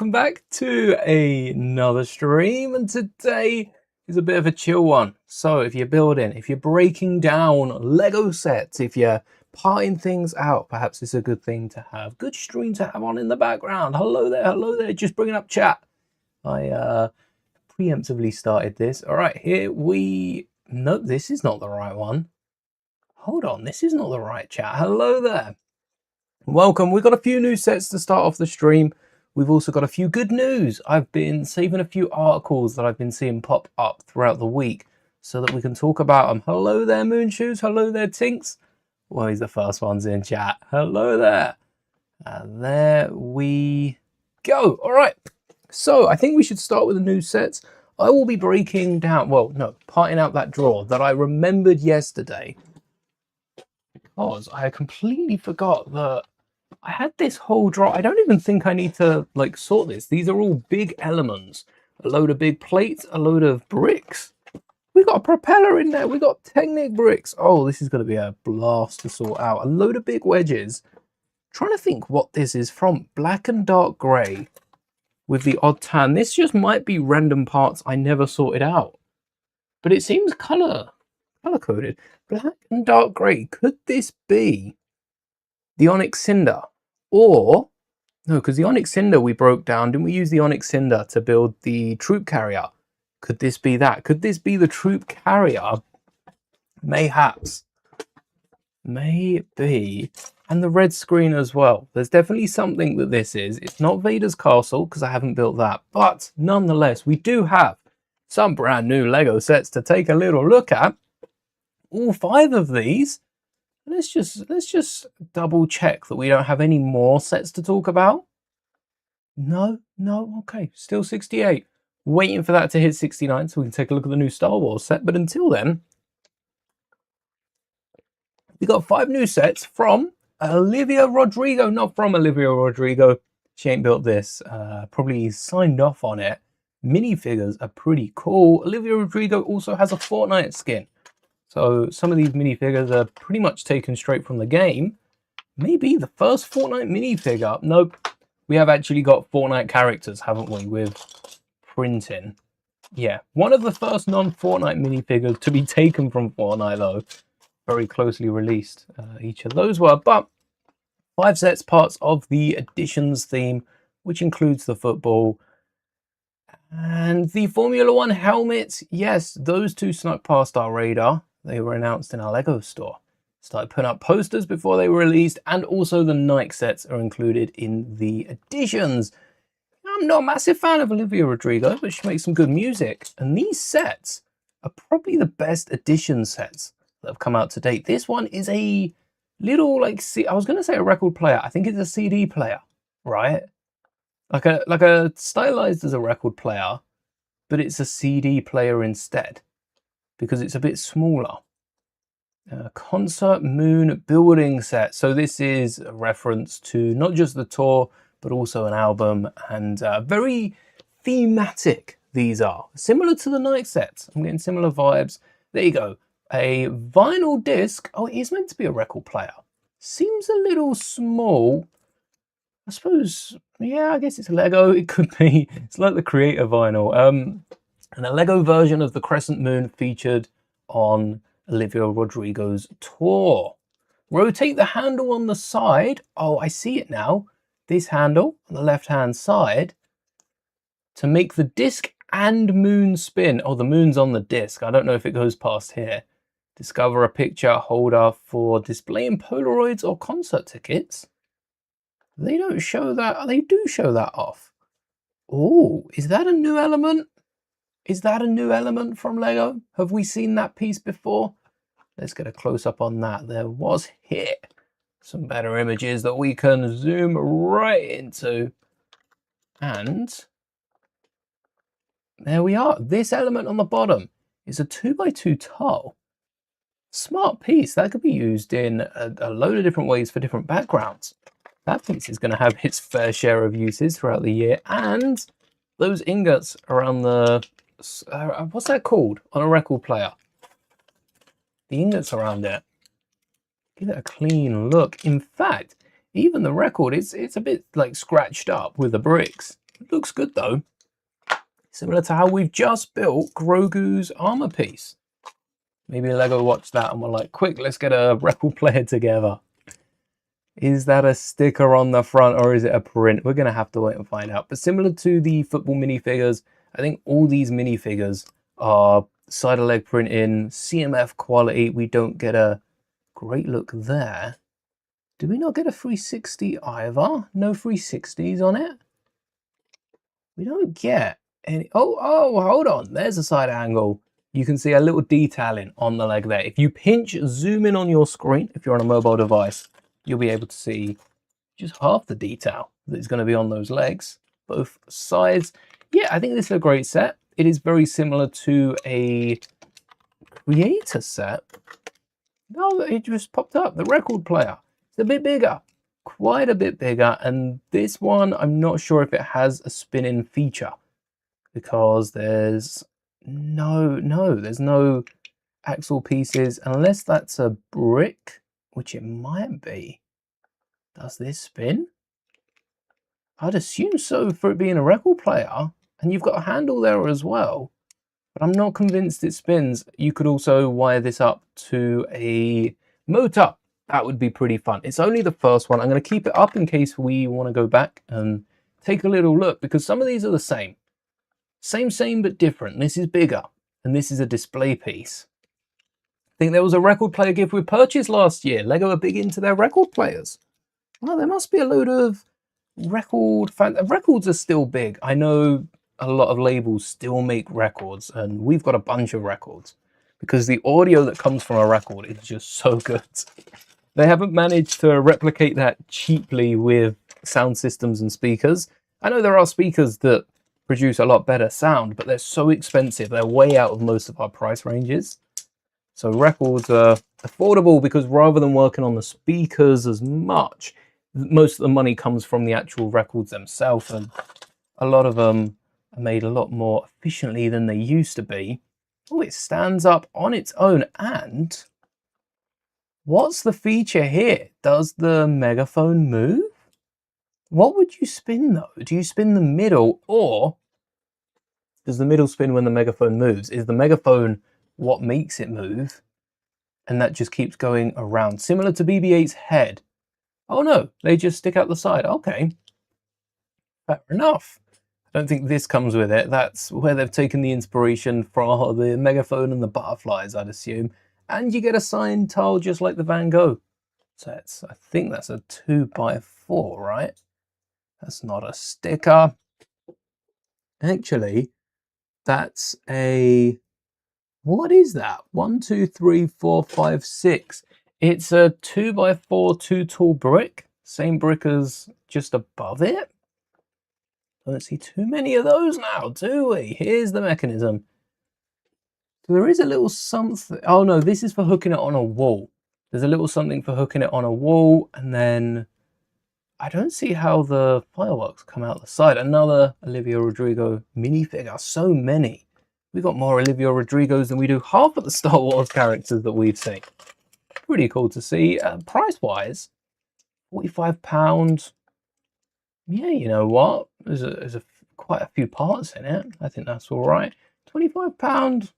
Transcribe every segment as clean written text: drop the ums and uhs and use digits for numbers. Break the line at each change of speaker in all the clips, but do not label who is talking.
welcome back to another stream, and today is a bit of a chill one. So if you're building, if you're breaking down Lego sets, if you're parting things out, perhaps it's a good thing to have, good stream to have on in the background. Hello there, just bringing up chat. I preemptively started this. All right, here we, no, this is not the right one. Hold on, this is not the right chat. Hello there. Welcome. We've got a few new sets to start off the stream. We've also got a few good news. I've been saving a few articles that I've been seeing pop up throughout the week so that we can talk about them. Hello there, Moonshoes. Hello there, Tinks. Well, he's the first ones in chat. Hello there. There we go. All right. So I think we should start with the new sets. I will be breaking down, well, no, parting out that drawer that I remembered yesterday because I completely forgot that I had this whole drawer. I don't even think I need to like sort this. These are all big elements. A load of big plates, a load of bricks. We got a propeller in there. We got Technic bricks. Oh, this is going to be a blast to sort out. A load of big wedges. Trying to think what this is from. Black and dark grey with the odd tan. This just might be random parts I never sorted out. But it seems color coded. Black and dark grey. Could this be the Onyx Cinder? Or, no, because the Onyx Cinder we broke down. Didn't we use the Onyx Cinder to build the troop carrier? Could this be that? Could this be the troop carrier? Mayhaps. Maybe. And the red screen as well. There's definitely something that this is. It's not Vader's castle, because I haven't built that. But nonetheless, we do have some brand new Lego sets to take a little look at. All 5 of these. Let's just double check that we don't have any more sets to talk about. No, okay, still 68. Waiting for that to hit 69 so we can take a look at the new Star Wars set. But until then, we got 5 new sets from Olivia Rodrigo. Not from Olivia Rodrigo. She ain't built this. Probably signed off on it. Minifigures are pretty cool. Olivia Rodrigo also has a Fortnite skin. So some of these minifigures are pretty much taken straight from the game. Maybe the first Fortnite minifigure. Nope. We have actually got Fortnite characters, haven't we, with printing. Yeah, one of the first non-Fortnite minifigures to be taken from Fortnite, though. Very closely released, each of those were. But 5 sets, parts of the Editions theme, which includes the football and the Formula 1 helmets. Yes, those 2 snuck past our radar. They were announced in our Lego store. Started putting up posters before they were released, and also the Nike sets are included in the Editions. I'm not a massive fan of Olivia Rodrigo, but she makes some good music. And these sets are probably the best Edition sets that have come out to date. This one is a little, like, I was going to say a record player. I think it's a CD player, right? Like a stylized as a record player, but it's a CD player instead, because it's a bit smaller. Concert Moon building set. So this is a reference to not just the tour, but also an album, and very thematic these are. Similar to the Nike sets. I'm getting similar vibes. There you go. A vinyl disc. Oh, it is meant to be a record player. Seems a little small. I suppose, yeah, I guess it's Lego. It could be. It's like the Creator vinyl. And a Lego version of the Crescent Moon featured on Olivia Rodrigo's tour. Rotate the handle on the side. Oh, I see it now. This handle on the left-hand side to make the disc and moon spin. Oh, the moon's on the disc. I don't know if it goes past here. Discover a picture holder for displaying Polaroids or concert tickets. They don't show that. They do show that off. Oh, is that a new element? Is that a new element from Lego? Have we seen that piece before? Let's get a close-up on that. There was here some better images that we can zoom right into. And there we are. This element on the bottom is a 2x2 tile. Smart piece. That could be used in a load of different ways for different backgrounds. That piece is going to have its fair share of uses throughout the year. And those ingots around the... what's that called on a record player? The ingots around it. Give it a clean look. In fact, even the record, it's a bit like scratched up with the bricks. Looks good though. Similar to how we've just built Grogu's armor piece. Maybe Lego watched that and were like, quick, let's get a record player together. Is that a sticker on the front or is it a print? We're going to have to wait and find out. But similar to the football minifigures, I think all these minifigures are side of leg print in CMF quality. We don't get a great look there. Do we not get a 360 either? No 360s on it? We don't get any. Oh, hold on. There's a side angle. You can see a little detailing on the leg there. If you pinch, zoom in on your screen, if you're on a mobile device, you'll be able to see just half the detail that is going to be on those legs, both sides. Yeah, I think this is a great set. It is very similar to a creator set. No, it just popped up. The record player. It's a bit bigger, quite a bit bigger. And this one, I'm not sure if it has a spin-in feature because there's no axle pieces unless that's a brick, which it might be. Does this spin? I'd assume so for it being a record player. And you've got a handle there as well. But I'm not convinced it spins. You could also wire this up to a motor. That would be pretty fun. It's only the first one. I'm going to keep it up in case we want to go back and take a little look, because some of these are the same. Same, but different. This is bigger, and this is a display piece. I think there was a record player gift we purchased last year. Lego are big into their record players. Well, there must be a load of records are still big. I know a lot of labels still make records, and we've got a bunch of records because the audio that comes from a record is just so good. They haven't managed to replicate that cheaply with sound systems and speakers. I know there are speakers that produce a lot better sound, but they're so expensive. They're way out of most of our price ranges. So records are affordable because rather than working on the speakers as much, most of the money comes from the actual records themselves, and a lot of them are made a lot more efficiently than they used to be. Oh, it stands up on its own. And what's the feature here? Does the megaphone move? What would you spin though? Do you spin the middle, or does the middle spin when the megaphone moves? Is the megaphone what makes it move? And that just keeps going around, similar to BB-8's head. Oh no, they just stick out the side. Okay, fair enough. I don't think this comes with it. That's where they've taken the inspiration from the megaphone and the butterflies, I'd assume. And you get a signed tile just like the Van Gogh sets. I think that's a 2x4, right? That's not a sticker. Actually, that's a... what is that? 1, 2, 3, 4, 5, 6. It's a 2x4 two-tool brick. Same brick as just above it. Don't see too many of those now, do we? Here's the mechanism. So there is a little something. Oh no, this is for hooking it on a wall. There's a little something for hooking it on a wall, and then I don't see how the fireworks come out the side. Another Olivia Rodrigo minifigure. So many. We got more Olivia Rodrigos than we do half of the Star Wars characters that we've seen. Pretty cool to see. Price-wise, £45. Yeah, you know what? There's quite a few parts in it. I think that's all right. £25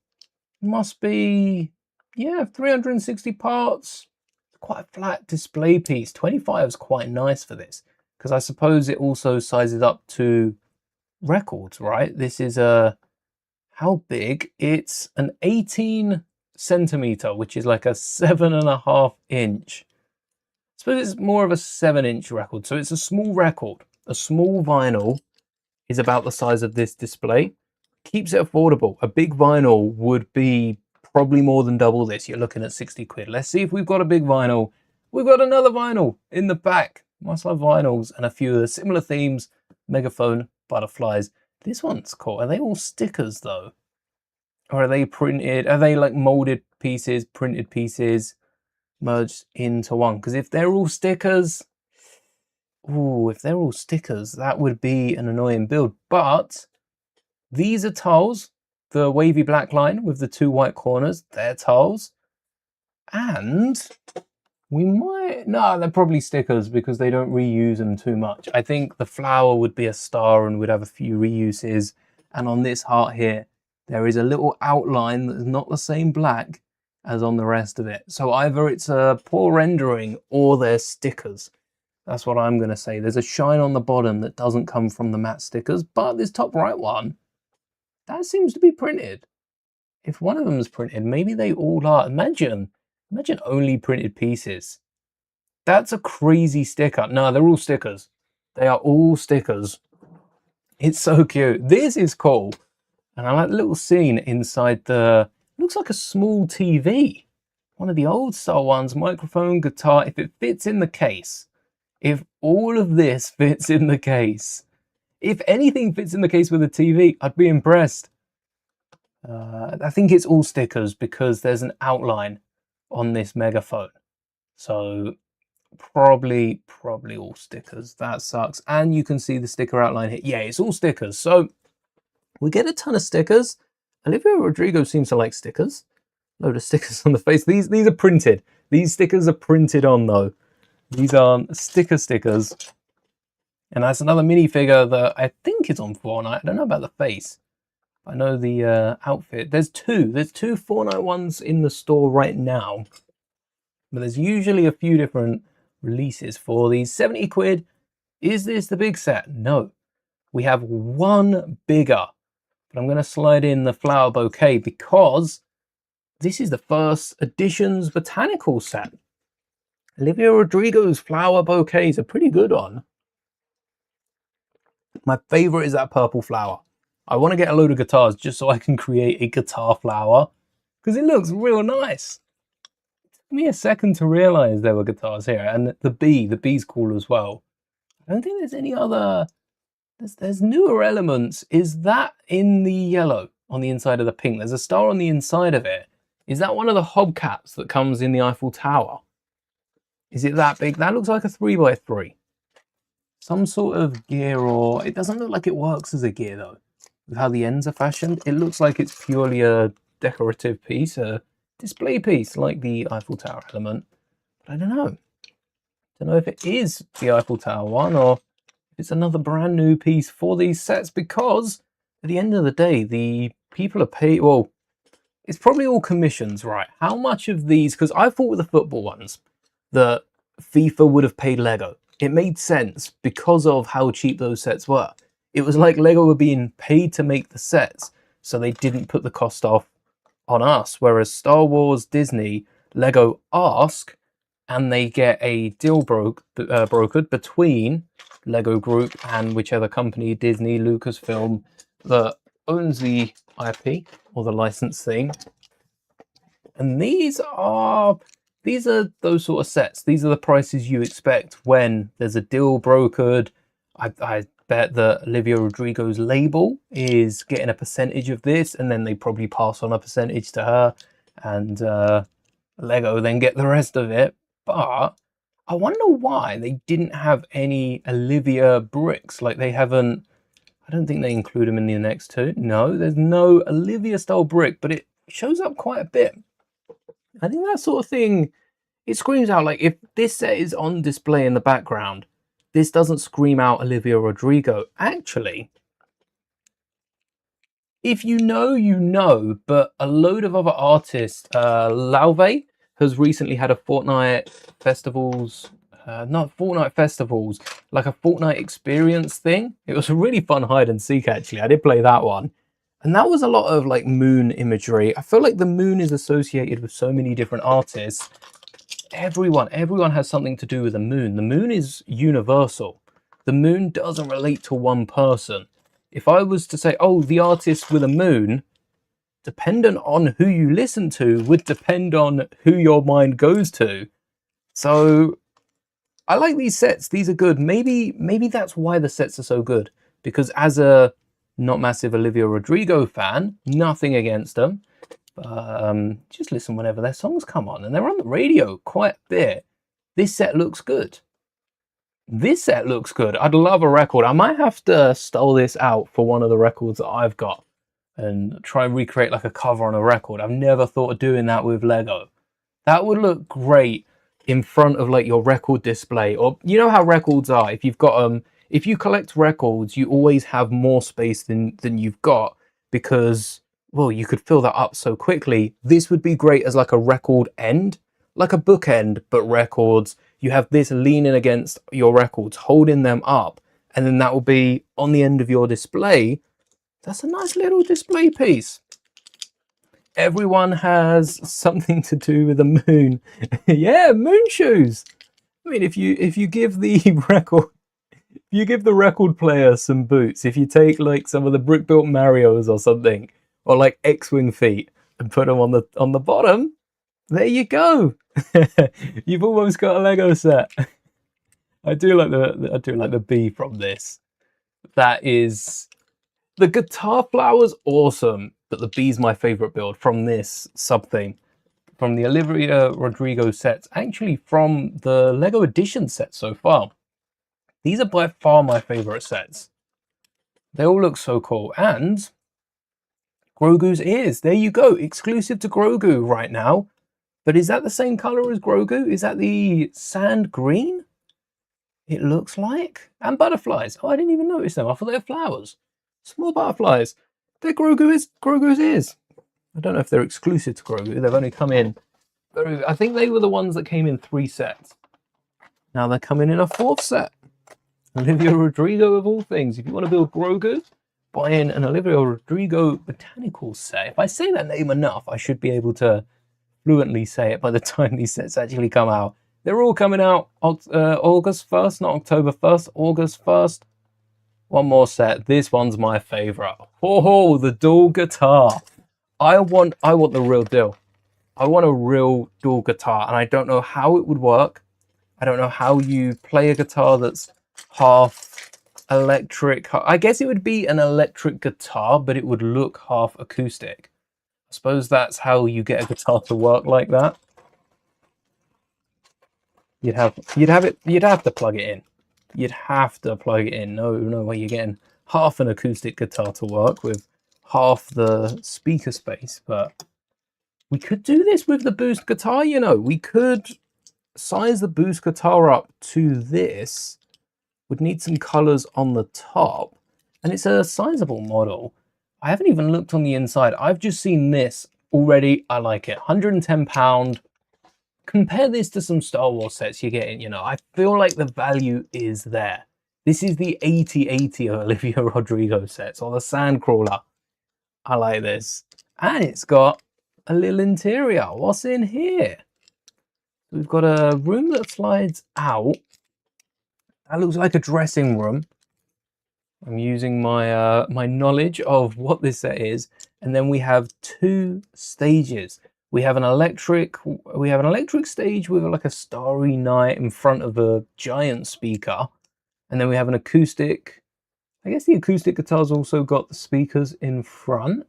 must be, yeah, 360 parts. Quite a flat display piece. 25 is quite nice for this, because I suppose it also sizes up to records, right? This is a, how big? It's an 18 centimeter, which is like a 7.5 inch. I suppose it's more of a 7-inch record. So it's a small record. A small vinyl is about the size of this display. Keeps it affordable. A big vinyl would be probably more than double this. You're looking at 60 quid. Let's see if we've got a big vinyl. We've got another vinyl in the back. Must love vinyls, and a few of the similar themes. Megaphone, butterflies. This one's cool. Are they all stickers though? Or are they printed? Are they like molded pieces, printed pieces, merged into one? Because if they're all stickers, ooh, if they're all stickers, that would be an annoying build. But these are tiles. The wavy black line with the 2 white corners, they're tiles. And We might, no, they're probably stickers because they don't reuse them too much. I think the flower would be a star and would have a few reuses. And on this heart here, there is a little outline that's not the same black as on the rest of it. So either it's a poor rendering or they're stickers. That's what I'm going to say. There's a shine on the bottom that doesn't come from the matte stickers, but this top right one, that seems to be printed. If one of them is printed, maybe they all are. Imagine only printed pieces. That's a crazy sticker. No, they're all stickers. They are all stickers. It's so cute. This is cool. And I like the little scene inside the, looks like a small TV. One of the old style ones, microphone, guitar. If it fits in the case, if all of this fits in the case, if anything fits in the case with a TV, I'd be impressed. I think it's all stickers because there's an outline on this megaphone. So probably all stickers. That sucks. And you can see the sticker outline here. Yeah, it's all stickers. So we get a ton of stickers. Olivia Rodrigo seems to like stickers. Load of stickers on the face. These are printed. These stickers are printed on though. These are stickers. And that's another minifigure that I think is on Fortnite. I don't know about the face. I know the outfit. There's two Fortnite ones in the store right now. But there's usually a few different releases for these. 70 quid. Is this the big set? No. We have one bigger. But I'm going to slide in the flower bouquet because this is the first edition's botanical set. Olivia Rodrigo's flower bouquets are pretty good on. My favorite is that purple flower. I want to get a load of guitars just so I can create a guitar flower because it looks real nice. It took me a second to realize there were guitars here, and the bee's cool as well. I don't think there's any other, there's newer elements. Is that in the yellow on the inside of the pink? There's a star on the inside of it. Is that one of the hubcaps that comes in the Eiffel Tower? Is it that big? That looks like a 3x3. Some sort of gear, or it doesn't look like it works as a gear though. With how the ends are fashioned, it looks like it's purely a decorative piece, a display piece like the Eiffel Tower element. But I don't know. Don't know if it is the Eiffel Tower one or if it's another brand new piece for these sets, because at the end of the day, the people are paid, well, it's probably all commissions, right? How much of these, because I thought with the football ones that FIFA would have paid Lego. It made sense because of how cheap those sets were. It was like Lego were being paid to make the sets, so they didn't put the cost off on us. Whereas Star Wars, Disney, Lego ask, and they get a deal brokered between Lego Group and whichever company, Disney, Lucasfilm, that owns the IP or the license thing. And these are those sort of sets. These are the prices you expect when there's a deal brokered. I bet that Olivia Rodrigo's label is getting a percentage of this, and then they probably pass on a percentage to her, and Lego then get the rest of it. But I wonder why they didn't have any Olivia bricks. Like they haven't, I don't think they include them in the next two. No, there's no Olivia style brick, but it shows up quite a bit. I think that sort of thing, it screams out. Like if this set is on display in the background, this doesn't scream out Olivia Rodrigo. Actually, if you know, you know, but a load of other artists, Lauve has recently had a Fortnite festivals, not Fortnite festivals, like a Fortnite experience thing. It was a really fun hide and seek, actually. I did play that one. And that was a lot of like moon imagery. I feel like the moon is associated with so many different artists. Everyone has something to do with the moon. The moon is universal. The moon doesn't relate to one person. If I was to say, oh, the artist with a moon, dependent on who you listen to would depend on who your mind goes to. So I like these sets. These are good. Maybe that's why the sets are so good. Because as a not massive Olivia Rodrigo fan, nothing against them, just listen whenever their songs come on, and they're on the radio quite a bit. This set looks good. This set looks good. I'd love a record. I might have to stole this out for one of the records that I've got and try and recreate like a cover on a record. I've never thought of doing that with Lego. That would look great in front of like your record display, or you know how records are. If you've got if you collect records, you always have more space than you've got because, well, you could fill that up so quickly. This would be great as like a record end, like a bookend, but records. You have this leaning against your records, holding them up, and then that will be on the end of your display. That's a nice little display piece. Everyone has something to do with the moon. Yeah, moon shoes. I mean, if you give the record player some boots, if you take like some of the brick built Marios or something, or like X-Wing feet and put them on the bottom, there you go. You've almost got a Lego set. I do like the bee from this. That is, the guitar flower's awesome, but the bee's my favorite build from this sub thing. From the Olivia Rodrigo sets, actually from the Lego Edition set so far. These are by far my favorite sets. They all look so cool. And Grogu's ears, there you go, exclusive to Grogu right now. But is that the same color as Grogu? Is that the sand green? It looks like. And butterflies. Oh, I didn't even notice them. I thought they were flowers. Small butterflies. They're Grogu's ears. I don't know if they're exclusive to Grogu. They've only come in. I think they were the ones that came in 3 sets. Now they're coming in a 4th set. Olivia Rodrigo of all things. If you want to build Grogu, buy in an Olivia Rodrigo botanical set. If I say that name enough, I should be able to fluently say it by the time these sets actually come out. They're all coming out August 1st, not October 1st, August 1st. One more set. This one's my favorite. Oh, the dual guitar. I want the real deal. I want a real dual guitar, and I don't know how it would work. I don't know how you play a guitar that's half electric. I guess it would be an electric guitar, but it would look half acoustic. I suppose that's how you get a guitar to work like that. You'd have to plug it in. You'd have to plug it in. No way you're getting half an acoustic guitar to work with half the speaker space. But we could do this with the boost guitar, you know. We could size the boost guitar up to this. Would need some colors on the top. And it's a sizable model. I haven't even looked on the inside. I've just seen this already. I like it. £110. Compare this to some Star Wars sets you're getting, you know. I feel like the value is there. This is the 8080 of Olivia Rodrigo sets, or the Sandcrawler. I like this. And it's got a little interior. What's in here? We've got a room that slides out. That looks like a dressing room. I'm using my my knowledge of what this set is. And then we have 2 stages. We have an electric stage with like a starry night in front of a giant speaker. And then we have an acoustic. I guess the acoustic guitar's also got the speakers in front.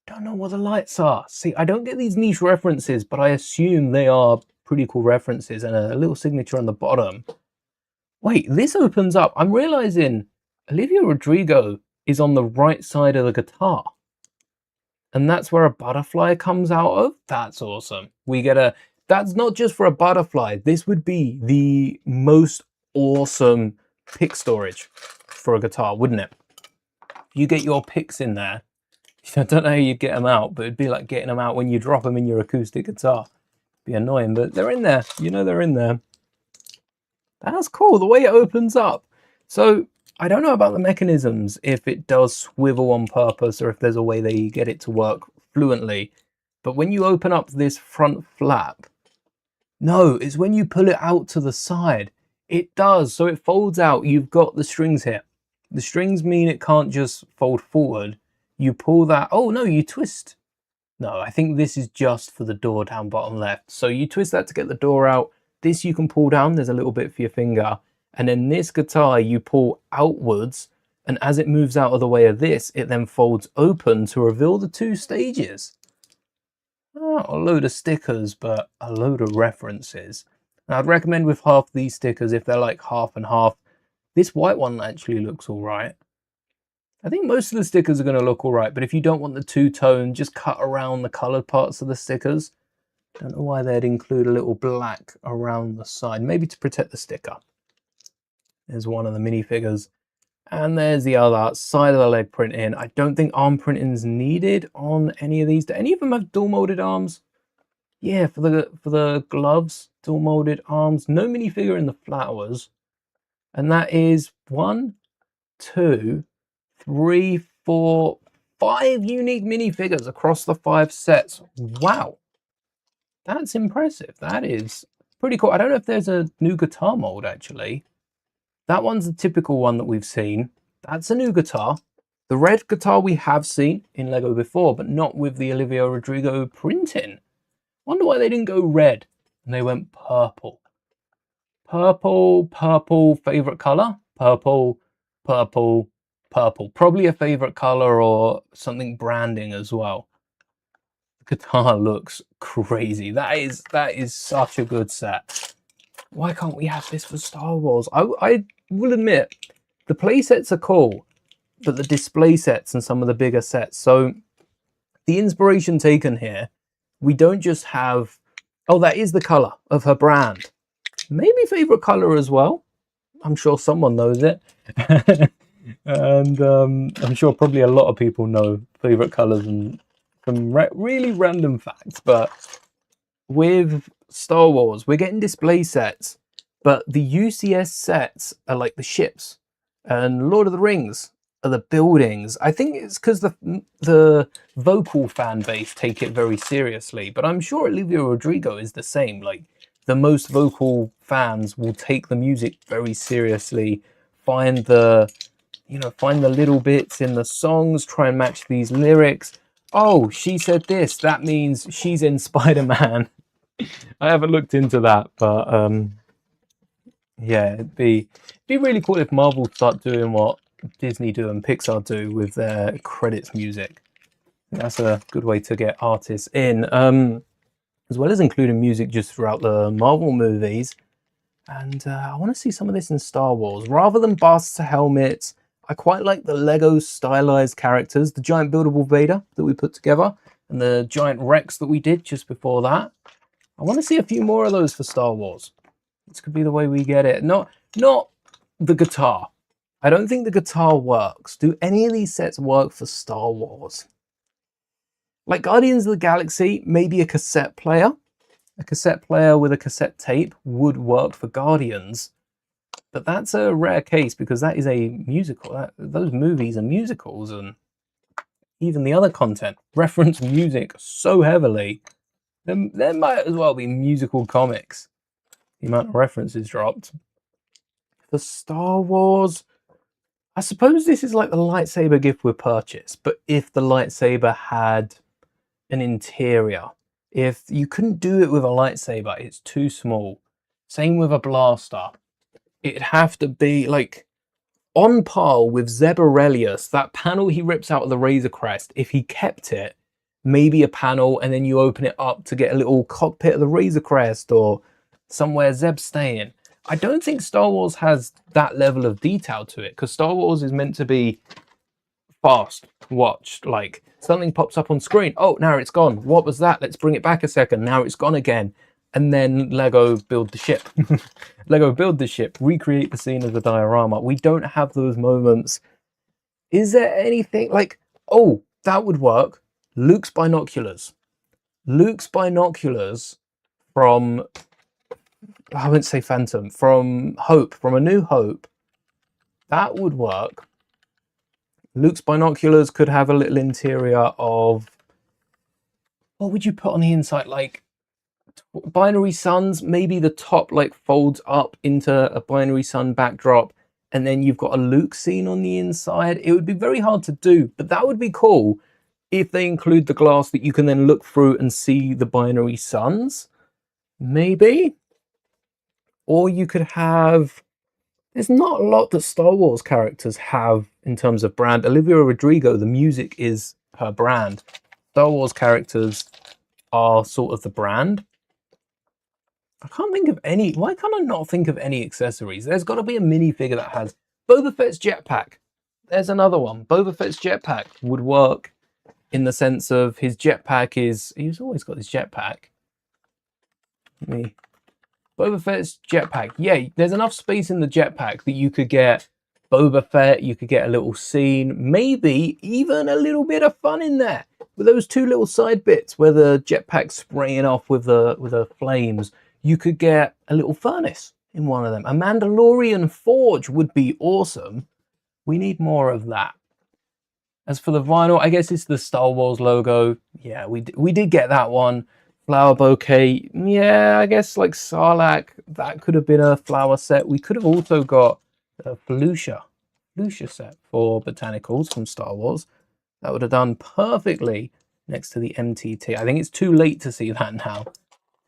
Don't know what the lights are. See, I don't get these niche references, but I assume they are pretty cool references, and a little signature on the bottom. Wait, this opens up. I'm realizing Olivia Rodrigo is on the right side of the guitar. And that's where a butterfly comes out of. That's awesome. We get that's not just for a butterfly. This would be the most awesome pick storage for a guitar, wouldn't it? You get your picks in there. I don't know how you get them out, but it'd be like getting them out when you drop them in your acoustic guitar. It'd be annoying, but they're in there. You know they're in there. That's cool, the way it opens up. So I don't know about the mechanisms, if it does swivel on purpose or if there's a way they get it to work fluently. But when you open up this front flap, no, it's when you pull it out to the side. It does, so it folds out. You've got the strings here. The strings mean it can't just fold forward. You pull that, oh no, you twist. No, I think this is just for the door down bottom left. So you twist that to get the door out. This you can pull down, there's a little bit for your finger. And then this guitar you pull outwards, and as it moves out of the way of this, it then folds open to reveal the 2 stages. Not a load of stickers, but a load of references. And I'd recommend with half these stickers, if they're like half and half, this white one actually looks all right. I think most of the stickers are going to look all right, but if you don't want the 2-tone, just cut around the colored parts of the stickers. Don't know why they'd include a little black around the side. Maybe to protect the sticker. There's one of the minifigures. And there's the other side of the leg printing. I don't think arm printing is needed on any of these. Do any of them have dual molded arms? Yeah, for the gloves, dual molded arms. No minifigure in the flowers. And that is 1, 2, 3, 4, 5 unique minifigures across the 5 sets. Wow. That's impressive. That is pretty cool. I don't know if there's a new guitar mold, actually. That one's a typical one that we've seen. That's a new guitar. The red guitar we have seen in Lego before, but not with the Olivia Rodrigo printing. Wonder why they didn't go red and they went purple. Purple, favorite color? Purple, purple, purple. Probably a favorite color or something branding as well. The guitar looks crazy. That is such a good set. Why can't we have this for Star Wars? I will admit, the play sets are cool, but the display sets and some of the bigger sets. So the inspiration taken here, we don't just have, oh, that is the color of her brand. Maybe favorite color as well. I'm sure someone knows it. And I'm sure probably a lot of people know favorite colors and some really random facts. But with Star Wars, we're getting display sets, but the UCS sets are like the ships, and Lord of the Rings are the buildings. I think it's because the vocal fan base take it very seriously, but I'm sure Olivia Rodrigo is the same. Like, the most vocal fans will take the music very seriously, find the little bits in the songs, try and match these lyrics. Oh, she said this, that means she's in Spider-Man. I haven't looked into that, but yeah, it'd be really cool if Marvel start doing what Disney do and Pixar do with their credits music. That's a good way to get artists in, as well as including music just throughout the Marvel movies. And I want to see some of this in Star Wars. Rather than busts to helmets, I quite like the Lego stylized characters, the giant buildable Vader that we put together, and the giant Rex that we did just before that. I want to see a few more of those for Star Wars. This could be the way we get it. Not the guitar. I don't think the guitar works. Do any of these sets work for Star Wars? Like Guardians of the Galaxy, maybe a cassette player. A cassette player with a cassette tape would work for Guardians. But that's a rare case because that is a musical. Those movies are musicals, and even the other content reference music so heavily. There might as well be musical comics. The amount of references dropped. For Star Wars, I suppose this is like the lightsaber gift with purchase, but if the lightsaber had an interior, if you couldn't do it with a lightsaber, it's too small. Same with a blaster. It'd have to be like on par with Zeb Aurelius, that panel he rips out of the Razor Crest. If he kept it, maybe a panel, and then you open it up to get a little cockpit of the Razor Crest or somewhere Zeb's staying. I don't think Star Wars has that level of detail to it, because Star Wars is meant to be fast watched. Like, something pops up on screen. Oh, now it's gone. What was that? Let's bring it back a second. Now it's gone again. And then Lego build the ship. Lego build the ship, recreate the scene of the diorama. We don't have those moments. Is there anything like, oh, that would work. Luke's binoculars. Luke's binoculars from, I wouldn't say Phantom, from Hope, from A New Hope. That would work. Luke's binoculars could have a little interior of, what would you put on the inside? Like binary suns, maybe the top like folds up into a binary sun backdrop, and then you've got a Luke scene on the inside. It would be very hard to do, but that would be cool if they include the glass that you can then look through and see the binary suns, maybe. Or you could have, there's not a lot that Star Wars characters have in terms of brand. Olivia Rodrigo, the music is her brand. Star Wars characters are sort of the brand. I can't think of any. Why can't I not think of any accessories? There's got to be a minifigure that has Boba Fett's jetpack. There's another one. Boba Fett's jetpack would work in the sense of his jetpack is, he's always got his jetpack. Me. Boba Fett's jetpack. Yeah, there's enough space in the jetpack that you could get Boba Fett, you could get a little scene, maybe even a little bit of fun in there. With those two little side bits where the jetpack's spraying off with the flames, you could get a little furnace in one of them. A Mandalorian forge would be awesome. We need more of that. As for the vinyl, I guess it's the Star Wars logo. Yeah, we did get that one. Flower bouquet. Yeah, I guess like Sarlacc, that could have been a flower set. We could have also got a Felucia set for botanicals from Star Wars. That would have done perfectly next to the MTT. I think it's too late to see that now.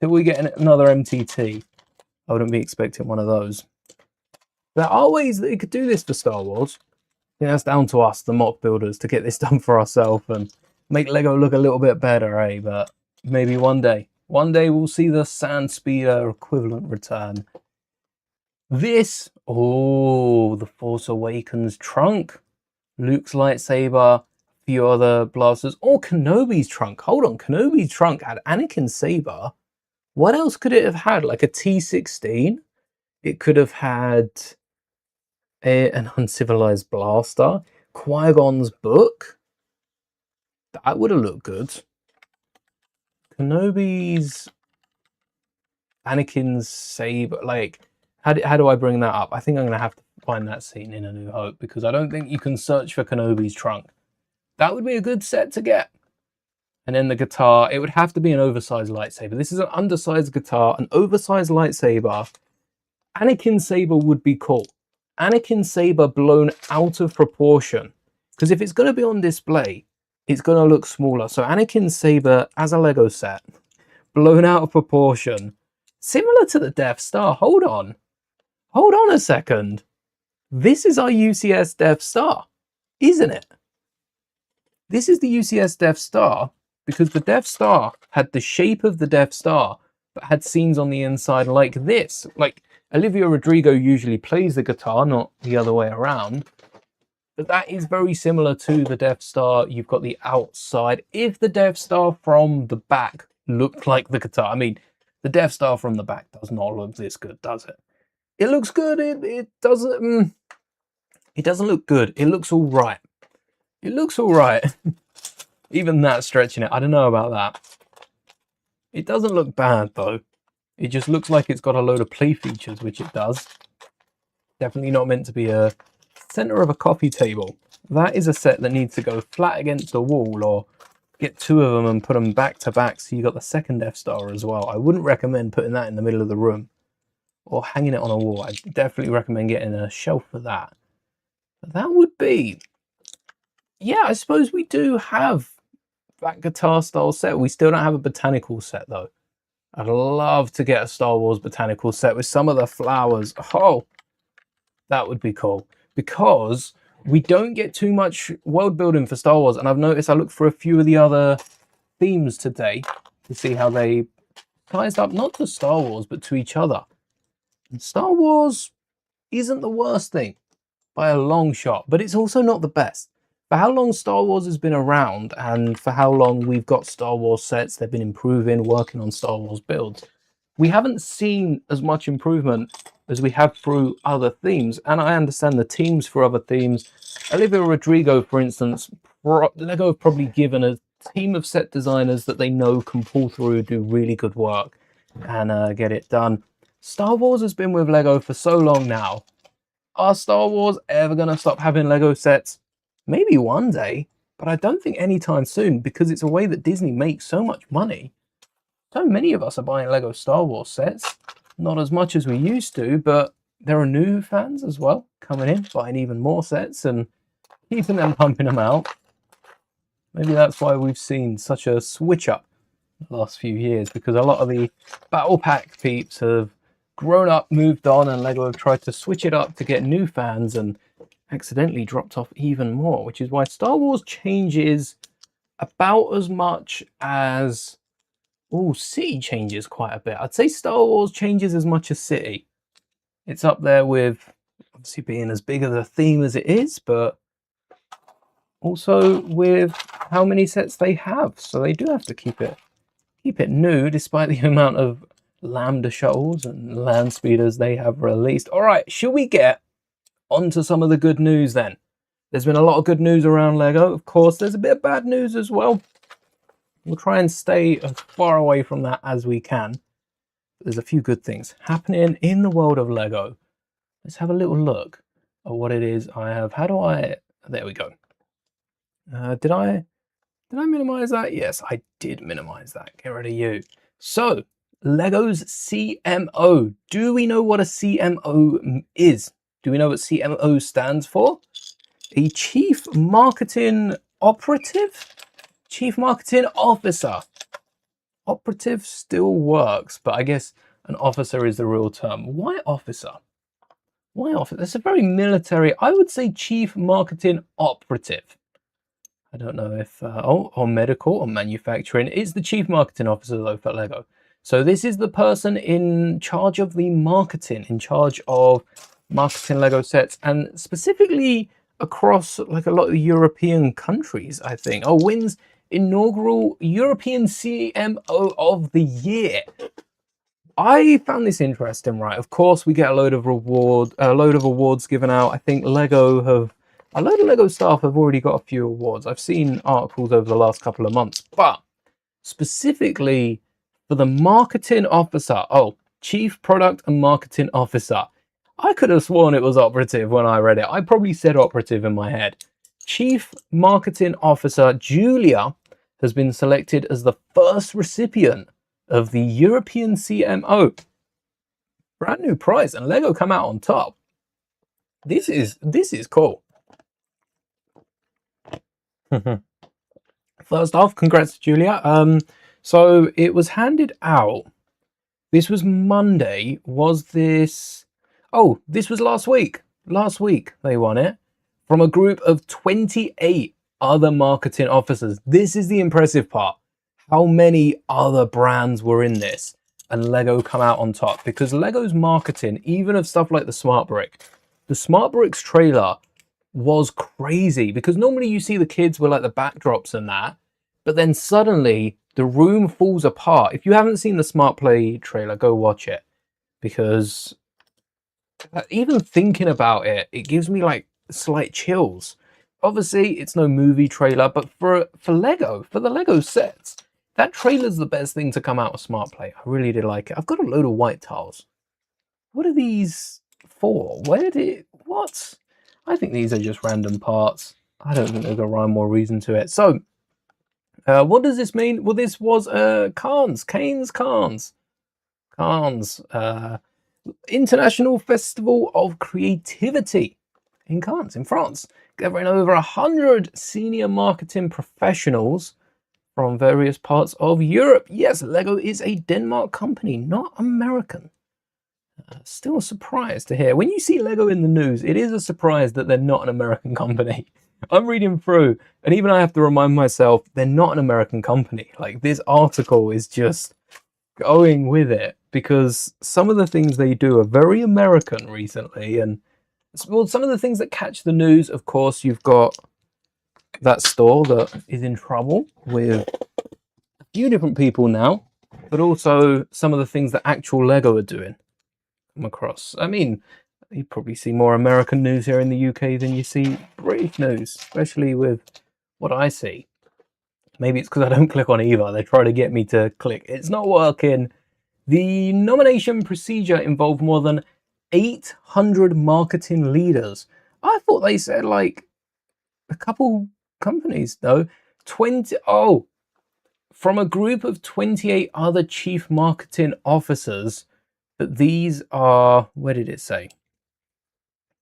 If we get another MTT, I wouldn't be expecting one of those. There are ways that you could do this for Star Wars. I think that's down to us, the mock builders, to get this done for ourselves and make Lego look a little bit better, eh? But maybe one day we'll see the Sand Speeder equivalent return. This, oh, the Force Awakens trunk. Luke's lightsaber, a few other blasters, or Kenobi's trunk. Hold on, Kenobi's trunk had Anakin's saber. What else could it have had? Like a T-16? It could have had an uncivilized blaster. Qui-Gon's book. That would have looked good. Kenobi's, Anakin's saber. Like, how do I bring that up? I think I'm going to have to find that scene in A New Hope, because I don't think you can search for Kenobi's trunk. That would be a good set to get. And then the guitar, it would have to be an oversized lightsaber. This is an undersized guitar, an oversized lightsaber. Anakin's saber would be cool. Anakin's saber blown out of proportion. Because if it's going to be on display, it's going to look smaller. So Anakin's saber as a Lego set, blown out of proportion. Similar to the Death Star. Hold on. Hold on a second. This is our UCS Death Star, isn't it? This is the UCS Death Star, because the Death Star had the shape of the Death Star, but had scenes on the inside like this. Like, Olivia Rodrigo usually plays the guitar, not the other way around. But that is very similar to the Death Star. You've got the outside. If the Death Star from the back looked like the guitar, I mean, the Death Star from the back does not look this good, does it? It looks good. It doesn't. It doesn't look good. It looks all right. It looks all right. Even that stretching it, I don't know about that. It doesn't look bad though. It just looks like it's got a load of play features, which it does. Definitely not meant to be a center of a coffee table. That is a set that needs to go flat against a wall, or get two of them and put them back to back so you got the second Death Star as well. I wouldn't recommend putting that in the middle of the room or hanging it on a wall. I definitely recommend getting a shelf for that. But that would be, yeah, I suppose we do have that guitar style set. We still don't have a botanical set though. I'd love to get a Star Wars botanical set with some of the flowers. Oh, that would be cool. Because we don't get too much world building for Star Wars. And I've noticed I looked for a few of the other themes today to see how they ties up, not to Star Wars, but to each other. And Star Wars isn't the worst thing by a long shot, but it's also not the best. For how long Star Wars has been around, and for how long we've got Star Wars sets, they've been improving, working on Star Wars builds, we haven't seen as much improvement as we have through other themes. And I understand the teams for other themes. Olivia Rodrigo, for instance, Lego have probably given a team of set designers that they know can pull through, do really good work, and get it done. Star Wars has been with Lego for so long now. Are Star Wars ever going to stop having Lego sets? Maybe one day, but I don't think anytime soon, because it's a way that Disney makes so much money. So many of us are buying Lego Star Wars sets. Not as much as we used to, but there are new fans as well coming in, buying even more sets and keeping them, pumping them out. Maybe that's why we've seen such a switch up the last few years, because a lot of the Battle Pack peeps have grown up, moved on, and Lego have tried to switch it up to get new fans and accidentally dropped off even more, which is why Star Wars changes about as much as City changes quite a bit. I'd say Star Wars changes as much as City. It's up there with obviously being as big of a theme as it is, but also with how many sets they have. So they do have to keep it new, despite the amount of Lambda shuttles and land speeders they have released. All right, should we get onto some of the good news then? There's been a lot of good news around Lego. Of course, there's a bit of bad news as well. We'll try and stay as far away from that as we can. There's a few good things happening in the world of Lego. Let's have a little look at what it is I have. How do I... There we go. Did I minimize that? Yes, I did minimize that. Get rid of you. So, Lego's CMO. Do we know what a CMO is? Do we know what CMO stands for? A Chief Marketing Operative? Chief Marketing Officer. Operative still works, but I guess an officer is the real term. Why officer? Why officer? That's a very military. I would say Chief Marketing Operative. I don't know if, or medical or manufacturing. It's the Chief Marketing Officer though for Lego. So this is the person in charge of the marketing, in charge of marketing Lego sets, and specifically across like a lot of European countries, I think. Oh, wins inaugural European CMO of the Year. I found this interesting, right? Of course, we get a load of awards given out. I think a load of Lego staff have already got a few awards. I've seen articles over the last couple of months, but specifically for the marketing officer, Chief Product and Marketing Officer. I could have sworn it was operative when I read it. I probably said operative in my head. Chief Marketing Officer Julia has been selected as the first recipient of the European CMO. Brand new prize, and Lego come out on top. This is cool. First off, congrats to Julia. So it was handed out. This was Monday. Was this? Oh, this was last week. Last week they won it from a group of 28 other marketing officers. This is the impressive part. How many other brands were in this? And Lego come out on top, because Lego's marketing, even of stuff like the Smart Brick, the Smart Bricks trailer was crazy, because normally you see the kids with like the backdrops and that, but then suddenly the room falls apart. If you haven't seen the Smart Play trailer, go watch it, because even thinking about it, it gives me like slight chills. Obviously, it's no movie trailer, but for Lego, for the Lego sets, that trailer's the best thing to come out of Smart Play. I really did like it. I've got a load of white tiles. What are these for? What? I think these are just random parts. I don't think there's a rhyme or reason to it. So, what does this mean? Well, this was Cannes International Festival of Creativity in Cannes, in France, gathering over 100 senior marketing professionals from various parts of Europe. Yes, Lego is a Denmark company, not American. Still a surprise to hear. When you see Lego in the news, it is a surprise that they're not an American company. I'm reading through, and even I have to remind myself, they're not an American company. Like, this article is just going with it, because some of the things they do are very American recently. And well, some of the things that catch the news, of course, you've got that store that is in trouble with a few different people now, but also some of the things that actual Lego are doing. Come across. I mean, you probably see more American news here in the UK than you see British news, especially with what I see. Maybe it's because I don't click on either. They try to get me to click. It's not working. The nomination procedure involved more than 800 marketing leaders. I thought they said like a couple companies, though. From a group of 28 other chief marketing officers. But these are, where did it say?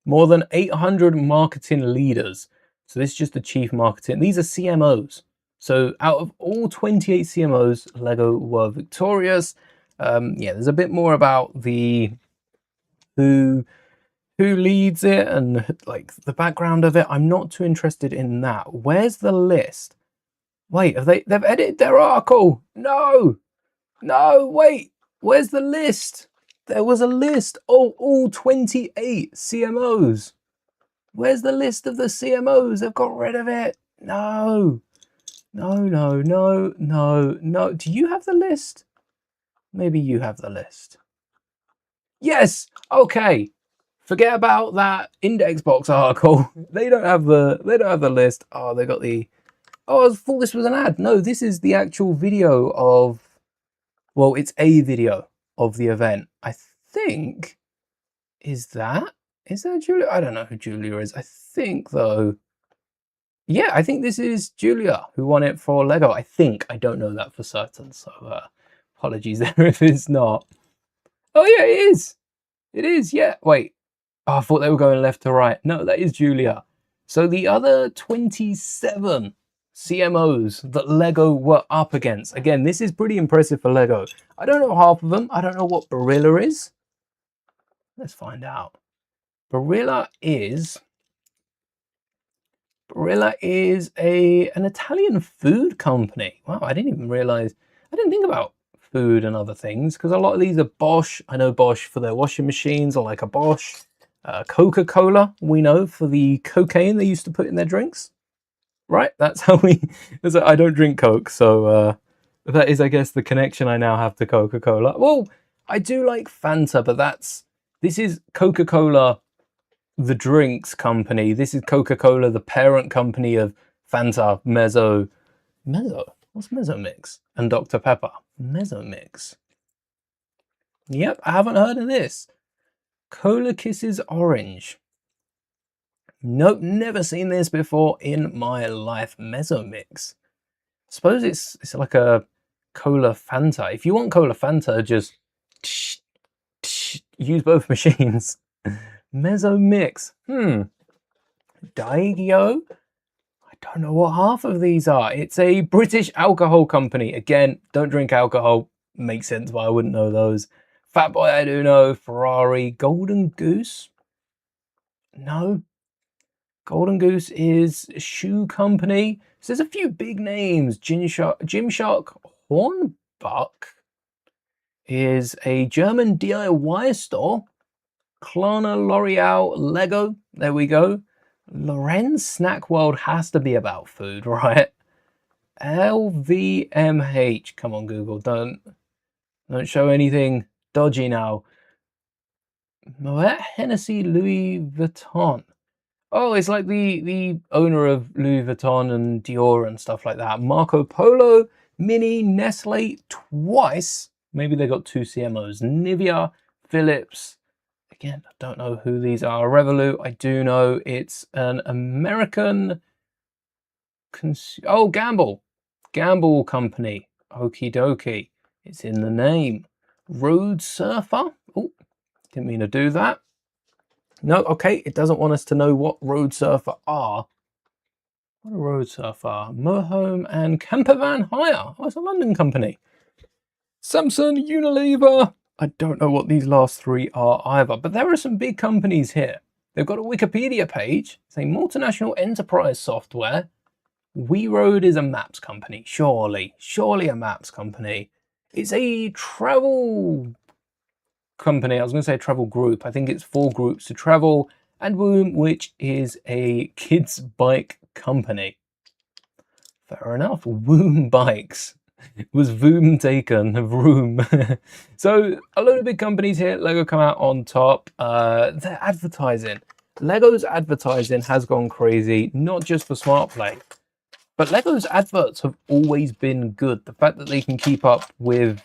More than 800 marketing leaders. So this is just the chief marketing. These are CMOs. So out of all 28 CMOs, Lego were victorious. Yeah, there's a bit more about the who leads it and like the background of it. I'm not too interested in that. Where's the list? Wait, they've edited their article? No, wait, where's the list? There was a list of all 28 CMOs. Where's the list of the CMOs? They've got rid of it. No. Do you have the list? Maybe you have the list. Yes. Okay. Forget about that index box article. They don't have the list. Oh, they got the. Oh, I thought this was an ad. No, this is the actual video of. Well, it's a video of the event. I think. Is that Julia? I don't know who Julia is. I think though. Yeah, I think this is Julia who won it for Lego. I think. I don't know that for certain. So apologies there if it's not. Oh yeah, it is. It is. Yeah. Wait. Oh, I thought they were going left to right. No, that is Julia. So the other 27 CMOs that Lego were up against. Again, this is pretty impressive for Lego. I don't know half of them. I don't know what Barilla is. Let's find out. Barilla is an Italian food company. Wow, I didn't even realize. I didn't think about food and other things because a lot of these are Bosch. I know Bosch for their washing machines or like a Bosch. Coca-Cola, we know for the cocaine they used to put in their drinks. Right? That's how we. I don't drink Coke, so that is, I guess, the connection I now have to Coca-Cola. Well, I do like Fanta, but this is Coca-Cola, the drinks company. This is Coca-Cola, the parent company of Fanta, Mezzo. What's Mezzo Mix? And Dr. Pepper. Mezzo Mix. Yep, I haven't heard of this. Cola Kisses Orange. Nope, never seen this before in my life. Mezzo Mix. Suppose it's like a Cola Fanta. If you want Cola Fanta, just use both machines. Mezzo Mix. Daigyo. I don't know what half of these are. It's a British alcohol company. Again, don't drink alcohol. Makes sense, but I wouldn't know those. Fat Boy, I do know. Ferrari. Golden Goose. No. Golden Goose is a shoe company. So there's a few big names. Gymshark Hornbach is a German DIY store. Klarna, L'Oreal, Lego. There we go. Lorenz Snack World has to be about food, right? LVMH. Come on, Google. Don't show anything dodgy now. Moet Hennessy Louis Vuitton. Oh, it's like the owner of Louis Vuitton and Dior and stuff like that. Marco Polo, Mini, Nestle, twice. Maybe they got 2 CMOs. Nivea, Philips. Again, I don't know who these are. Revolut, I do know. It's an American... Gamble. Gamble company. Okie dokie. It's in the name. Road Surfer. Oh, didn't mean to do that. No, okay, it doesn't want us to know what Road Surfer are. What a Road Surfer? Motorhome and Campervan Hire. Oh, it's a London company. Samsung, Unilever. I don't know what these last 3 are either, but there are some big companies here. They've got a Wikipedia page saying multinational enterprise software. WeRoad is a maps company, surely a maps company. It's a travel company. I was going to say travel group. I think it's 4 groups to travel. And Voom, which is a kids bike company. Fair enough. Voom bikes. Was Voom taken? Vroom. So a load of big companies here. Lego come out on top. Their advertising. Lego's advertising has gone crazy, not just for SmartPlay. But Lego's adverts have always been good. The fact that they can keep up with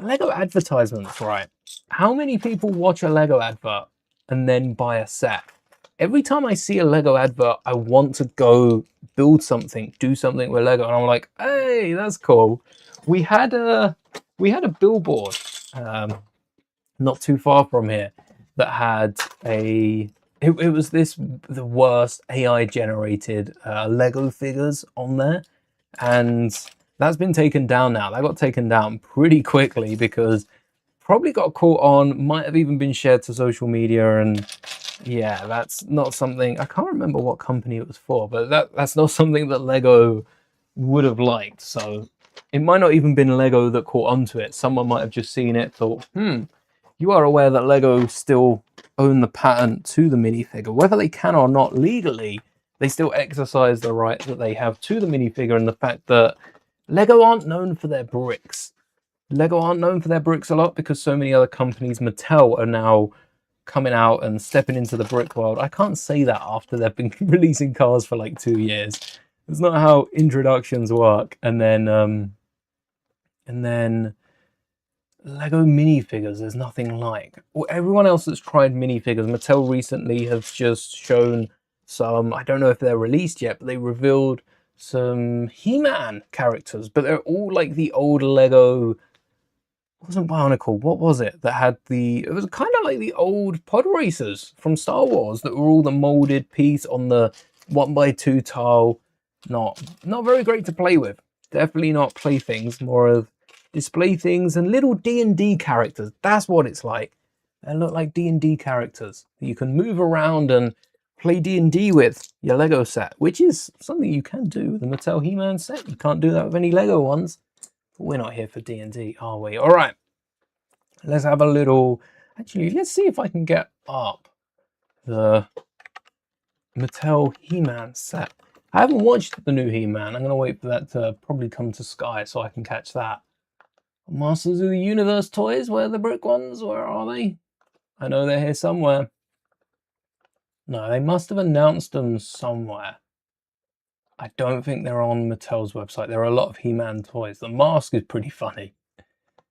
Lego advertisements, right? How many people watch a Lego advert and then buy a set? Every time I see a Lego advert, I want to go build something, do something with Lego. And I'm like, hey, that's cool. We had a billboard not too far from here that had it was the worst AI generated Lego figures on there, and that's been taken down now. That got taken down pretty quickly because probably got caught on, might have even been shared to social media, and yeah, that's not something, I can't remember what company it was for, but that's not something that Lego would have liked. So it might not even been Lego that caught onto it. Someone might have just seen it, thought, you are aware that Lego still own the patent to the minifigure. Whether they can or not legally, they still exercise the right that they have to the minifigure, and the fact that Lego aren't known for their bricks. Lego aren't known for their bricks a lot because so many other companies, Mattel, are now coming out and stepping into the brick world. I can't say that after they've been releasing cars for like 2 years. It's not how introductions work. And then Lego minifigures, there's nothing like. Well, everyone else that's tried minifigures, Mattel recently have just shown some, I don't know if they're released yet, but they revealed some He-Man characters, but they're all like the old Lego, it wasn't Bionicle, what was it? That had it was kind of like the old pod racers from Star Wars that were all the molded piece on the 1x2 tile. Not very great to play with. Definitely not playthings, more of display things and little D&D characters. That's what it's like. They look like D&D characters that you can move around and play D&D with your Lego set, which is something you can do with the Mattel He-Man set. You can't do that with any Lego ones. But we're not here for D&D, are we? All right. Let's have a little... Actually, let's see if I can get up the Mattel He-Man set. I haven't watched the new He-Man. I'm going to wait for that to probably come to Sky so I can catch that. Masters of the Universe toys, where are the brick ones? Where are they? I know they're here somewhere. No, they must have announced them somewhere. I don't think they're on Mattel's website. There are a lot of He-Man toys. The mask is pretty funny.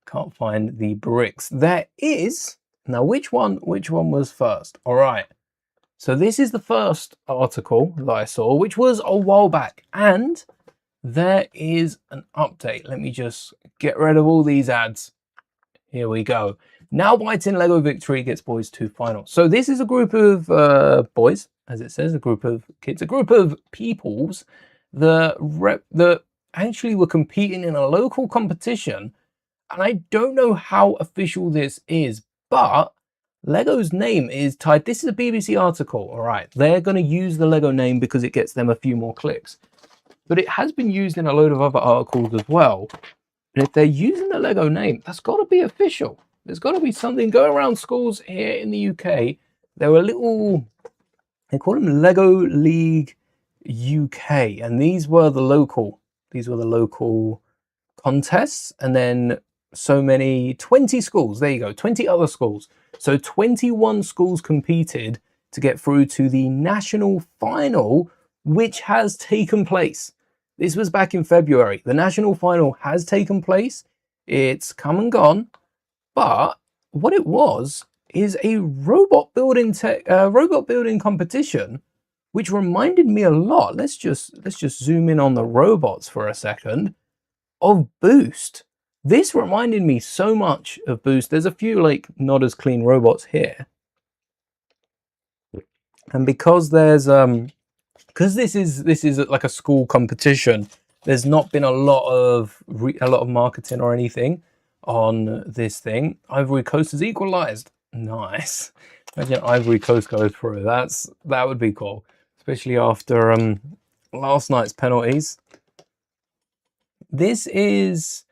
Can't find the bricks. There is. Now, which one was first? All right. So this is the first article that I saw, which was a while back. And there is an update. Let me just get rid of all these ads. Here we go. Now bites in Lego victory gets boys to final. So this is a group of boys, as it says, a group of kids, a group of peoples that actually were competing in a local competition. And I don't know how official this is, but Lego's name is tied. This is a BBC article. All right. They're going to use the Lego name because it gets them a few more clicks. But it has been used in a load of other articles as well. And if they're using the Lego name, that's got to be official. There's got to be something going around schools here in the UK. There were little, they call them Lego League UK. And these were the local contests. And then so many, 20 schools, there you go, 20 other schools. So 21 schools competed to get through to the national final, which has taken place. This was back in February. The national final has taken place. It's come and gone. But what it was is a robot building competition, which reminded me a lot. Let's just zoom in on the robots for a second. Of Boost. This reminded me so much of Boost. There's a few like not as clean robots here, and because there's because this is like a school competition, there's not been a lot of marketing or anything on this thing. Ivory Coast is equalized. Nice. Imagine Ivory Coast goes through. That would be cool, especially after last night's penalties. This is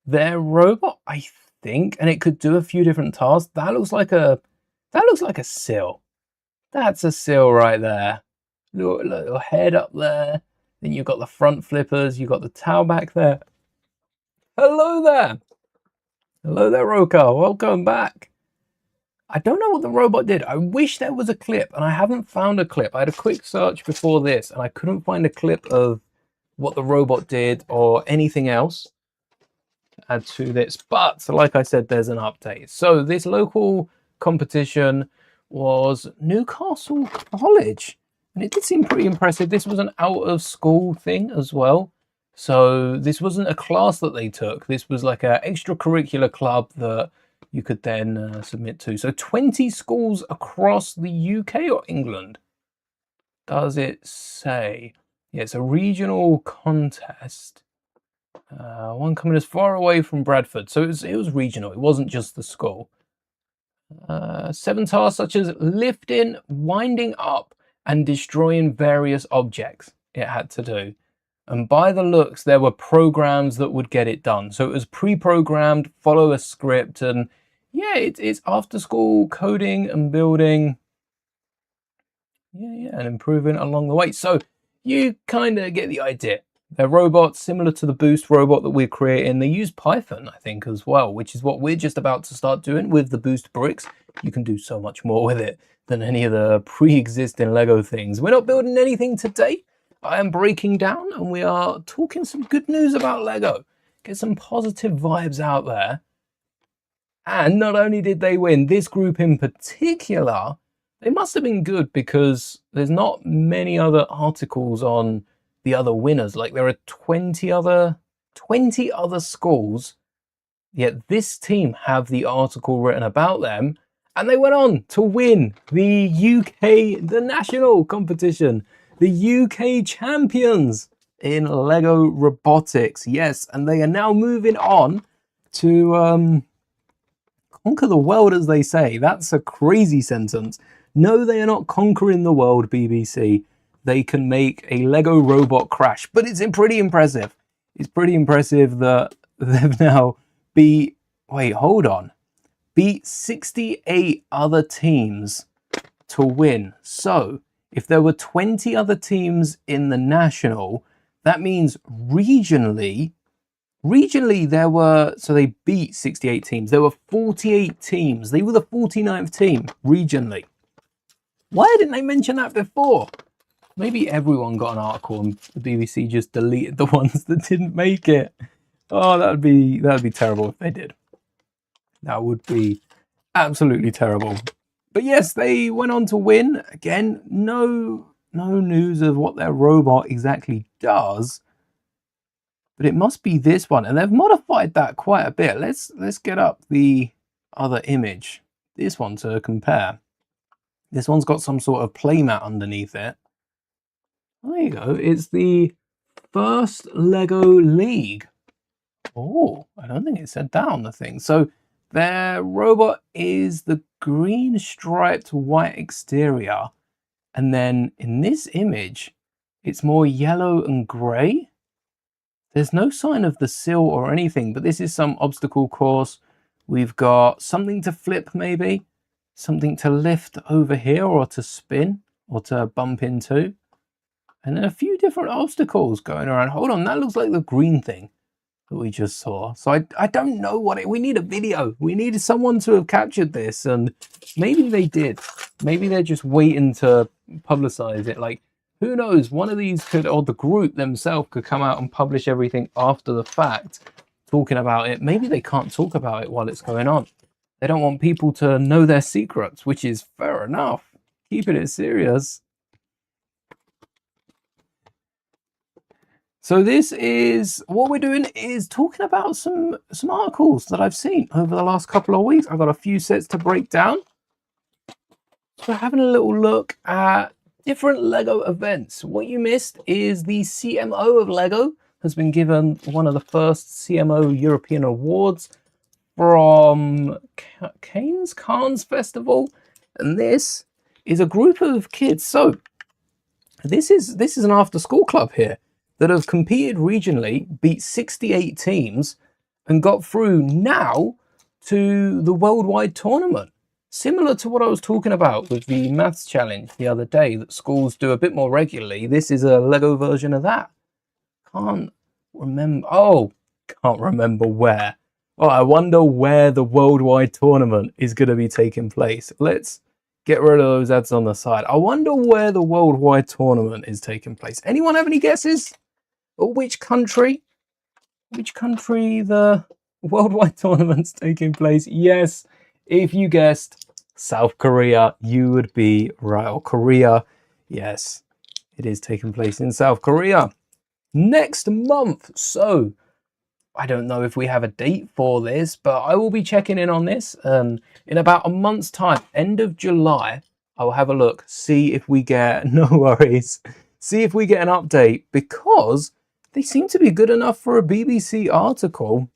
their robot, I think, and it could do a few different tasks. That looks like a sill. That's a sill right there. Little head up there. Then you've got the front flippers. You've got the towel back there. Hello there. Hello there, Roka. Welcome back. I don't know what the robot did. I wish there was a clip, and I haven't found a clip. I had a quick search before this, and I couldn't find a clip of what the robot did or anything else to add to this. But like I said, there's an update. So this local competition was Newcastle College, and it did seem pretty impressive. This was an out of school thing as well. So this wasn't a class that they took. This was like an extracurricular club that you could then submit to. So 20 schools across the UK or England. Does it say? Yeah, it's a regional contest. One coming as far away from Bradford. So it was regional. It wasn't just the school. 7 tasks such as lifting, winding up, and destroying various objects it had to do. And by the looks, there were programs that would get it done. So it was pre-programmed, follow a script, and yeah, it's after-school coding and building. Yeah, and improving along the way. So you kind of get the idea. They're robots similar to the Boost robot that we're creating. They use Python, I think, as well, which is what we're just about to start doing with the Boost bricks. You can do so much more with it than any of the pre-existing Lego things. We're not building anything today. I am breaking down and we are talking some good news about Lego. Get some positive vibes out there. And not only did they win, this group in particular, they must have been good because there's not many other articles on the other winners. Like there are 20 other schools, yet this team have the article written about them, and they went on to win the the national competition, the UK champions in Lego robotics. Yes, and they are now moving on to conquer the world, as they say. That's a crazy sentence. No, they are not conquering the world, BBC. They can make a Lego robot crash, but it's pretty impressive. It's pretty impressive that they've now beat 68 other teams to win. So if there were 20 other teams in the national, that means regionally there were, so they beat 68 teams. There were 48 teams. They were the 49th team regionally. Why didn't they mention that before? Maybe everyone got an article and the BBC just deleted the ones that didn't make it. Oh, that'd be terrible if they did. That would be absolutely terrible. But yes, they went on to win. Again, no news of what their robot exactly does. But it must be this one, and they've modified that quite a bit. Let's get up the other image. This one to compare. This one's got some sort of playmat underneath it. There you go. It's the first Lego League. Oh, I don't think it said that on the thing. So their robot is the green striped white exterior, and then in this image, it's more yellow and grey. There's no sign of the sill or anything, but this is some obstacle course. We've got something to flip, maybe something to lift over here, or to spin, or to bump into, and then a few different obstacles going around. Hold on, that looks like the green thing that we just saw. So I don't know what we need a video. We needed someone to have captured this, and maybe they did. Maybe they're just waiting to publicize it. Like, who knows? One of these could, or the group themselves could come out and publish everything after the fact, talking about it. Maybe they can't talk about it while it's going on. They don't want people to know their secrets, which is fair enough. Keeping it serious. So this is what we're doing, is talking about some articles that I've seen over the last couple of weeks. I've got a few sets to break down. So we're having a little look at different Lego events. What you missed is the CMO of Lego has been given one of the first CMO European awards from Cannes Festival, and this is a group of kids. So this is an after school club here that have competed regionally, beat 68 teams, and got through now to the worldwide tournament. Similar to what I was talking about with the maths challenge the other day that schools do a bit more regularly. This is a Lego version of that. Can't remember where. Oh, I wonder where the worldwide tournament is going to be taking place. Let's get rid of those ads on the side. I wonder where the worldwide tournament is taking place. Anyone have any guesses? Or which country the worldwide tournament's taking place? Yes, if you guessed South Korea, you would be right. Or Korea, yes, it is taking place in South Korea next month. So I don't know if we have a date for this, but I will be checking in on this in about a month's time. End of July, I will have a look, see if we get, no worries, see if we get an update, because they seem to be good enough for a BBC article,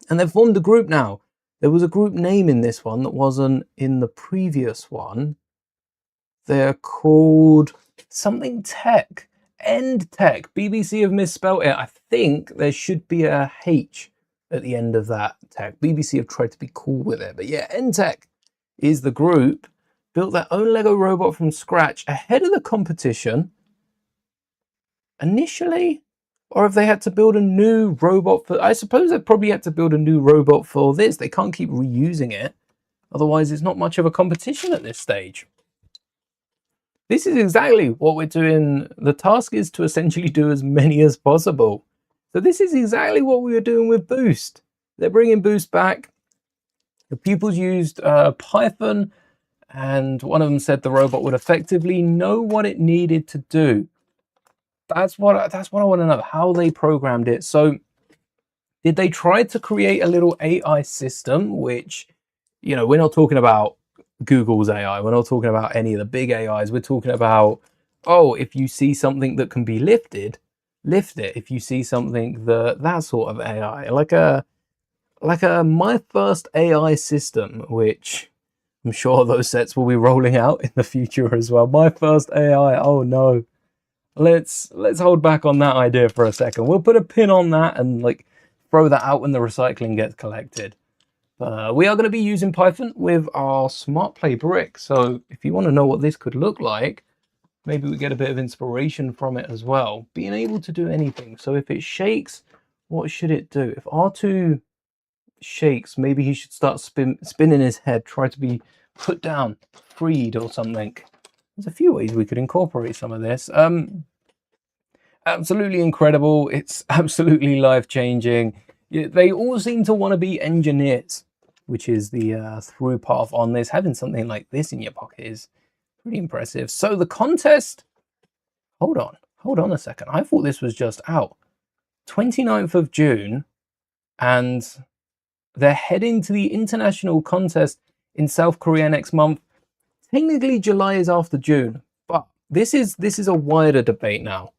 and they've formed a group now. There was a group name in this one that wasn't in the previous one. They're called something Tech. End Tech. BBC have misspelled it. I think there should be a H at the end of that Tech. BBC have tried to be cool with it. But yeah, End Tech is the group. Built their own Lego robot from scratch ahead of the competition. Initially, or if they had to build a new robot for, I suppose they probably had to build a new robot for this. They can't keep reusing it. Otherwise, it's not much of a competition at this stage. This is exactly what we're doing. The task is to essentially do as many as possible. So this is exactly what we were doing with Boost. They're bringing Boost back. The pupils used Python, and one of them said the robot would effectively know what it needed to do. That's what I want to know, how they programmed it. So did they try to create a little AI system, which, you know, we're not talking about Google's AI. We're not talking about any of the big AIs. We're talking about, oh, if you see something that can be lifted, lift it. If you see something that sort of AI, like a My First AI system, which I'm sure those sets will be rolling out in the future as well. My First AI. Oh no. Let's hold back on that idea for a second. We'll put a pin on that and like throw that out when the recycling gets collected. We are going to be using Python with our Smart Play brick. So if you want to know what this could look like, maybe we get a bit of inspiration from it as well. Being able to do anything. So if it shakes, what should it do? If R2 shakes, maybe he should start spinning his head, try to be put down, freed or something. There's a few ways we could incorporate some of this. Absolutely incredible. It's absolutely life-changing. They all seem to want to be engineers, which is the through path on this. Having something like this in your pocket is pretty impressive. So the contest, hold on a second. I thought this was just out. 29th of June, and they're heading to the international contest in South Korea next month. Technically July is after June, but this is a wider debate now.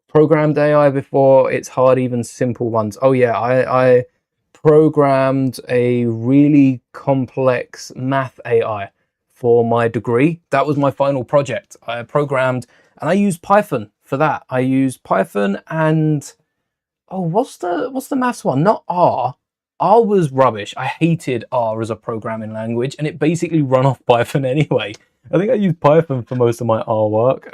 Programmed AI before, it's hard, even simple ones. Oh yeah, I programmed a really complex math AI for my degree. That was my final project. I programmed, and I used Python for that. I used Python and, oh, what's the maths one? Not R. R was rubbish. I hated R as a programming language, and it basically run off Python anyway. I think I used Python for most of my R work.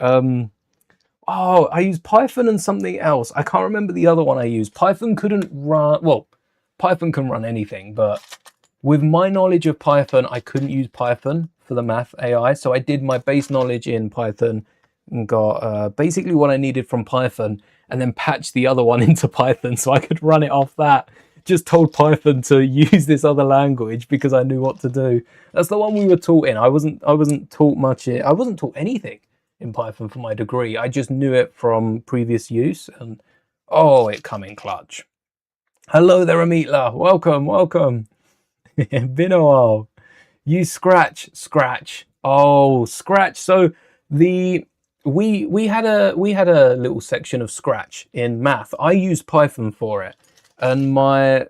Oh, I used Python and something else. I can't remember the other one I used. Python couldn't run, well, Python can run anything, but with my knowledge of Python, I couldn't use Python for the math AI. So I did my base knowledge in Python and got basically what I needed from Python, and then patched the other one into Python so I could run it off that. Just told Python to use this other language because I knew what to do. That's the one we were taught in. I wasn't taught much. I wasn't taught anything in Python for my degree. I just knew it from previous use, and oh, it come in clutch. Hello there, Amitla. Welcome. Been a while. Use Scratch. Oh, Scratch. So we had a little section of Scratch in math. I used Python for it, and my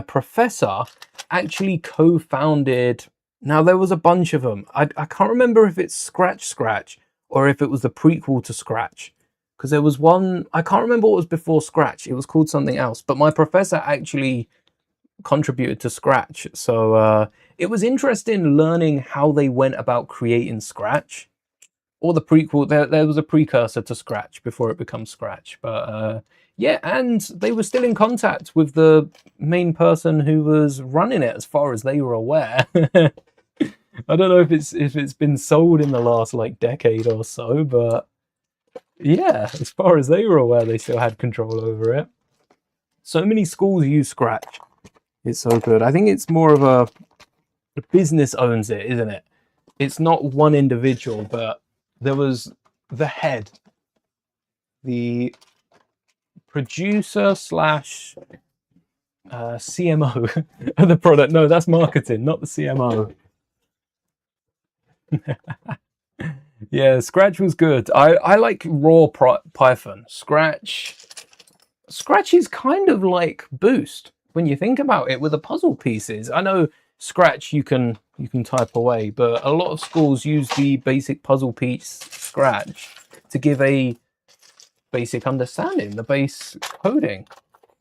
professor actually co-founded. Now there was a bunch of them. I can't remember if it's Scratch or if it was the prequel to Scratch, because there was one, I can't remember what was before Scratch. It was called something else, but my professor actually contributed to Scratch. So it was interesting learning how they went about creating Scratch, or the prequel. There was a precursor to Scratch before it becomes Scratch. But yeah, and they were still in contact with the main person who was running it, as far as they were aware. I don't know if it's been sold in the last like decade or so, but yeah, as far as they were aware, they still had control over it. So many schools use Scratch. It's so good. I think it's more of a business owns it, isn't it? It's not one individual, but there was the head, the producer slash CMO of the product. No, that's marketing, not the CMO. Yeah, Scratch was good. I like raw Python. Scratch is kind of like Boost when you think about it with the puzzle pieces. I know Scratch you can type away, but a lot of schools use the basic puzzle piece Scratch to give a basic understanding, the base coding.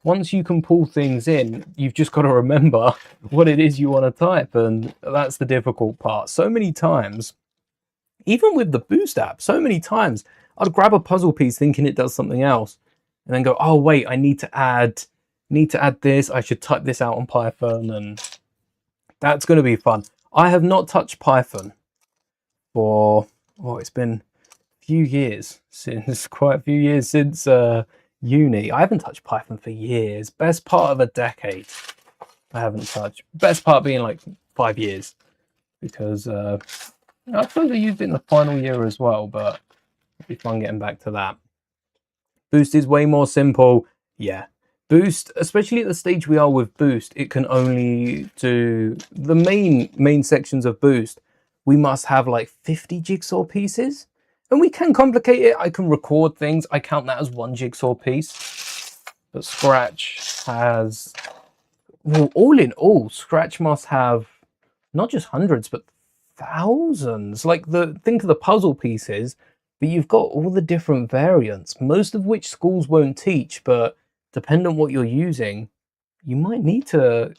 Once you can pull things in, you've just got to remember what it is you want to type, and that's the difficult part. So many times, even with the Boost app, so many times I'd grab a puzzle piece thinking it does something else, and then go, oh wait, I need to add this. I should type this out on Python, and that's going to be fun. I have not touched Python for, oh, it's been a few years since, quite a few years since uni. I haven't touched Python for years. Best part of a decade I haven't touched. Best part being like 5 years, because I suppose I used it in the final year as well, but it'd be fun getting back to that. Boost is way more simple. Yeah. Boost, especially at the stage we are with Boost, it can only do the main sections of Boost. We must have like 50 jigsaw pieces, and we can complicate it. I can record things. I count that as one jigsaw piece. But Scratch has, well, all in all, Scratch must have not just hundreds, but thousands. Like, think of the puzzle pieces, but you've got all the different variants, most of which schools won't teach, but depending on what you're using, you might need to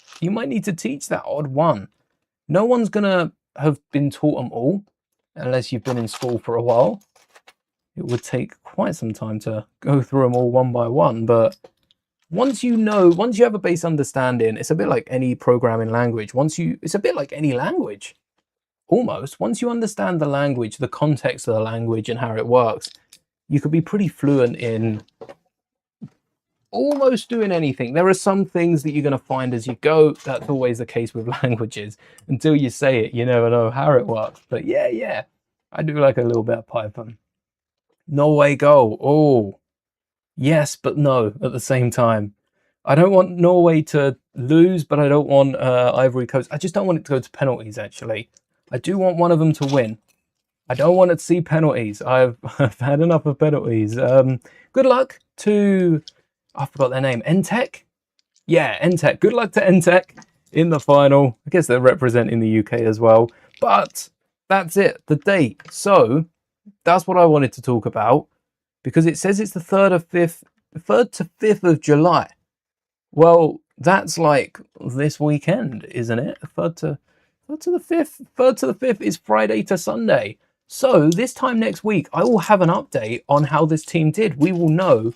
teach that odd one. No one's gonna have been taught them all unless you've been in school for a while. It would take quite some time to go through them all one by one, but once you have a base understanding, it's a bit like any programming language. It's a bit like any language, almost. Once you understand the language, the context of the language and how it works, you could be pretty fluent in almost doing anything. There are some things that you're going to find as you go. That's always the case with languages. Until you say it, you never know how it works. But yeah, I do like a little bit of Python. Norway Go. Oh, yes, but no at the same time. I don't want Norway to lose, but I don't want Ivory Coast. I just don't want it to go to penalties, actually. I do want one of them to win. I don't want to see penalties. I've had enough of penalties. Good luck to, I forgot their name, Entech? Yeah, Entech. Good luck to Entech in the final. I guess they're representing the UK as well. But that's it, the date. So that's what I wanted to talk about, because it says it's the 3rd to 5th of July. Well, that's like this weekend, isn't it? 3rd to the 5th. 3rd to the 5th is Friday to Sunday. So this time next week, I will have an update on how this team did. We will know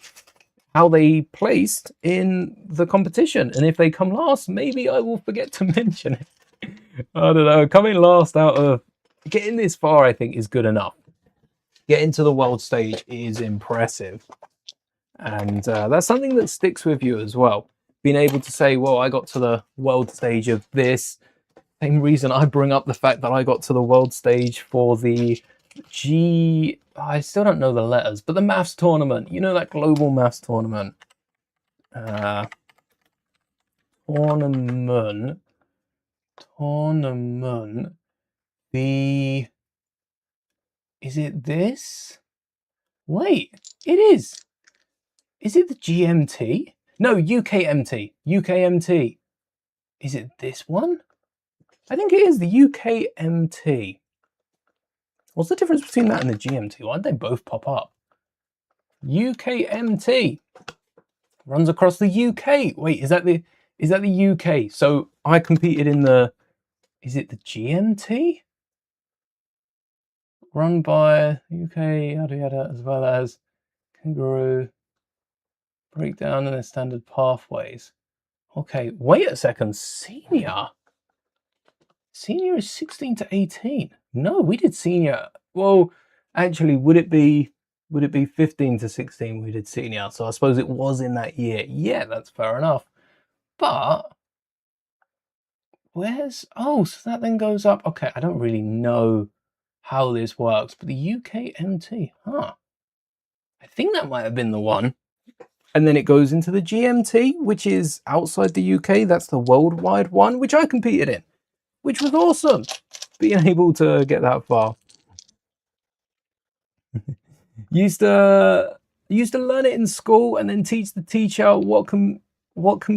how they placed in the competition. And if they come last, maybe I will forget to mention it. I don't know. Coming last out of getting this far, I think, is good enough. Getting to the world stage is impressive. And that's something that sticks with you as well. Being able to say, well, I got to the world stage of this. Same reason I bring up the fact that I got to the world stage for the I still don't know the letters, but the maths tournament. You know, that global maths tournament. Tournament. Is it this? Wait, it is. Is it the GMT? No, UKMT. UKMT. Is it this one? I think it is the UKMT. What's the difference between that and the GMT? Why did they both pop up? UKMT runs across the UK. Wait, is that the UK? So I competed in the, is it the GMT? Run by UK, yada yada, as well as Kangaroo, Breakdown and the Standard Pathways. Okay, wait a second. Senior is 16 to 18. No, we did senior. Well, actually, would it be 15 to 16 we did senior? So I suppose it was in that year. Yeah, that's fair enough. But oh, so that then goes up. Okay, I don't really know how this works, but the UKMT, huh? I think that might have been the one. And then it goes into the GMT, which is outside the UK. That's the worldwide one, which I competed in, which was awesome, being able to get that far. used to learn it in school and then teach the teacher what can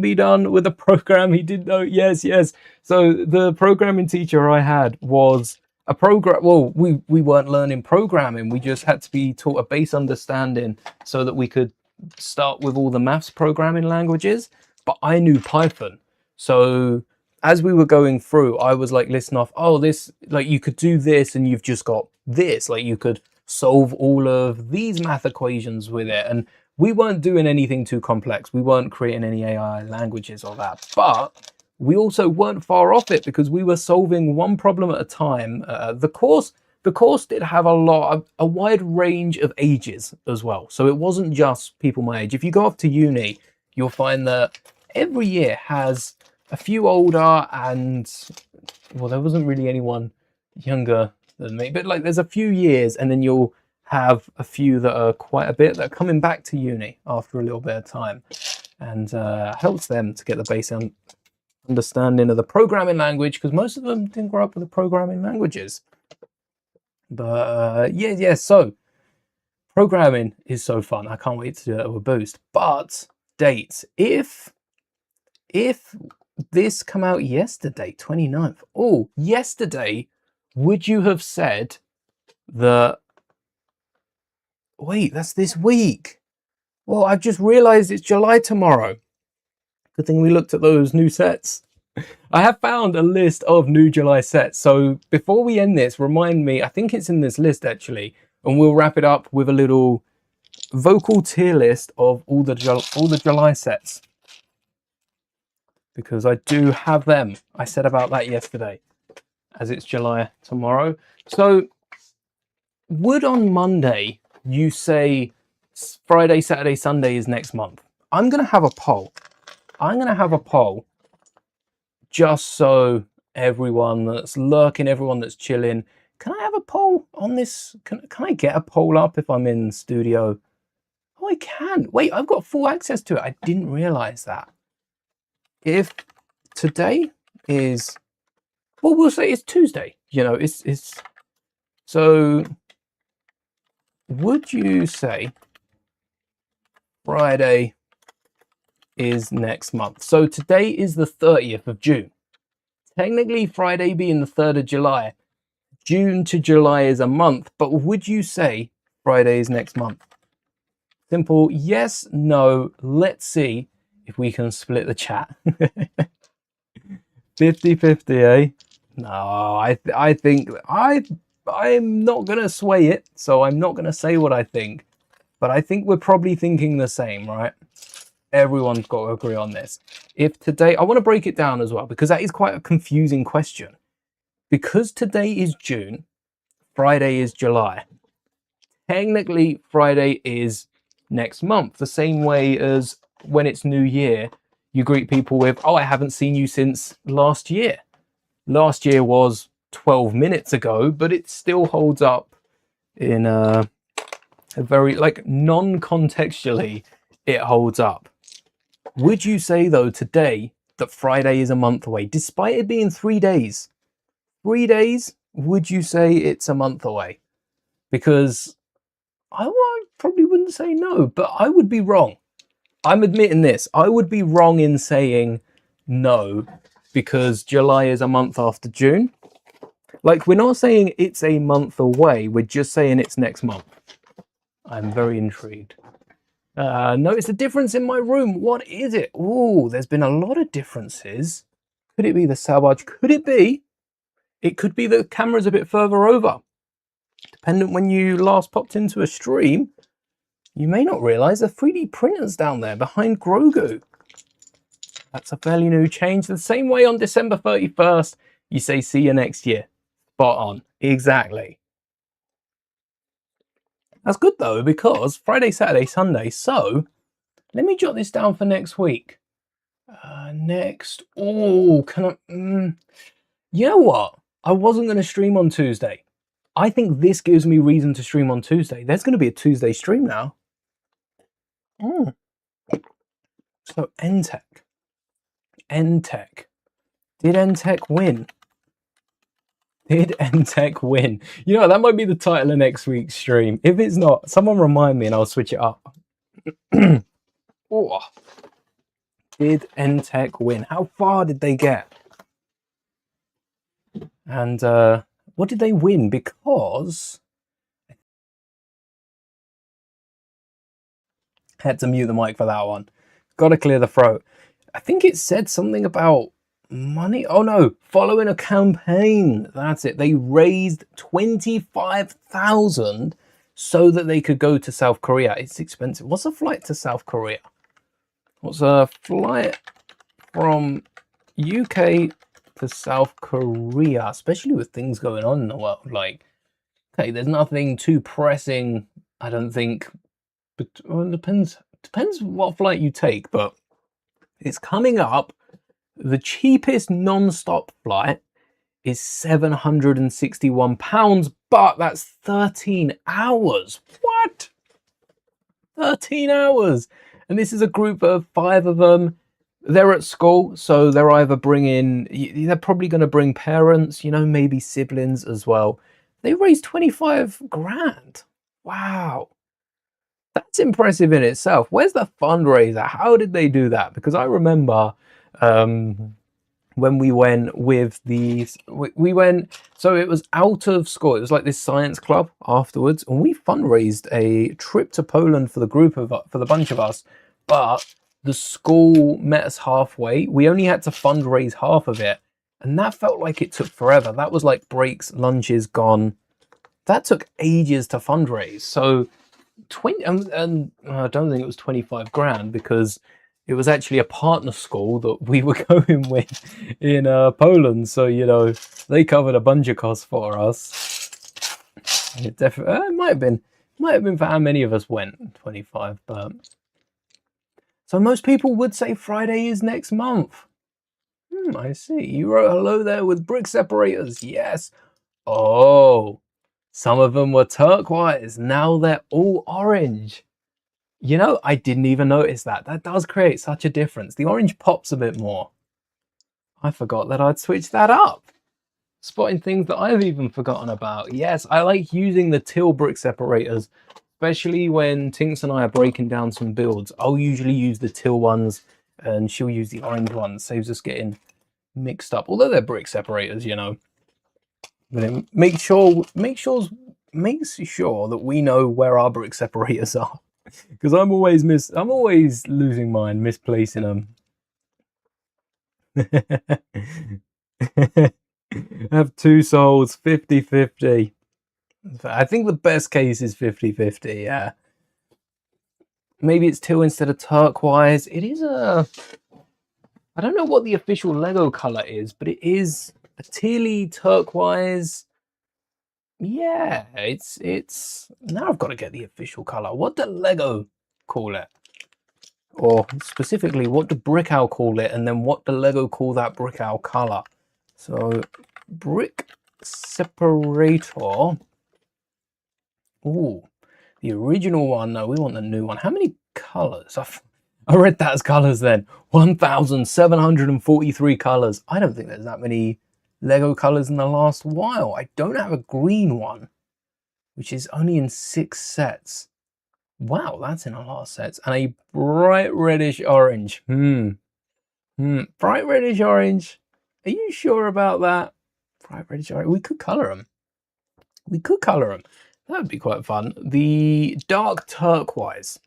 be done with a program he didn't know. Yes. So the programming teacher I had was a program. Well, we weren't learning programming. We just had to be taught a base understanding so that we could start with all the maths programming languages. But I knew Python. So as we were going through, I was like, listen off, oh, this, like, you could do this and you've just got this. Like, you could solve all of these math equations with it. And we weren't doing anything too complex. We weren't creating any AI languages or that, but we also weren't far off it because we were solving one problem at a time. The course did have a wide range of ages as well. So it wasn't just people my age. If you go off to uni, you'll find that every year has a few older and, well, there wasn't really anyone younger than me, but like there's a few years, and then you'll have a few that are quite a bit that are coming back to uni after a little bit of time, and helps them to get the basic understanding of the programming language, because most of them didn't grow up with the programming languages. But yeah, so programming is so fun. I can't wait to do it with Boost. But dates, if this come out yesterday, 29th, oh, yesterday, would you have said that, wait, that's this week? Well, I've just realized it's July tomorrow. Good thing we looked at those new sets. I have found a list of new July sets. So before we end this, remind me, I think it's in this list actually, and we'll wrap it up with a little vocal tier list of all the July sets, because I do have them. I said about that yesterday, as it's July tomorrow. So would on Monday you say Friday, Saturday, Sunday is next month? I'm going to have a poll. Just so everyone that's lurking, everyone that's chilling, can I have a poll on this? Can I get a poll up if I'm in studio? Oh, I can. Wait, I've got full access to it. I didn't realize that. If today is, well, we'll say it's Tuesday. You know, it's so. Would you say Friday is next month? So today is the 30th of June. Technically, Friday being the 3rd of July. June to July is a month, but would you say Friday is next month? Simple yes, no. Let's see if we can split the chat. 50-50, eh? No, I think I'm not gonna sway it, so I'm not gonna say what I think, but I think we're probably thinking the same, right? Everyone's got to agree on this. If today, I want to break it down as well, because that is quite a confusing question. Because today is June, Friday is July. Technically, Friday is next month, the same way as when it's New Year, you greet people with, oh, I haven't seen you since last year. Last year was 12 minutes ago, but it still holds up in a very, like, non-contextually, it holds up. Would you say, though, today that Friday is a month away, despite it being 3 days? 3 days, would you say it's a month away? Because I probably wouldn't say no, but I would be wrong. I'm admitting this. I would be wrong in saying no, because July is a month after June. Like, we're not saying it's a month away. We're just saying it's next month. I'm very intrigued. Notice a difference in my room. What is it? Oh, there's been a lot of differences. Could it be the salvage? Could it be? It could be the camera's a bit further over. Dependent when you last popped into a stream, you may not realize the 3D printer's down there behind Grogu. That's a fairly new change. The same way on December 31st, you say, see you next year. Spot on. Exactly. That's good though, because Friday, Saturday, Sunday. So let me jot this down for next week. Oh, can I? You know what? I wasn't going to stream on Tuesday. I think this gives me reason to stream on Tuesday. There's going to be a Tuesday stream now. So NTech. Did NTech win? Did NTech win? You know, that might be the title of next week's stream. If it's not, someone remind me and I'll switch it up. Oh. Did NTech win? How far did they get? And what did they win? Because I had to mute the mic for that one. Got to clear the throat. I think it said something about money. Oh no, following a campaign. That's it. They raised 25,000 so that they could go to South Korea. It's expensive. What's a flight to South Korea? What's a flight from UK to South Korea, especially with things going on in the world? Like, okay, there's nothing too pressing, I don't think, but well, it depends what flight you take, but it's coming up. The cheapest non-stop flight is £761, but that's 13 hours. What? 13 hours. And this is a group of 5 of them. They're at school, so they're either they're probably going to bring parents, you know, maybe siblings as well. They raised 25 grand. Wow. That's impressive in itself. Where's the fundraiser? How did they do that? Because I remember when we went with we went, so it was out of school. It was like this science club afterwards, and we fundraised a trip to Poland for the bunch of us, but the school met us halfway. We only had to fundraise half of it, and that felt like it took forever. That was like breaks, lunches gone. That took ages to fundraise. So 20, and I don't think it was 25 grand, because it was actually a partner school that we were going with in Poland. So, you know, they covered a bunch of costs for us. It definitely, it might have been for how many of us went, 25, but. So most people would say Friday is next month. I see. You wrote hello there with brick separators. Yes. Oh, some of them were turquoise. Now they're all orange. You know, I didn't even notice that. That does create such a difference. The orange pops a bit more. I forgot that I'd switched that up. Spotting things that I've even forgotten about. Yes, I like using the teal brick separators, especially when Tinks and I are breaking down some builds. I'll usually use the teal ones and she'll use the orange ones. Saves us getting mixed up. Although they're brick separators, you know. But it makes sure that we know where our brick separators are. Because I'm always losing mine, misplacing them. Have 2 souls, 50-50. I think the best case is 50-50, yeah. Maybe it's teal instead of turquoise. It is I don't know what the official Lego color is, but it is a tealy turquoise. Yeah, it's now I've got to get the official color. What do Lego call it? Or specifically, what do Brick Owl call it? And then what do Lego call that Brick Owl color? So, brick separator. Ooh, the original one. No, we want the new one. How many colors? I read that as colors then. 1,743 colors. I don't think there's that many Lego colors in the last while. I don't have a green one, which is only in 6 sets. Wow, that's in a lot of sets. And a bright reddish orange. Bright reddish orange. Are you sure about that? Bright reddish orange. We could color them. That would be quite fun. The dark turquoise,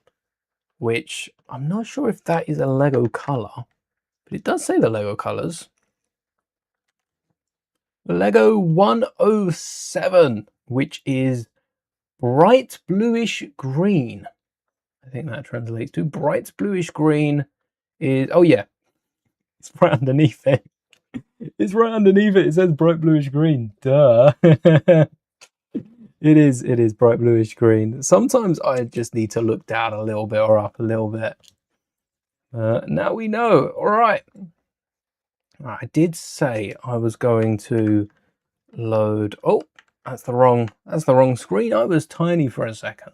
which I'm not sure if that is a Lego color, but it does say the Lego colors. Lego 107, which is bright bluish green. I think that translates to bright bluish green is, oh yeah, it's right underneath it. It's right underneath it. It says bright bluish green. Duh. It is bright bluish green. Sometimes I just need to look down a little bit or up a little bit. Now we know. All right. I did say I was going to load. Oh, that's the wrong screen. I was tiny for a second.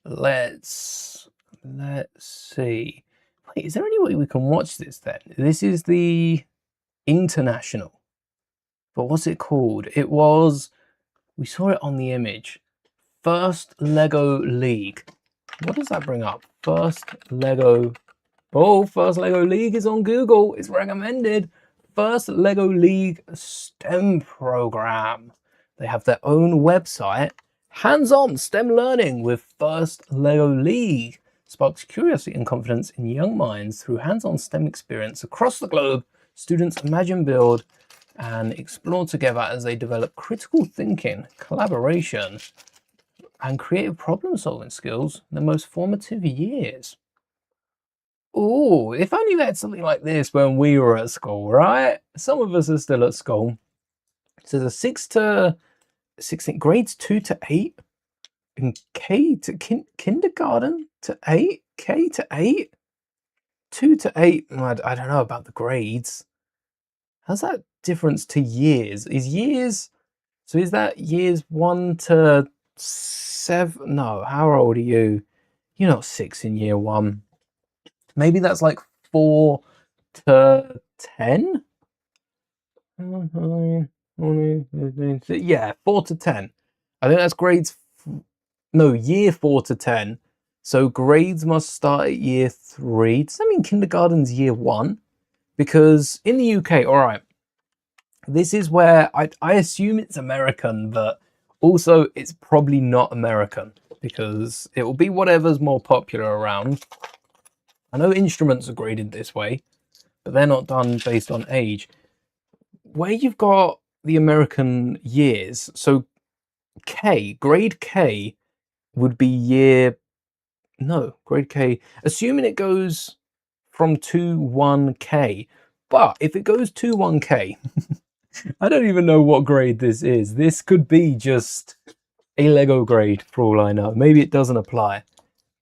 Let's see. Wait, is there any way we can watch this then? This is the international. But what's it called? It was, we saw it on the image. First Lego League. What does that bring up? First Lego. Oh, First Lego League is on Google. It's recommended. First Lego League STEM program. They have their own website. Hands-on STEM learning with First Lego League sparks curiosity and confidence in young minds through hands-on STEM experience across the globe. Students imagine, build, and explore together as they develop critical thinking, collaboration, and creative problem-solving skills in the most formative years. Oh, if only we had something like this when we were at school, right? Some of us are still at school. So the 6 to 16 grades 2 to 8 and K to kindergarten to 8, K to 8, 2 to 8. I don't know about the grades. How's that difference to years? So is that years 1 to 7? No, how old are you? You're not 6 in year 1. Maybe that's like 4 to 10? Yeah, 4 to 10. I think that's grades. No, year 4 to 10. So grades must start at year 3. Does that mean kindergarten's year 1? Because in the UK, all right, this is where I assume it's American, but also it's probably not American because it will be whatever's more popular around. I know instruments are graded this way, but they're not done based on age. Where you've got the American years, so grade K would be grade K, assuming it goes from 1K. But if it goes 1K, I don't even know what grade this is. This could be just a Lego grade for all I know. Maybe it doesn't apply.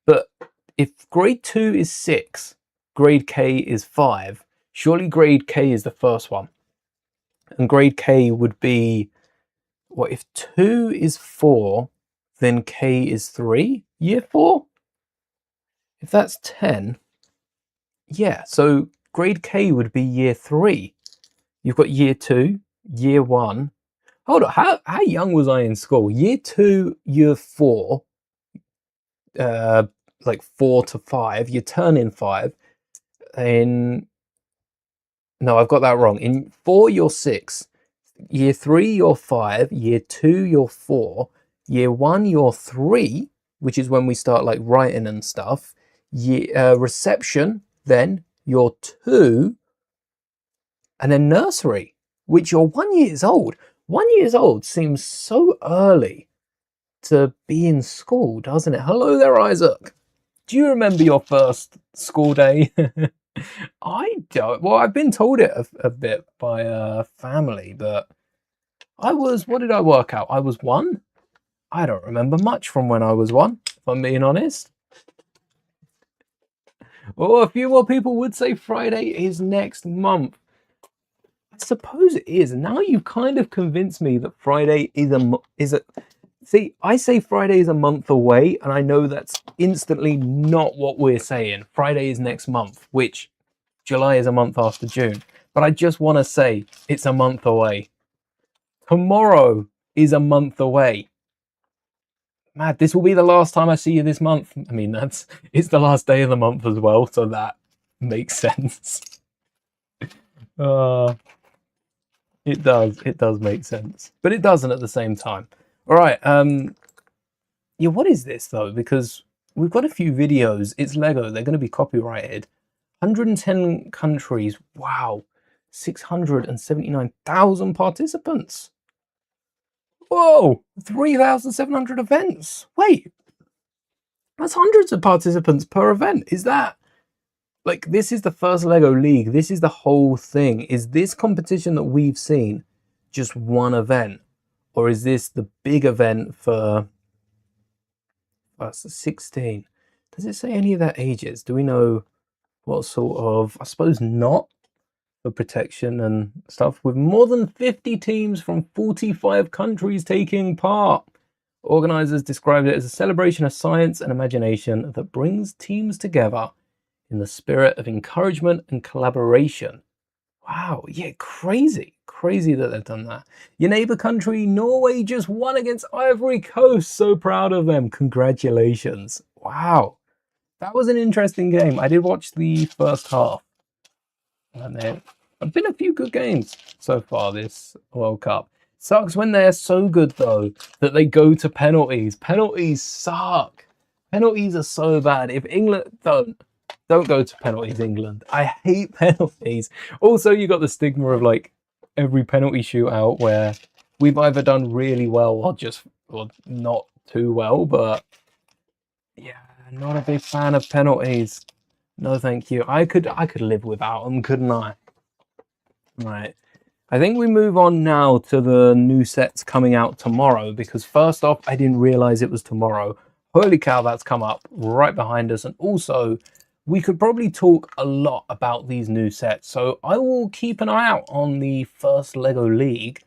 But if grade 2 is 6, grade K is 5, surely grade K is the first one. And grade K would be, what, if 2 is 4, then K is 3? Year 4? If that's 10, yeah, so grade K would be year 3. You've got year 2, year 1. Hold on, how young was I in school? Year 2, year 4, like 4 to 5, you turn in 5. No, I've got that wrong. In 4, you're 6. Year 3, you're 5. Year 2, you're 4. Year 1, you're 3, which is when we start like writing and stuff. Reception, then you're 2. And then nursery, which you're 1 years old. 1 years old seems so early to be in school, doesn't it? Hello there, Isaac. Do you remember your first school day? I don't. Well, I've been told it a bit by family, but what did I work out? I was 1? I don't remember much from when I was 1, if I'm being honest. Oh, a few more people would say Friday is next month. I suppose it is. Now you've kind of convinced me that Friday is a. See, I say Friday is a month away, and I know that's instantly not what we're saying. Friday is next month, which July is a month after June. But I just want to say it's a month away. Tomorrow is a month away. Mad, this will be the last time I see you this month. I mean, it's the last day of the month as well, so that makes sense. It does make sense, but it doesn't at the same time. All right, yeah, what is this though? Because we've got a few videos. It's Lego. They're going to be copyrighted. 110 countries. Wow, 679,000 participants. Whoa, 3,700 events. Wait, that's hundreds of participants per event. Is that like, this is the first Lego League? This is the whole thing. Is this competition that we've seen just one event? Or is this the big event for 16? Does it say any of their ages? Do we know what sort of, I suppose not, for protection and stuff, with more than 50 teams from 45 countries taking part. Organizers described it as a celebration of science and imagination that brings teams together in the spirit of encouragement and collaboration. Wow, yeah, crazy that they've done that. Your neighbor country, Norway, just won against Ivory Coast. So proud of them. Congratulations. Wow, that was an interesting game. I did watch the first half. And there have been a few good games so far this World Cup. Sucks when they're so good, though, that they go to penalties. Penalties suck. Penalties are so bad. If England don't go to penalties, England. I hate penalties. Also, you got the stigma of like every penalty shootout where we've either done really well or not too well, but yeah, not a big fan of penalties. No, thank you. I could live without them, couldn't I? Right. I think we move on now to the new sets coming out tomorrow, because first off, I didn't realize it was tomorrow. Holy cow, that's come up right behind us. And also, we could probably talk a lot about these new sets. So I will keep an eye out on the first LEGO League.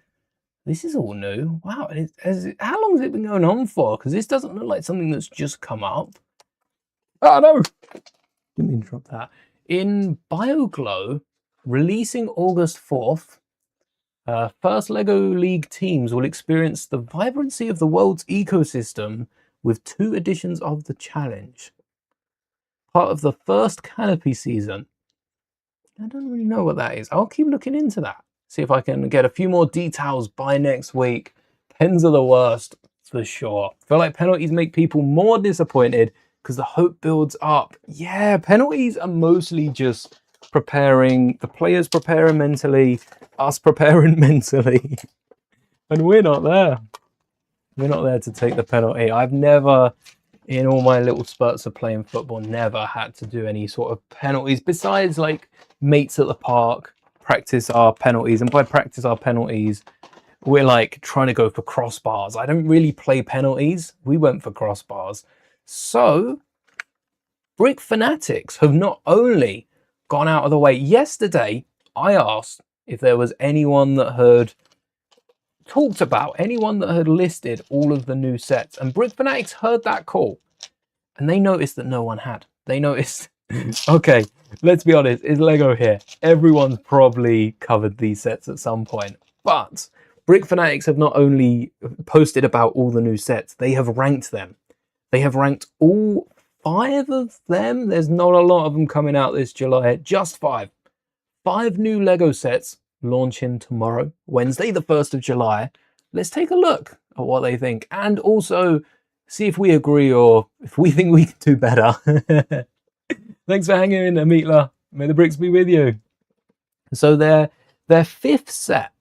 This is all new. Wow. How long has it been going on for? Because this doesn't look like something that's just come up. Oh, no. Didn't mean to drop that. In BioGlow, releasing August 4th, first LEGO League teams will experience the vibrancy of the world's ecosystem with 2 editions of the challenge. Part of the first Canopy season. I don't really know what that is. I'll keep looking into that. See if I can get a few more details by next week. Pens are the worst, for sure. I feel like penalties make people more disappointed because the hope builds up. Yeah, penalties are mostly just preparing, the players preparing mentally, us preparing mentally, and we're not there. We're not there to take the penalty. I've never, in all my little spurts of playing football, never had to do any sort of penalties besides like mates at the park practice our penalties. And by practice our penalties, we're like trying to go for crossbars. I don't really play penalties. We went for crossbars. So Brick Fanatics have not only gone out of the way. Yesterday, I asked if there was anyone that had talked about, anyone that had listed all of the new sets, and Brick Fanatics heard that call and they noticed that no one had. They noticed, okay, let's be honest, it's LEGO here. Everyone's probably covered these sets at some point, but Brick Fanatics have not only posted about all the new sets, they have ranked them. They have ranked all 5 of them. There's not a lot of them coming out this July, just 5. 5 new LEGO sets launching tomorrow, Wednesday, the 1st of July. Let's take a look at what they think and also see if we agree or if we think we can do better. Thanks for hanging in, Amitla. May the bricks be with you. So their 5th set,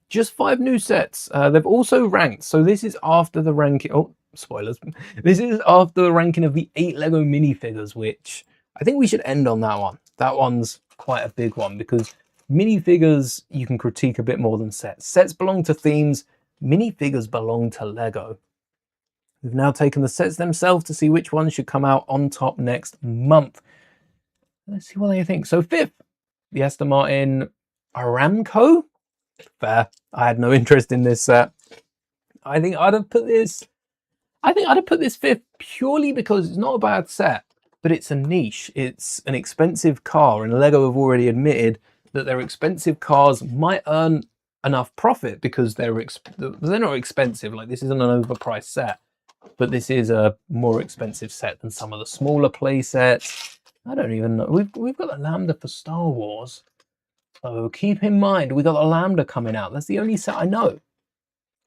just 5 new sets. They've also ranked. So this is after the ranking. Oh, spoilers. This is after the ranking of the 8 LEGO minifigures, which I think we should end on that one. That one's quite a big one because minifigures you can critique a bit more than sets. Sets belong to themes. Minifigures belong to LEGO. We've now taken the sets themselves to see which ones should come out on top next month. Let's see what they think. So 5th, the Aston Martin Aramco. Fair. I had no interest in this set. I think I'd have put this 5th purely because it's not a bad set, but it's a niche. It's an expensive car, and LEGO have already admitted that their expensive cars might earn enough profit because they're not expensive. Like, this isn't an overpriced set, but this is a more expensive set than some of the smaller play sets. I don't even know. We've got the Lambda for Star Wars. So keep in mind, we got the Lambda coming out. That's the only set I know.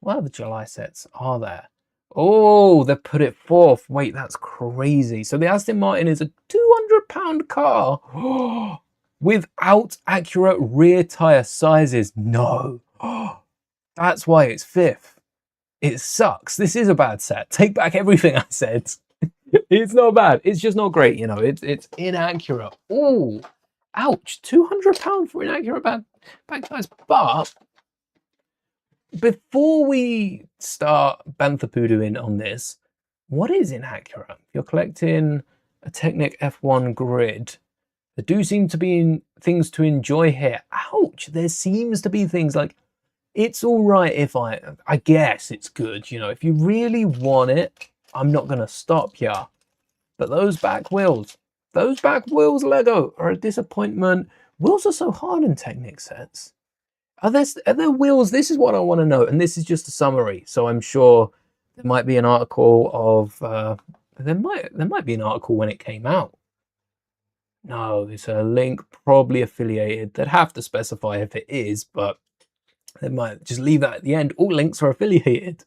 What other July sets are there? Oh, they put it 4th. Wait, that's crazy. So the Aston Martin is a £200 car without accurate rear tyre sizes. No. That's why it's 5th. It sucks. This is a bad set. Take back everything I said. It's not bad. It's just not great, you know. It's inaccurate. Oh, ouch. £200 for inaccurate back tires. But before we start bantha-poodooing on this, what is inaccurate? If you're collecting a Technic F1 grid, there do seem to be things to enjoy here. Ouch! There seems to be things like, it's all right if I guess it's good, you know. If you really want it, I'm not going to stop you. But those back wheels, LEGO, are a disappointment. Wheels are so hard in Technic sets. Are there wheels? This is what I want to know, and this is just a summary. So I'm sure there might be an article of there might be an article when it came out. No, it's a link probably affiliated. They'd have to specify if it is, but they might just leave that at the end. All links are affiliated.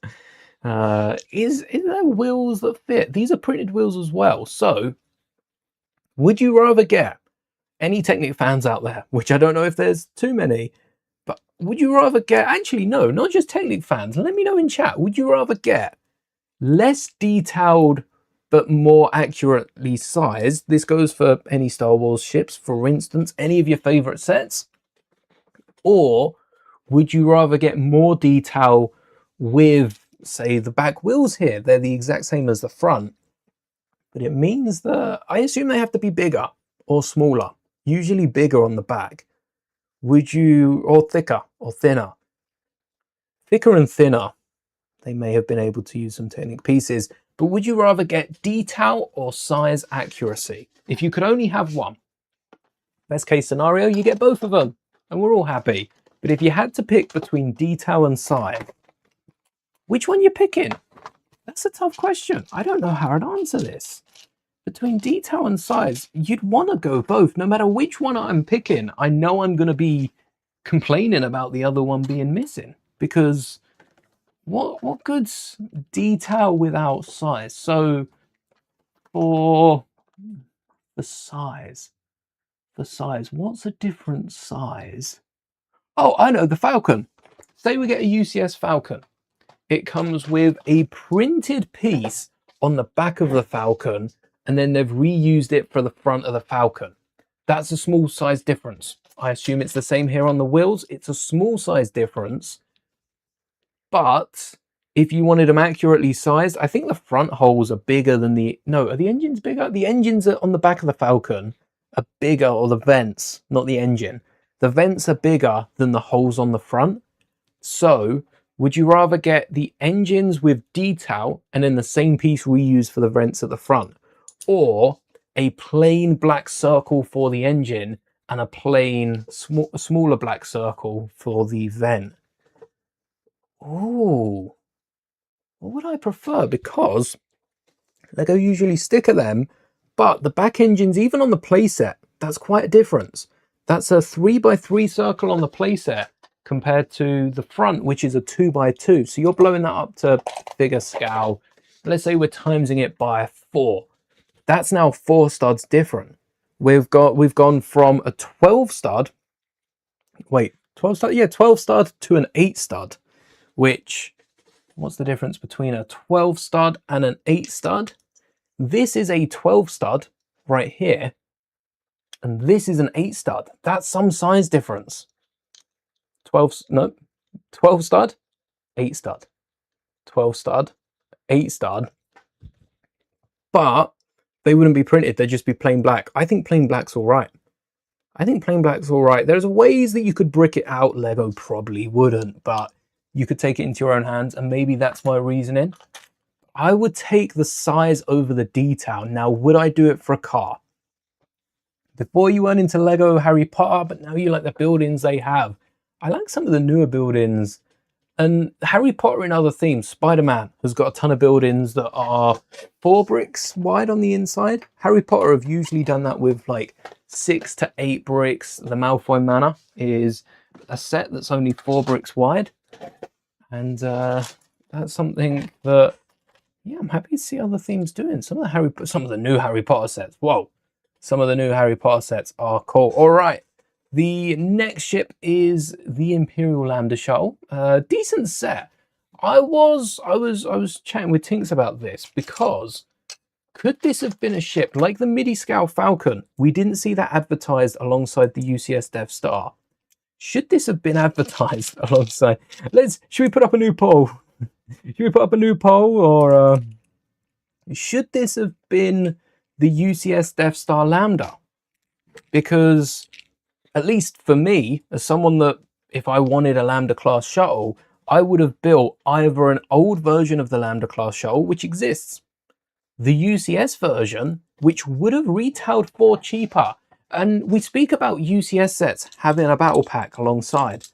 Is there wheels that fit? These are printed wheels as well. So would you rather get, any Technic fans out there, which I don't know if there's too many, but would you rather get, actually no, not just Technic fans, let me know in chat, would you rather get less detailed but more accurately sized. This goes for any Star Wars ships, for instance, any of your favorite sets. Or would you rather get more detail with, say, the back wheels here? They're the exact same as the front, but it means that I assume they have to be bigger or smaller, usually bigger on the back. Would you, or thicker or thinner? Thicker and thinner. They may have been able to use some Technic pieces, but would you rather get detail or size accuracy? If you could only have one, best case scenario, you get both of them and we're all happy. But if you had to pick between detail and size, which one you picking? That's a tough question. I don't know how I'd answer this. Between detail and size, you'd want to go both. No matter which one I'm picking, I know I'm going to be complaining about the other one being missing, because what good's detail without size? So for the size, what's a different size? Oh, I know, the Falcon. Say we get a UCS Falcon. It comes with a printed piece on the back of the Falcon, and then they've reused it for the front of the Falcon. That's a small size difference. I assume it's the same here on the wheels. It's a small size difference. But if you wanted them accurately sized, I think the front holes are bigger than the... No, are the engines bigger? The engines on the back of the Falcon are bigger, or the vents, not the engine. The vents are bigger than the holes on the front. So would you rather get the engines with detail and then the same piece reused for the vents at the front, or a plain black circle for the engine and a plain smaller black circle for the vent? Oh, what would I prefer? Because Lego usually sticker them, but the back engines, even on the playset, that's quite a difference. That's a 3x3 circle on the playset compared to the front, which is a 2x2. So you're blowing that up to figure scale. Let's say we're timesing it by 4. That's now 4 studs different. We've gone from a 12 stud. Wait, 12 stud? Yeah, 12 stud to an 8 stud. Which, what's the difference between a 12 stud and an 8 stud? This is a 12 stud right here, and this is an 8 stud. That's some size difference. 12 stud, 8 stud. 12 stud, 8 stud. But they wouldn't be printed, they'd just be plain black. I think plain black's all right. There's ways that you could brick it out. Lego probably wouldn't, but you could take it into your own hands, and maybe that's my reasoning. I would take the size over the detail. Now, would I do it for a car? Before you went into Lego Harry Potter, but now you like the buildings they have. I like some of the newer buildings. And Harry Potter in other themes, Spider-Man has got a ton of buildings that are 4 bricks wide on the inside. Harry Potter have usually done that with like 6 to 8 bricks. The Malfoy Manor is a set that's only 4 bricks wide. And that's something that, yeah, I'm happy to see other themes doing. Some of the new Harry Potter sets. Whoa, some of the new Harry Potter sets are cool. All right, the next ship is the Imperial Lambda Shuttle. Decent set. I was chatting with Tinks about this, because could this have been a ship like the midi-scale Falcon? We didn't see that advertised alongside the UCS Death Star. Should this have been advertised alongside? Should we put up a new poll? Or should this have been the UCS Death Star Lambda? Because, at least for me, as someone that, if I wanted a Lambda class shuttle, I would have built either an old version of the Lambda class shuttle, which exists, the UCS version, which would have retailed for cheaper. And we speak about UCS sets having a battle pack alongside.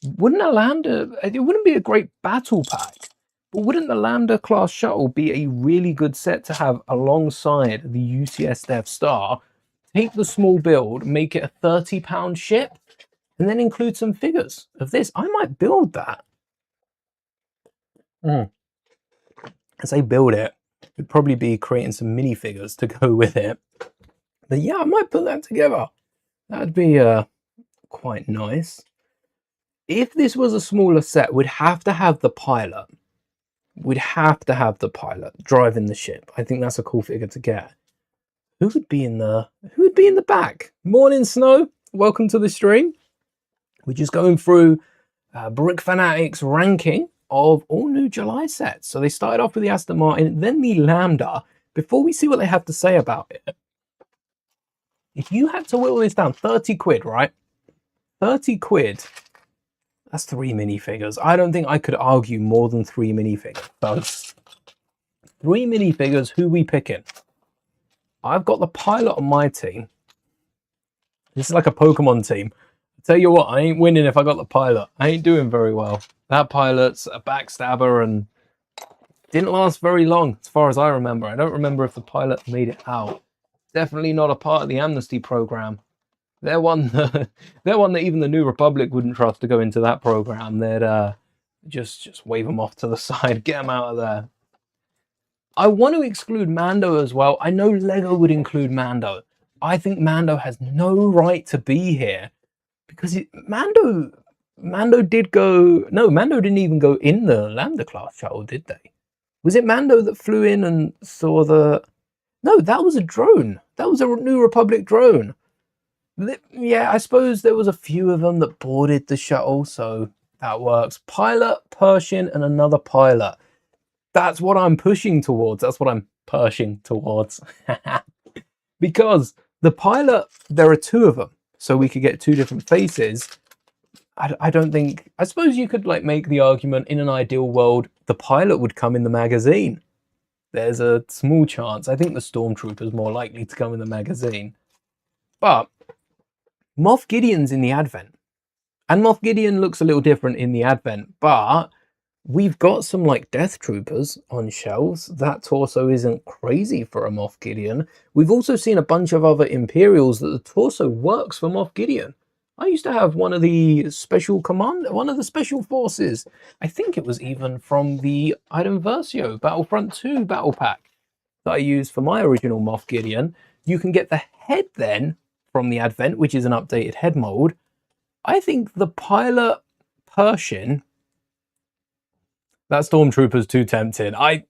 Wouldn't a Lambda, it wouldn't be a great battle pack, but wouldn't the Lambda class shuttle be a really good set to have alongside the UCS Death Star? Take the small build, make it a £30 ship, and then include some figures of this. I might build that. I say build it. It'd probably be creating some minifigures to go with it. But yeah, I might put that together. That'd be quite nice. If this was a smaller set, we'd have to have the pilot, we'd have to have the pilot driving the ship. I think that's a cool figure to get. Who would be in the back? Morning, Snow. Welcome to the stream. We're just going through Brick Fanatics ranking of all new July sets. So they started off with the Aston Martin, then the Lambda. Before we see what they have to say about it, if you had to whittle this down, 30 quid, right? 30 quid. That's 3 minifigures. I don't think I could argue more than 3 minifigures. So 3 minifigures, who we picking? I've got the pilot on my team. This is like a Pokemon team. I tell you what, I ain't winning if I got the pilot. I ain't doing very well. That pilot's a backstabber and didn't last very long, as far as I remember. I don't remember if the pilot made it out. Definitely not a part of the amnesty program. They're one that even the New Republic wouldn't trust to go into that program. They'd just wave them off to the side, get them out of there. I want to exclude Mando as well. I know Lego would include Mando. I think Mando has no right to be here because Mando did go. No, Mando didn't even go in the Lambda class shuttle, did they? Was it Mando that flew in and saw the? No, that was a drone. That was a New Republic drone. Yeah, I suppose there was a few of them that boarded the shuttle, so that works. Pilot, Pershing, and another pilot. That's what I'm pushing towards. That's what I'm pushing towards. Because the pilot, there are 2 of them, so we could get 2 different faces. I don't think... I suppose you could like make the argument, in an ideal world, the pilot would come in the magazine. There's a small chance. I think the Stormtrooper's more likely to come in the magazine. But Moff Gideon's in the Advent. And Moff Gideon looks a little different in the Advent, but we've got some like Death Troopers on shelves. That torso isn't crazy for a Moff Gideon. We've also seen a bunch of other Imperials that the torso works for Moff Gideon. I used to have one of the special forces. I think it was even from the Item Versio Battlefront 2 battle pack that I used for my original Moff Gideon. You can get the head then from the Advent, which is an updated head mold. I think the pilot Pershing, that Stormtrooper's too tempting. I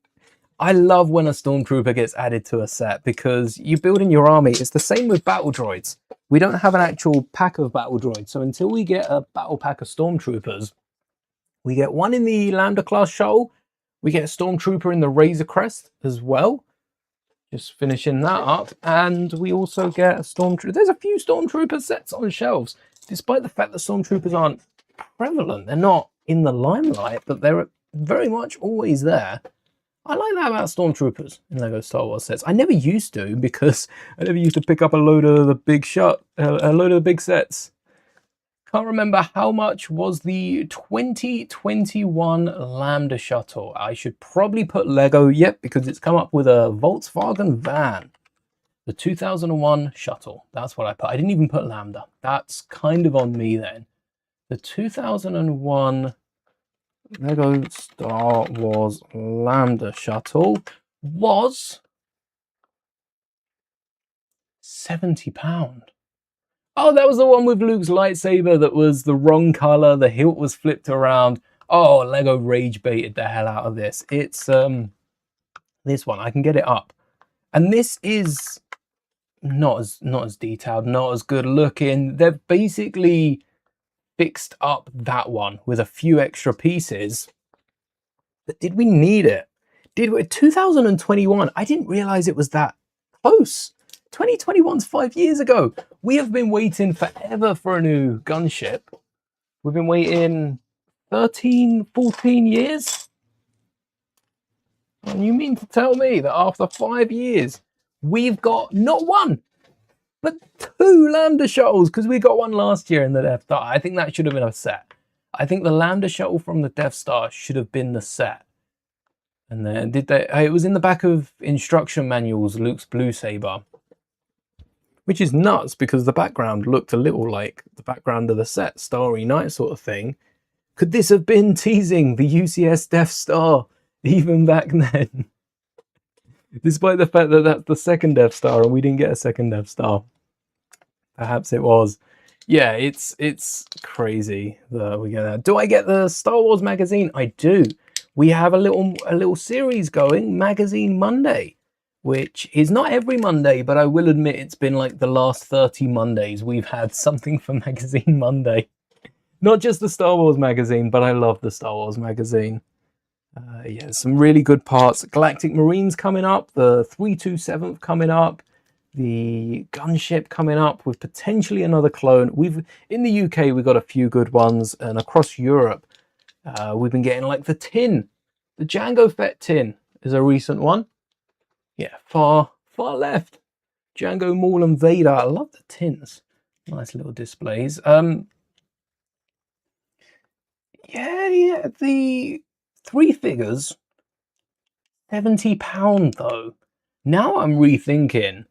love when a Stormtrooper gets added to a set because you build in your army. It's the same with battle droids. We don't have an actual pack of battle droids, so until we get a battle pack of Stormtroopers, we get one in the Lambda class shuttle, we get a Stormtrooper in the Razor Crest as well. Just finishing that up, and we also get a Stormtrooper. There's a few Stormtrooper sets on shelves, despite the fact that Stormtroopers aren't prevalent. They're not in the limelight, but they're very much always there. I like that about Stormtroopers in Lego Star Wars sets. I never used to because I never used to pick up a load of the big sets. Can't remember how much was the 2021 Lambda shuttle. I should probably put Lego, yep, because it's come up with a Volkswagen van. The 2001 shuttle, that's what I put. I didn't even put Lambda. That's kind of on me then. The 2001 Lego Star Wars Lambda shuttle was £70. Oh, that was the one with Luke's lightsaber that was the wrong color. The hilt was flipped around. Oh, Lego rage baited the hell out of this. It's this one. I can get it up. And this is not as detailed, not as good looking. They've basically fixed up that one with a few extra pieces. But did we need it? Did we? 2021. I didn't realize it was that close. 2021's 5 years ago. We have been waiting forever for a new gunship. We've been waiting 13, 14 years. And you mean to tell me that after 5 years, we've got not one, but 2 Lambda shuttles, because we got one last year in the Death Star. I think that should have been a set. I think the Lambda shuttle from the Death Star should have been the set. And then it was in the back of instruction manuals, Luke's blue saber. Which is nuts because the background looked a little like the background of the set, Starry Night sort of thing. Could this have been teasing the UCS Death Star even back then? Despite the fact that that's the second Death Star and we didn't get a second Death Star. Perhaps it was. Yeah, it's crazy that we get that. Do I get the Star Wars magazine? I do. we have a little series going, Magazine Monday, which is not every Monday, but I will admit it's been like the last 30 Mondays we've had something for Magazine Monday. Not just the Star Wars magazine, but I love the Star Wars magazine. Yeah, some really good parts. Galactic Marines coming up, the 327th coming up, the gunship coming up with potentially another clone. In the UK we've got a few good ones, and across Europe we've been getting like the tin. The Jango Fett tin is a recent one. Yeah, far left. Jango, Maul and Vader. I love the tins. Nice little displays. Yeah, the 3 figures, £70 though. Now I'm rethinking,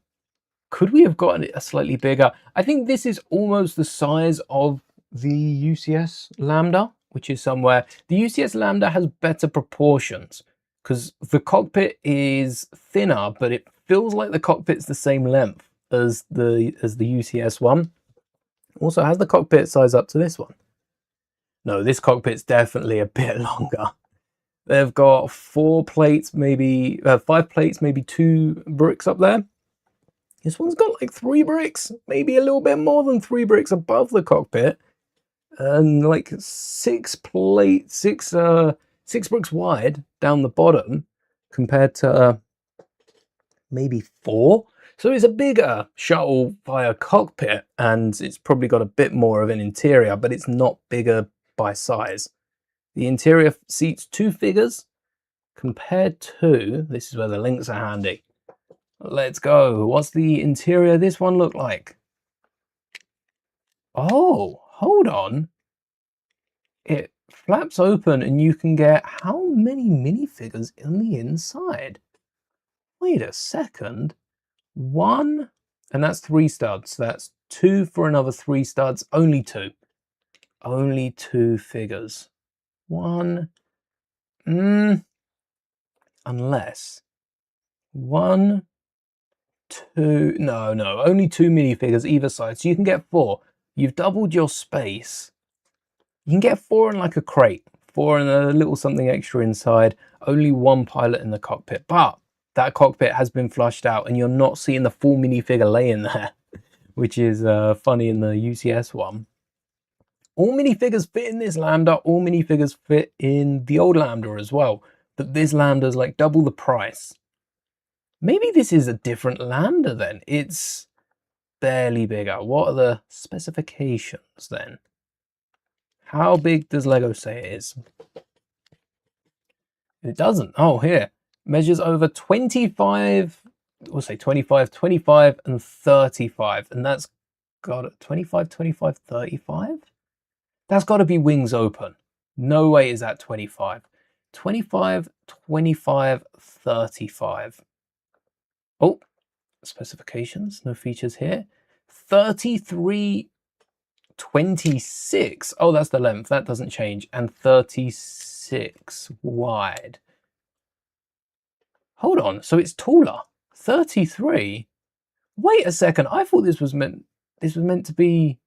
could we have gotten it a slightly bigger? I think this is almost the size of the UCS Lambda, which is somewhere. The UCS Lambda has better proportions because the cockpit is thinner, but it feels like the cockpit's the same length as the UCS one. Also has the cockpit size up to this one. No, this cockpit's definitely a bit longer. They've got 4 plates, maybe 5 plates, maybe 2 bricks up there. This one's got like 3 bricks, maybe a little bit more than 3 bricks above the cockpit, and like 6 bricks wide down the bottom compared to maybe 4. So it's a bigger shuttle via cockpit, and it's probably got a bit more of an interior, but it's not bigger by size. The interior seats 2 figures compared to, this is where the links are handy. Let's go. What's the interior of this one look like? Oh, hold on. It flaps open and you can get how many minifigures in the inside? Wait a second. 1, and that's 3 studs. That's 2 for another 3 studs. Only 2. Only 2 figures. 1. Unless 1, 2. No. Only 2 minifigures either side. So you can get 4. You've doubled your space. You can get 4 in like a crate. 4 and a little something extra inside. Only 1 pilot in the cockpit. But that cockpit has been flushed out and you're not seeing the full minifigure laying there, which is funny in the UCS one. All minifigures fit in this Lambda. All minifigures fit in the old Lambda as well. But this Lambda's like double the price. Maybe this is a different Lambda then. It's barely bigger. What are the specifications then? How big does Lego say it is? It doesn't. Oh, here. Measures over 25, we'll say 25, 25 and 35. And that's got 25, 25, 35? That's got to be wings open. No way is that 25. 25, 25, 35. Oh, specifications, no features here. 33, 26. Oh, that's the length. That doesn't change. And 36 wide. Hold on, so it's taller. 33? Wait a second, I thought this was meant to be...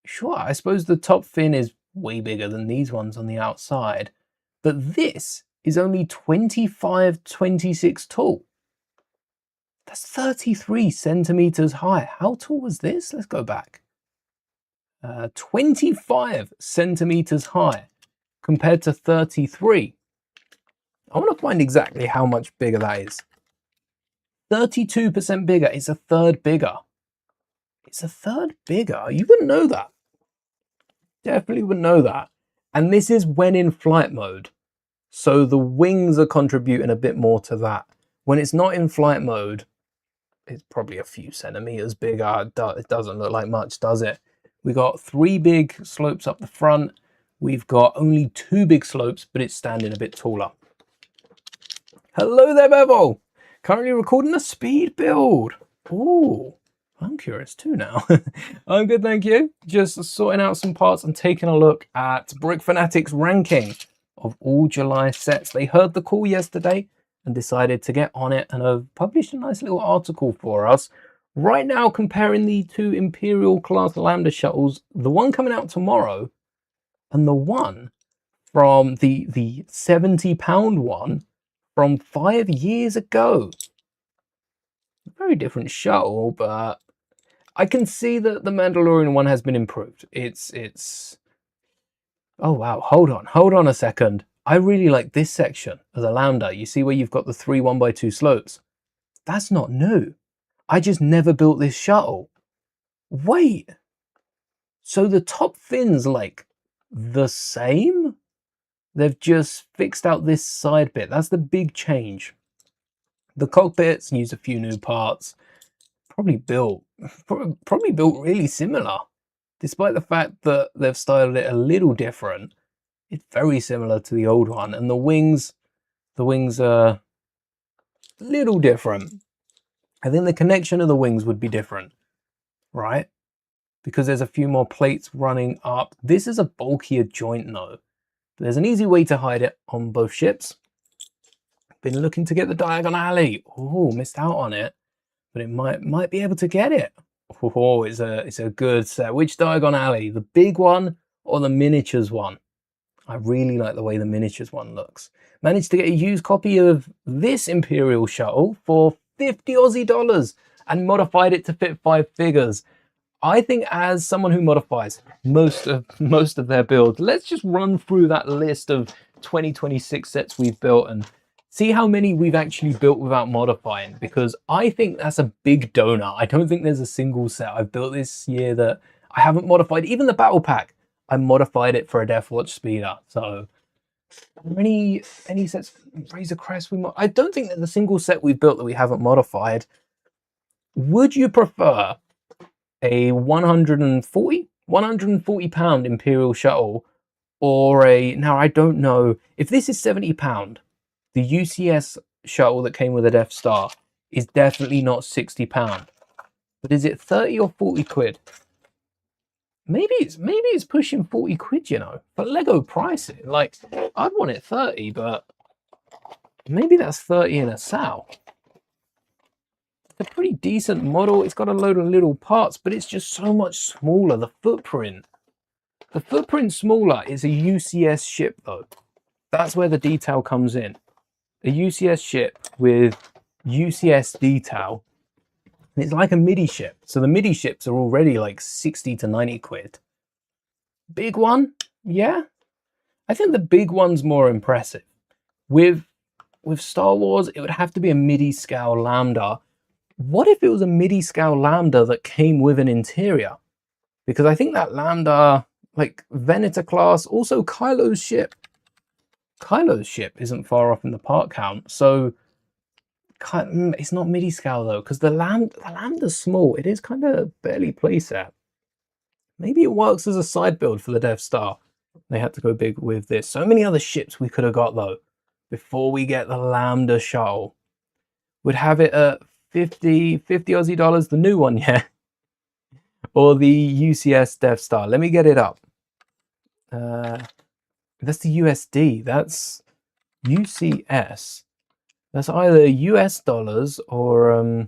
Sure, I suppose the top fin is way bigger than these ones on the outside. But this is only 25, 26 tall. That's 33 centimeters high. How tall was this? Let's go back. 25 centimeters high compared to 33. I want to find exactly how much bigger that is. 32% bigger. It's a third bigger. It's a third bigger. You wouldn't know that. Definitely wouldn't know that. And this is when in flight mode. So the wings are contributing a bit more to that. When it's not in flight mode, it's probably a few centimeters bigger. It doesn't look like much, does it? We got 3 big slopes up the front. We've got only 2 big slopes, but it's standing a bit taller. Hello there, Bevel. Currently recording a speed build. Ooh, I'm curious too now. I'm good, thank you. Just sorting out some parts and taking a look at Brick Fanatics' ranking of all July sets. They heard the call yesterday and decided to get on it and have published a nice little article for us. Right now, comparing the 2 Imperial class Lambda shuttles, the one coming out tomorrow and the one from the 70-pound one from 5 years ago. Very different shuttle, but I can see that the Mandalorian one has been improved. It's oh wow, hold on a second. I really like this section of the Lambda. You see where you've got the 3 1x2 slopes? That's not new. I just never built this shuttle. Wait, so the top fin's like the same? They've just fixed out this side bit. That's the big change. The cockpits use a few new parts. Probably built really similar. Despite the fact that they've styled it a little different, it's very similar to the old one. And the wings are a little different. I think the connection of the wings would be different, right? Because there's a few more plates running up. This is a bulkier joint though. There's an easy way to hide it on both ships. Been looking to get the Diagon Alley. Oh, missed out on it, but it might be able to get it. Oh, it's a good set. Which Diagon Alley? The big one or the miniatures one? I really like the way the miniatures one looks. Managed to get a used copy of this Imperial shuttle for 50 Aussie dollars and modified it to fit 5 figures. I think as someone who modifies most of their builds, let's just run through that list of 2026 sets we've built and see how many we've actually built without modifying, because I think that's a big donut. I don't think there's a single set I've built this year that I haven't modified. Even the battle pack, I modified it for a Death Watch speeder. So any sets, Razor Crest, I don't think there's a single set we've built that we haven't modified. Would you prefer a 140 pound Imperial shuttle or now I don't know if this is 70 pound. The UCS shuttle that came with a Death Star is definitely not 60 pound, but is it 30 or 40 quid? Maybe it's pushing 40 quid, you know, but Lego pricing, like I'd want it 30, but maybe that's 30 in a sow. It's a pretty decent model. It's got a load of little parts, but it's just so much smaller. The footprint's smaller. It's a UCS ship though. That's where the detail comes in. A UCS ship with UCS detail. It's like a MIDI ship. So the MIDI ships are already like 60 to 90 quid. Big one, yeah. I think the big one's more impressive. With Star Wars, it would have to be a MIDI scale Lambda. What if it was a MIDI scale Lambda that came with an interior? Because I think that Lambda, like Venator class, also Kylo's ship isn't far off in the part count. So it's not MIDI scale though, because the Lambda's small. It is kind of barely playset. Maybe it works as a side build for the Death Star. They had to go big with this. So many other ships we could have got though before we get the Lambda shuttle. Would have it at 50 Aussie dollars, the new one, yeah. Or the UCS Death Star. Let me get it up. That's the USD. That's UCS. That's either US dollars or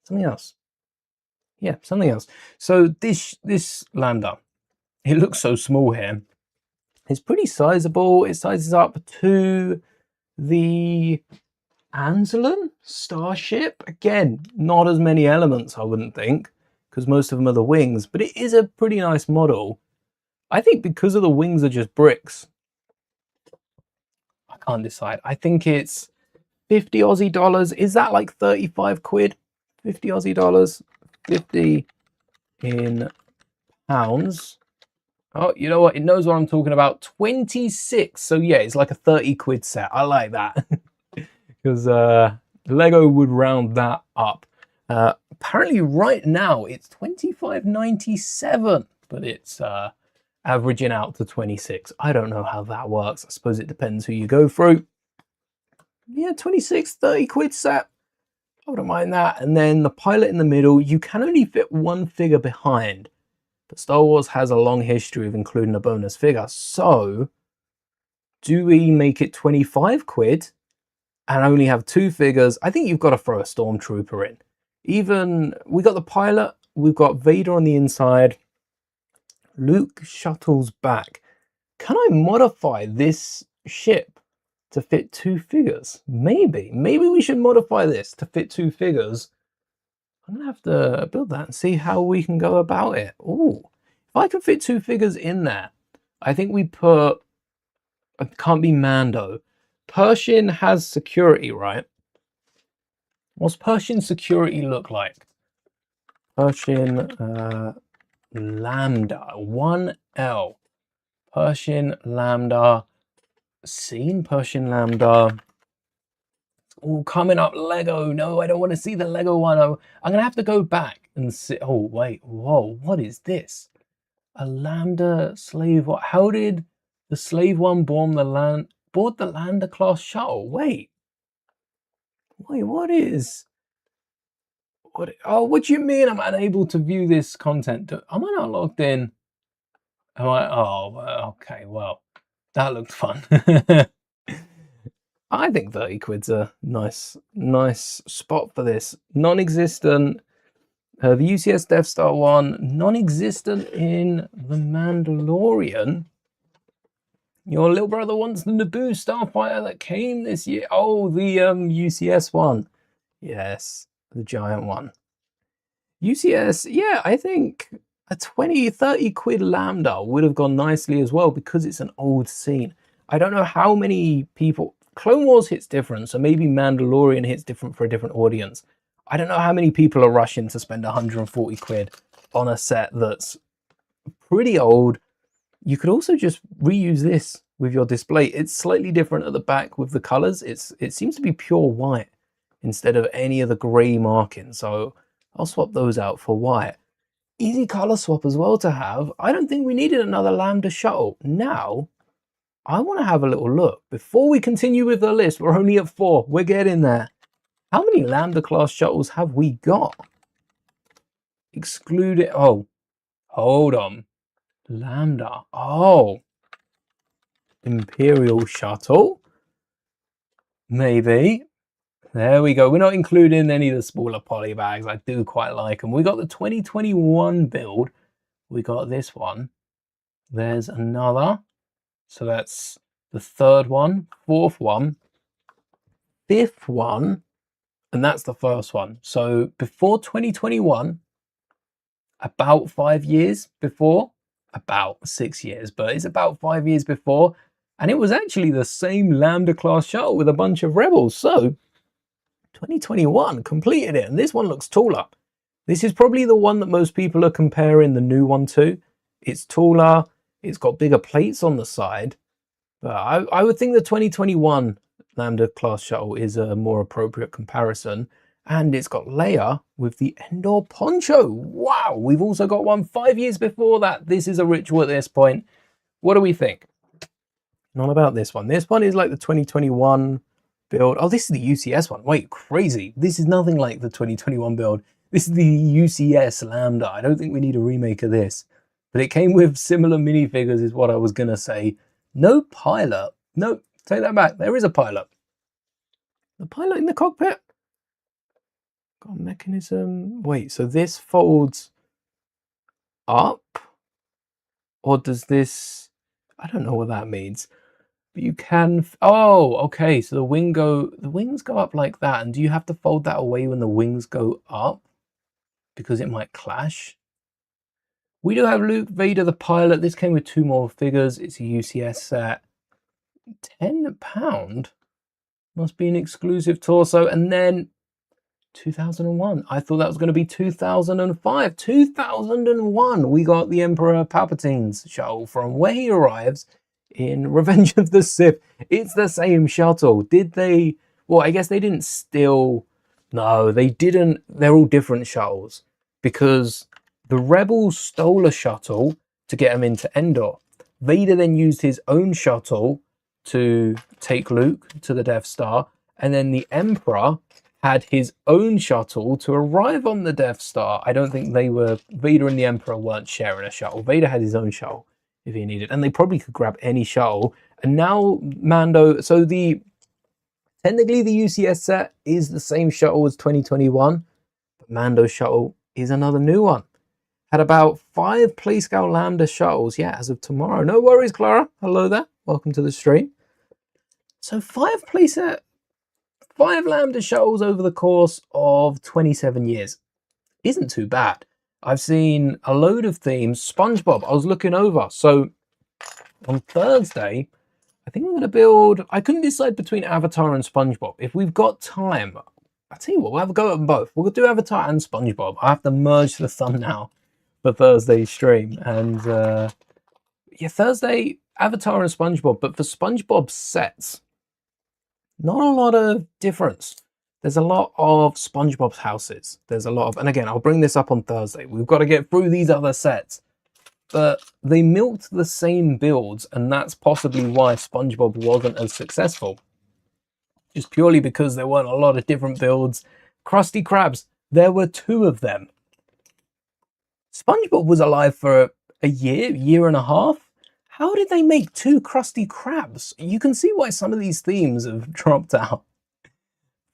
something else. Yeah, something else. So this Lambda, it looks so small here. It's pretty sizable. It sizes up to the Anzelon Starship. Again, not as many elements, I wouldn't think, because most of them are the wings, but it is a pretty nice model. I think because of the wings are just bricks. I can't decide. I think it's 50 Aussie dollars. Is that like 35 quid? 50 Aussie dollars. 50 in pounds. Oh, you know what? It knows what I'm talking about. 26. So yeah, it's like a 30 quid set. I like that. Because Lego would round that up. Apparently right now it's 25.97, but it's averaging out to 26. I don't know how that works. I suppose it depends who you go through. Yeah, 26, 30 quid set. I wouldn't mind that. And then the pilot in the middle, you can only fit one figure behind. But Star Wars has a long history of including a bonus figure. So do we make it 25 quid and only have 2 figures? I think you've got to throw a Stormtrooper in. Even we got the pilot, we've got Vader on the inside. Luke shuttles back. Can I modify this ship to fit 2 figures? Maybe we should modify this to fit 2 figures. I'm gonna have to build that and see how we can go about it. Oh, if I can fit 2 figures in there, I think we put, it can't be Mando. Pershing has security, right? What's Pershing security look like? Pershing Lambda 1L. Pershing Lambda. Scene Pershing Lambda. Oh, coming up Lego. No, I don't want to see the Lego one. I'm gonna have to go back and see. Oh wait, whoa, what is this? A Lambda slave. What? How did the slave one board the Lambda class shuttle? Wait, what is? What? Oh, what do you mean I'm unable to view this content? Am I not logged in? Am I? Oh, okay. Well, that looked fun. I think 30 quid's a nice spot for this. Non-existent. The UCS Death Star one, non-existent in The Mandalorian. Your little brother wants the Naboo starfighter that came this year. Oh, the UCS one. Yes, the giant one. UCS, yeah, I think a 20-30 quid Lambda would have gone nicely as well because it's an old scene. I don't know how many people... Clone Wars hits different, so maybe Mandalorian hits different for a different audience. I don't know how many people are rushing to spend 140 quid on a set that's pretty old. You could also just reuse this with your display. It's slightly different at the back with the colors. It seems to be pure white instead of any of the gray marking. So I'll swap those out for white. Easy color swap as well to have. I don't think we needed another Lambda shuttle. Now, I want to have a little look. Before we continue with the list, we're only at 4. We're getting there. How many Lambda class shuttles have we got? Excluded. Oh, hold on. Lambda. Oh. Imperial shuttle. Maybe. There we go. We're not including any of the smaller poly bags. I do quite like them. We got the 2021 build. We got this one. There's another. So that's the 3rd one, 4th one, 5th one, and that's the 1st one. So before 2021, about 5 years before, about 6 years, but it's about 5 years before, and it was actually the same Lambda class shuttle with a bunch of rebels. So 2021 completed it, and this one looks taller. This is probably the one that most people are comparing the new one to. It's taller, it's got bigger plates on the side, but I would think the 2021 Lambda class shuttle is a more appropriate comparison. And it's got Leia with the Endor poncho. Wow, we've also got one 5 years before that. This is a ritual at this point. What do we think? Not about this one. This one is like the 2021 build. Oh, this is the UCS one. Wait, crazy. This is nothing like the 2021 build. This is the UCS Lambda. I don't think we need a remake of this. But it came with similar minifigures is what I was going to say. No pilot. No, take that back. There is a pilot. The pilot in the cockpit? Got a mechanism. Wait, so this folds up? Or does this... I don't know what that means. But you can... Oh, okay. So the wings go up like that. And do you have to fold that away when the wings go up? Because it might clash. We do have Luke Vader, the pilot. This came with 2 more figures. It's a UCS set. £10. Must be an exclusive torso. And then 2001. I thought that was going to be 2005. 2001. We got the Emperor Palpatine's shuttle from where he arrives in Revenge of the Sith. It's the same shuttle. Did they... Well, I guess they didn't steal... No, they didn't. They're all different shuttles. Because the Rebels stole a shuttle to get them into Endor. Vader then used his own shuttle to take Luke to the Death Star. And then the Emperor had his own shuttle to arrive on the Death Star. I don't think they were... Vader and the Emperor weren't sharing a shuttle. Vader had his own shuttle if he needed. And they probably could grab any shuttle. And now Mando... So technically the UCS set is the same shuttle as 2021. But Mando's shuttle is another new one. Had about 5 Playscale Lambda shuttles, yeah, as of tomorrow. No worries, Clara. Hello there. Welcome to the stream. So 5 Lambda shuttles over the course of 27 years. Isn't too bad. I've seen a load of themes. SpongeBob, I was looking over. So on Thursday, I think I'm going to build... I couldn't decide between Avatar and SpongeBob. If we've got time, I'll tell you what, we'll have a go at them both. We'll do Avatar and SpongeBob. I have to merge the thumbnail for Thursday's stream. And yeah, Thursday, Avatar and SpongeBob. But for SpongeBob sets, not a lot of difference. There's a lot of SpongeBob's houses. There's a lot of... And again, I'll bring this up on Thursday. We've got to get through these other sets. But they milked the same builds, and that's possibly why SpongeBob wasn't as successful. Just purely because there weren't a lot of different builds. Krusty Krabs, there were 2 of them. SpongeBob was alive for a year and a half. How did they make 2 Krusty Krabs? You can see why some of these themes have dropped out.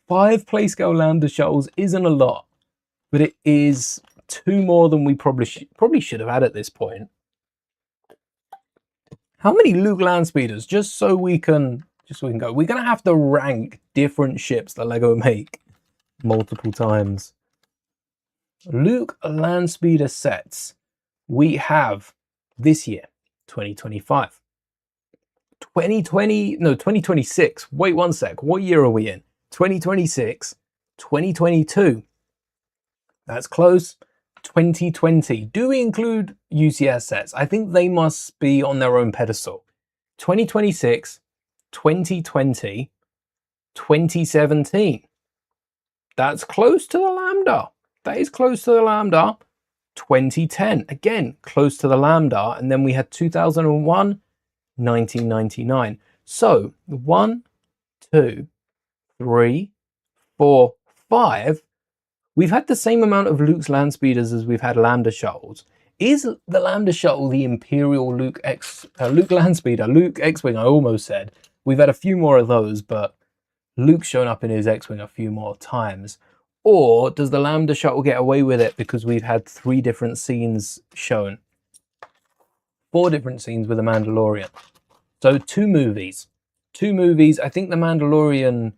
5 Playscale Lambda shuttles isn't a lot, but it is 2 more than we probably should have had at this point. How many Luke Landspeeders? Just so we can go. We're gonna have to rank different ships that LEGO make multiple times. Luke Landspeeder sets we have this year, 2025. 2026. Wait one sec. What year are we in? 2026, 2022. That's close. 2020. Do we include UCS sets? I think they must be on their own pedestal. 2026, 2020, 2017. That's close to the Lambda. That is close to the Lambda. 2010. Again, close to the Lambda. And then we had 2001, 1999. So 1, 2, 3, 4, 5. We've had the same amount of Luke's Landspeeders as we've had Lambda shuttles. Is the Lambda shuttle the Imperial Luke Landspeeder? Luke X-Wing, I almost said. We've had a few more of those, but Luke's shown up in his X-Wing a few more times. Or does the Lambda shuttle get away with it because we've had 3 different scenes shown? 4 different scenes with the Mandalorian. So 2 movies. 2 movies. I think the Mandalorian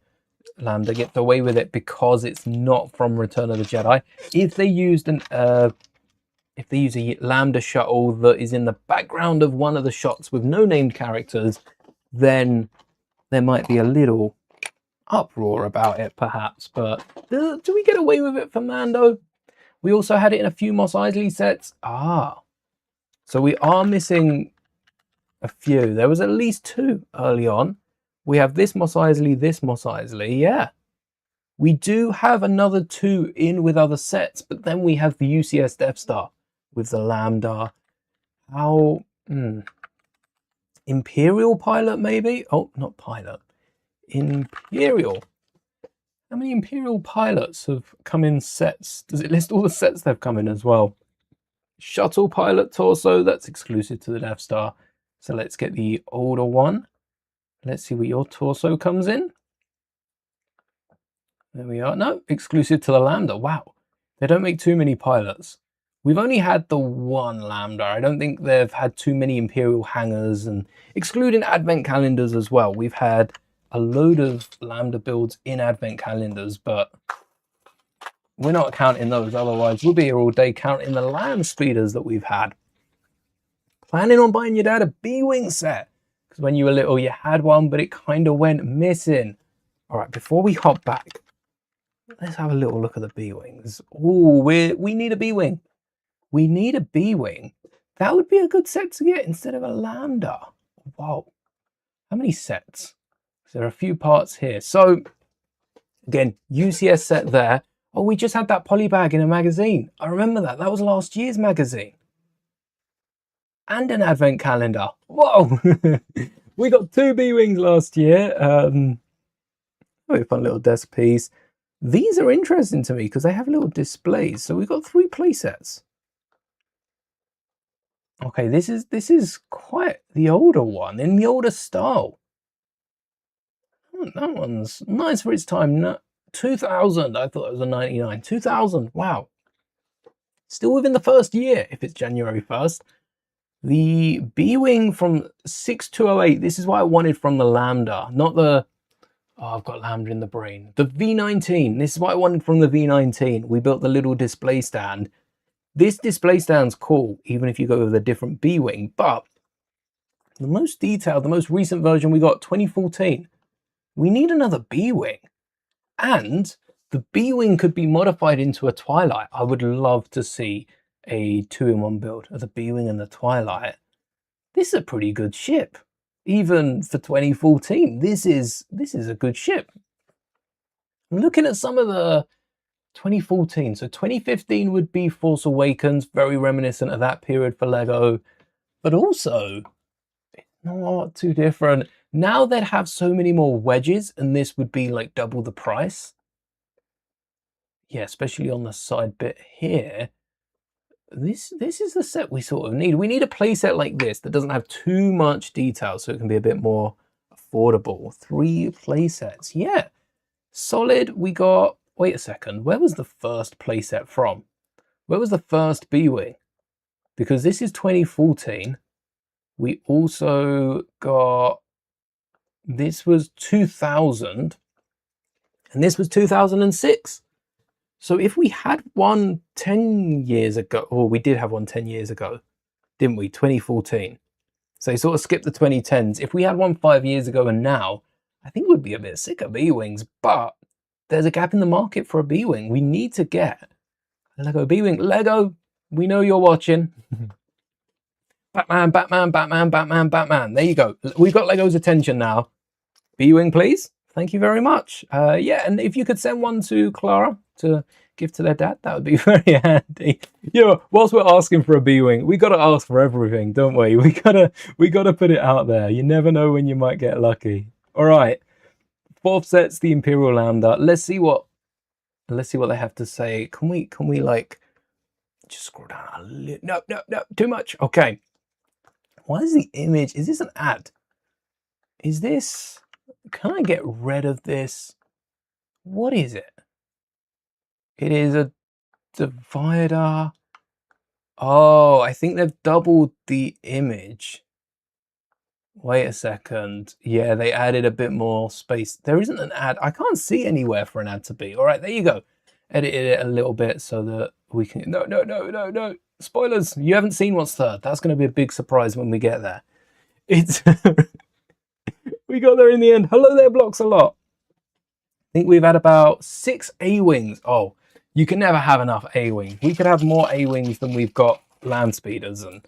Lambda gets away with it because it's not from Return of the Jedi. If they used a Lambda shuttle that is in the background of one of the shots with no named characters, then there might be a little uproar about it, perhaps. But do we get away with it for Mando? We also had it in a few Mos Eisley sets. So we are missing a few. There was at least 2 early on. We have this Mos Eisley, yeah. We do have another 2 in with other sets, but then we have the UCS Death Star with the Lambda. How... Imperial pilot, maybe? Oh, not pilot. Imperial. How many Imperial pilots have come in sets? Does it list all the sets they've come in as well? Shuttle pilot torso, that's exclusive to the Death Star. So let's get the older one. Let's see what your torso comes in. There we are. No, exclusive to the Lambda. Wow. They don't make too many pilots. We've only had the 1 Lambda. I don't think they've had too many Imperial hangars, and excluding Advent calendars as well. We've had a load of Lambda builds in Advent calendars, but we're not counting those. Otherwise, we'll be here all day counting the land speeders that we've had. Planning on buying your dad a B-Wing set. Because when you were little, you had one, but it kind of went missing. All right, before we hop back, let's have a little look at the B-Wings. Oh, we need a B-Wing. We need a B-Wing. That would be a good set to get instead of a Lambda. Wow. How many sets? There are a few parts here. So, again, UCS set there. Oh, we just had that polybag in a magazine. I remember that. That was last year's magazine. And an advent calendar. Whoa! We got 2 B-Wings last year. Very fun little desk piece. These are interesting to me because they have little displays. So we've got 3 play sets. Okay, this is quite the older one, in the older style. That one's nice for its time. 2000, I thought it was a 99. 2000, wow. still within the first year if it's January 1st. The B-Wing from 6208, this is what I wanted from the Lambda, not the, oh, I've got Lambda in the brain. The V19, this is what I wanted from the V19. We built the little display stand. This display stand's cool, even if you go with a different B-Wing, but the most detailed, the most recent version we got, 2014. We need another B-Wing. And the B-Wing could be modified into a Twilight. I would love to see a 2-in-1 build of the B-Wing and the Twilight. This is a pretty good ship. Even for 2014, this is a good ship. I'm looking at some of the 2014. So 2015 would be Force Awakens, very reminiscent of that period for Lego, but also not too different. Now they'd have so many more wedges, and this would be like double the price. Yeah, especially on the side bit here. This is the set we sort of need. We need a playset like this that doesn't have too much detail, so it can be a bit more affordable. 3 playsets, yeah. Solid, we got, wait a second, where was the first playset from? Where was the first B-Wing? Because this is 2014. We also got, this was 2000, and this was 2006. So if we had one 10 years ago, or we did have one 10 years ago, didn't we? 2014. So sort of skip the 2010s. If we had one 5 years ago and now, I think we'd be a bit sick of B-Wings, but there's a gap in the market for a B-Wing. We need to get a Lego B-Wing. Lego, we know you're watching. Batman, Batman, Batman, Batman, Batman. There you go. We've got Lego's attention now. B-Wing, please. Thank you very much. Yeah, and if you could send one to Clara to give to their dad, that would be very handy. You know, whilst we're asking for a B-Wing, we got to ask for everything, don't we? We gotta put it out there. You never know when you might get lucky. All right, 4th set's the Imperial Lambda. Let's see what they have to say. Can we like just scroll down a little? No, too much. Okay. Why is the image? Is this an ad? Is this? Can I get rid of this? What is it? It is a divider. Oh, I think they've doubled the image. Wait a second. Yeah, they added a bit more space. There isn't an ad. I can't see anywhere for an ad to be. All right, there you go. Edited it a little bit so that we can... No. Spoilers. You haven't seen what's third. That's going to be a big surprise when we get there. It's... We got there in the end. Hello there, Blocks a Lot. I think we've had about 6 A-Wings. Oh, you can never have enough A-Wings. We could have more A-Wings than we've got land speeders. And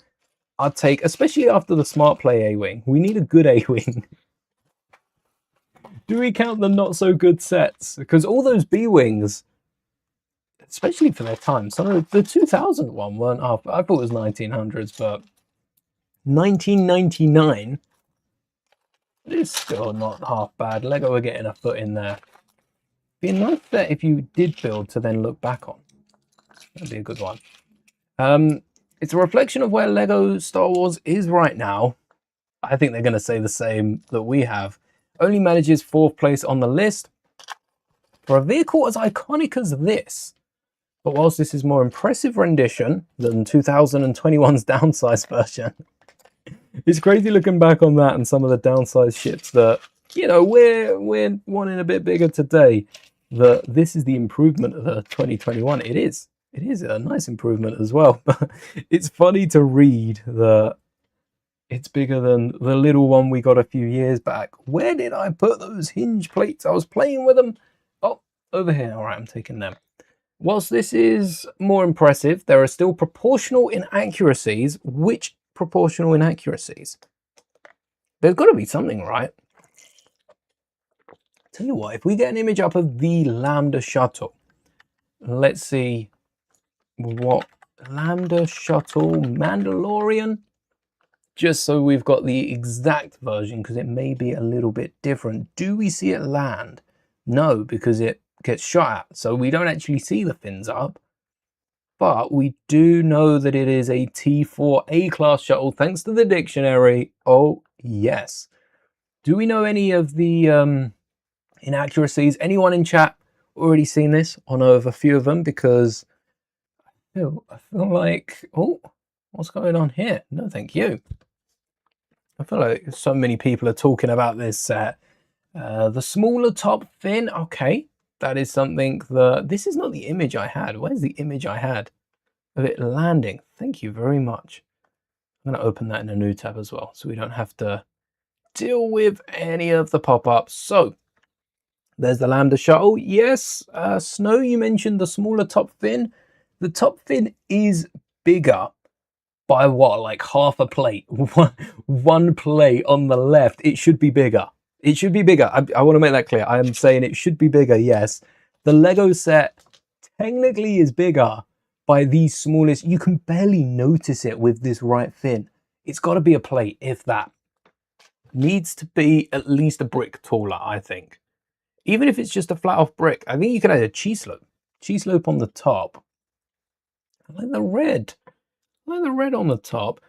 I'd take, especially after the Smart Play A-Wing, we need a good A-Wing. Do we count the not so good sets? Because all those B-Wings, especially for their time, some of the 2000 one weren't half, I thought it was 1900s, but 1999, it's still not half bad. Lego are getting a foot in there. Be a nice set if you did build to then look back on. That'd be a good one. It's a reflection of where Lego Star Wars is right now. I think they're going to say the same that we have. Only manages 4th place on the list for a vehicle as iconic as this. But whilst this is more impressive rendition than 2021's downsized version, it's crazy looking back on that and some of the downsized ships that, you know, we're wanting a bit bigger today. That this is the improvement of the 2021. It is a nice improvement as well. But it's funny to read that it's bigger than the little one we got a few years back. Where did I put those hinge plates? I was playing with them. Oh, over here. All right, I'm taking them. Whilst this is more impressive, there are still proportional inaccuracies. Which proportional inaccuracies? There's got to be something, right? Tell you what, if we get an image up of the Lambda shuttle, let's see what Lambda shuttle Mandalorian, just so we've got the exact version, because it may be a little bit different. Do we see it land? No, because it gets shot at, so we don't actually see the fins up. But we do know that it is a T4 A-class shuttle, thanks to the dictionary. Oh, yes. Do we know any of the inaccuracies? Anyone in chat already seen this? I know of a few of them, because I I feel like, oh, what's going on here? No, thank you. I feel like so many people are talking about this set. The smaller top fin, okay, that is something that, this is not the image I had. Where's the image I had of it landing? Thank you very much. I'm going to open that in a new tab as well, so we don't have to deal with any of the pop-ups. So, there's the Lambda shuttle. Yes, Snow, you mentioned the smaller top fin. The top fin is bigger by what, like half a plate? One plate on the left. It should be bigger. It should be bigger. I want to make that clear. I am saying it should be bigger, yes. The Lego set technically is bigger by the smallest. You can barely notice it with this right fin. It's got to be a plate, if that. Needs to be at least a brick taller, I think. Even if it's just a flat off brick, I think you could add a cheese slope. Cheese slope on the top. I like the red. I like the red on the top.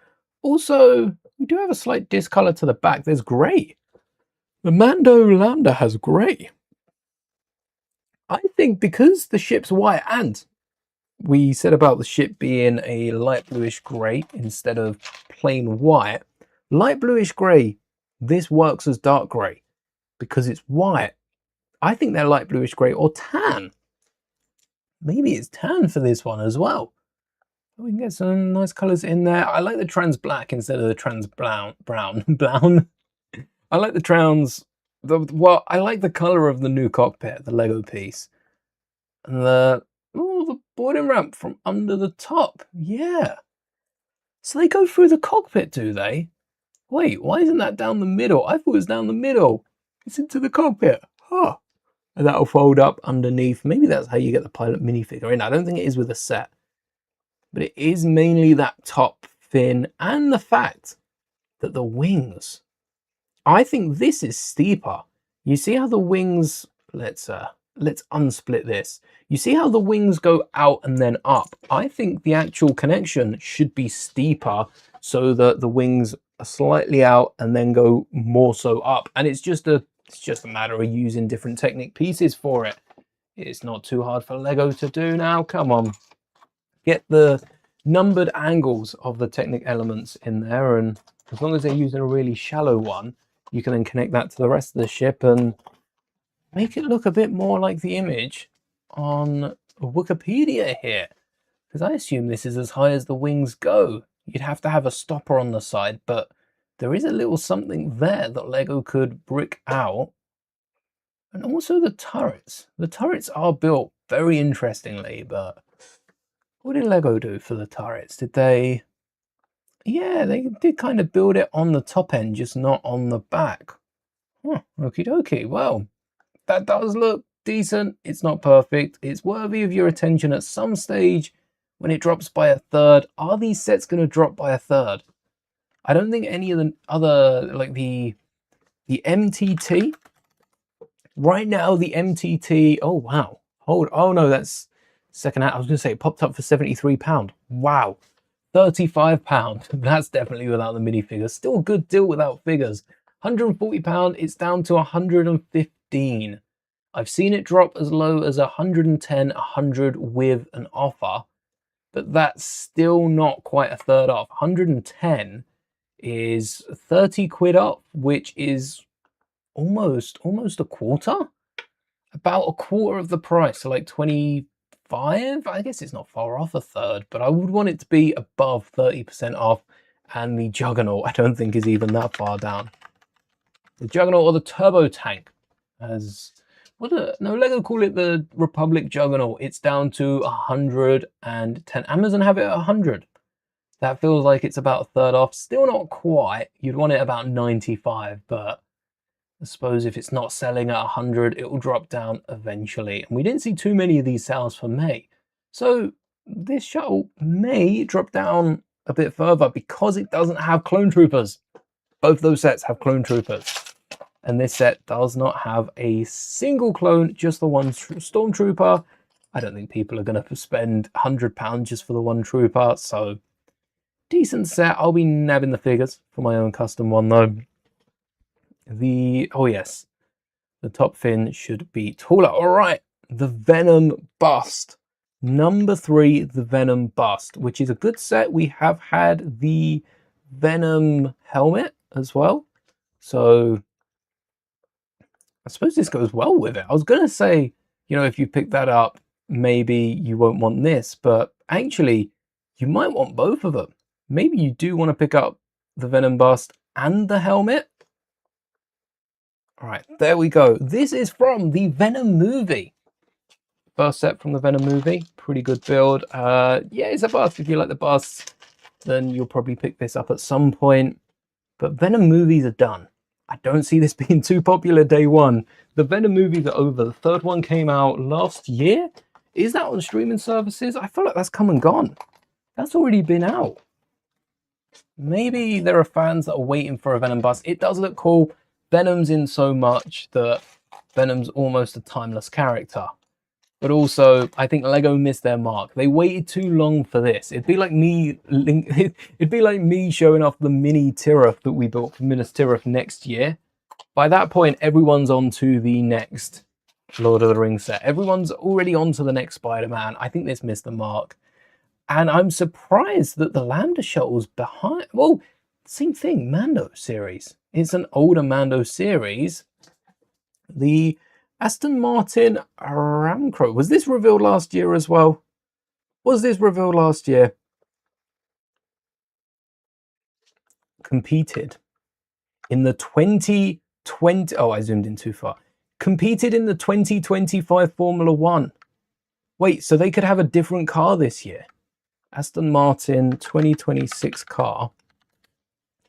Also, we do have a slight discolor to the back. There's grey. The Mando Lambda has grey. I think because the ship's white, and we said about the ship being a light bluish grey instead of plain white, light bluish grey, this works as dark grey because it's white. I think they're light bluish grey or tan. Maybe it's tan for this one as well. We can get some nice colours in there. I like the trans black instead of the trans brown. I like the trans. Well, I like the colour of the new cockpit, the Lego piece, and the boarding ramp from under the top. Yeah. So they go through the cockpit, do they? Wait, why isn't that down the middle? I thought it was down the middle. It's into the cockpit. Huh. And that'll fold up underneath. Maybe that's how you get the pilot minifigure in. I don't think it is with a set. But it is mainly that top fin and the fact that the wings. I think this is steeper. You see how the wings, let's unsplit this. You see how the wings go out and then up. I think the actual connection should be steeper so that the wings are slightly out and then go more so up. And it's just a matter of using different Technic pieces for it. It's not too hard for Lego to do now. Come on. Get the numbered angles of the Technic elements in there, and as long as they're using a really shallow one, you can then connect that to the rest of the ship and make it look a bit more like the image on Wikipedia here. Because I assume this is as high as the wings go. You'd have to have a stopper on the side, but there is a little something there that Lego could brick out. And also the turrets. The turrets are built very interestingly, but what did Lego do for the turrets? Did they... Yeah, they did kind of build it on the top end, just not on the back. Huh, okie dokie. Well, that does look decent. It's not perfect. It's worthy of your attention at some stage when it drops by a third. Are these sets going to drop by a third? I don't think any of the other, like the MTT. Right now, the MTT... Oh, wow. Oh, no, that's second hand. I was going to say it popped up for £73. Wow. £35. That's definitely without the minifigures. Still a good deal without figures. £140. It's down to 115. I've seen it drop as low as 110, 100 with an offer, but that's still not quite a third off. 110 is 30 quid off, which is almost a quarter. About a quarter of the price, so like 25. I guess it's not far off a third, but I would want it to be above 30% off. And the Juggernaut, I don't think is even that far down. The Juggernaut or the Turbo Tank, as no, Lego call it the Republic Juggernaut. It's down to 110. Amazon have it at 100. That feels like it's about a third off. Still not quite. You'd want it about 95, but I suppose if it's not selling at 100, it will drop down eventually. And we didn't see too many of these sales for May. So this shuttle may drop down a bit further because it doesn't have clone troopers. Both those sets have clone troopers. And this set does not have a single clone, just the one stormtrooper. I don't think people are going to spend £100 just for the one trooper. So decent set. I'll be nabbing the figures for my own custom one though. Oh yes, the top fin should be taller. All right, the Venom bust. Number 3, the Venom Bust, which is a good set. We have had the Venom helmet as well. So I suppose this goes well with it. I was going to say, you know, if you pick that up, maybe you won't want this, but actually, you might want both of them. Maybe you do want to pick up the Venom Bust and the helmet. All right, there we go. This is from the Venom movie. First set from the Venom movie. Pretty good build. Yeah, it's a bust. If you like the busts, then you'll probably pick this up at some point. But Venom movies are done. I don't see this being too popular day one. The Venom movies are over. The third one came out last year. Is that on streaming services? I feel like that's come and gone. That's already been out. Maybe there are fans that are waiting for a Venom bust. It does look cool. Venom's in so much that Venom's almost a timeless character. But also, I think Lego missed their mark. They waited too long for this. It'd be like me showing off the mini Tirith that we built for Minas Tirith next year. By that point, everyone's on to the next Lord of the Rings set. Everyone's already on to the next Spider-Man. I think this missed the mark. And I'm surprised that the Lambda Shuttle's behind. Well, same thing, Mando series. It's an older Mando series. The Aston Martin Aramco. Was this revealed last year as well? Was this revealed last year? Competed in the 2020... Oh, I zoomed in too far. Competed in the 2025 Formula One. Wait, so they could have a different car this year? Aston Martin 2026 car.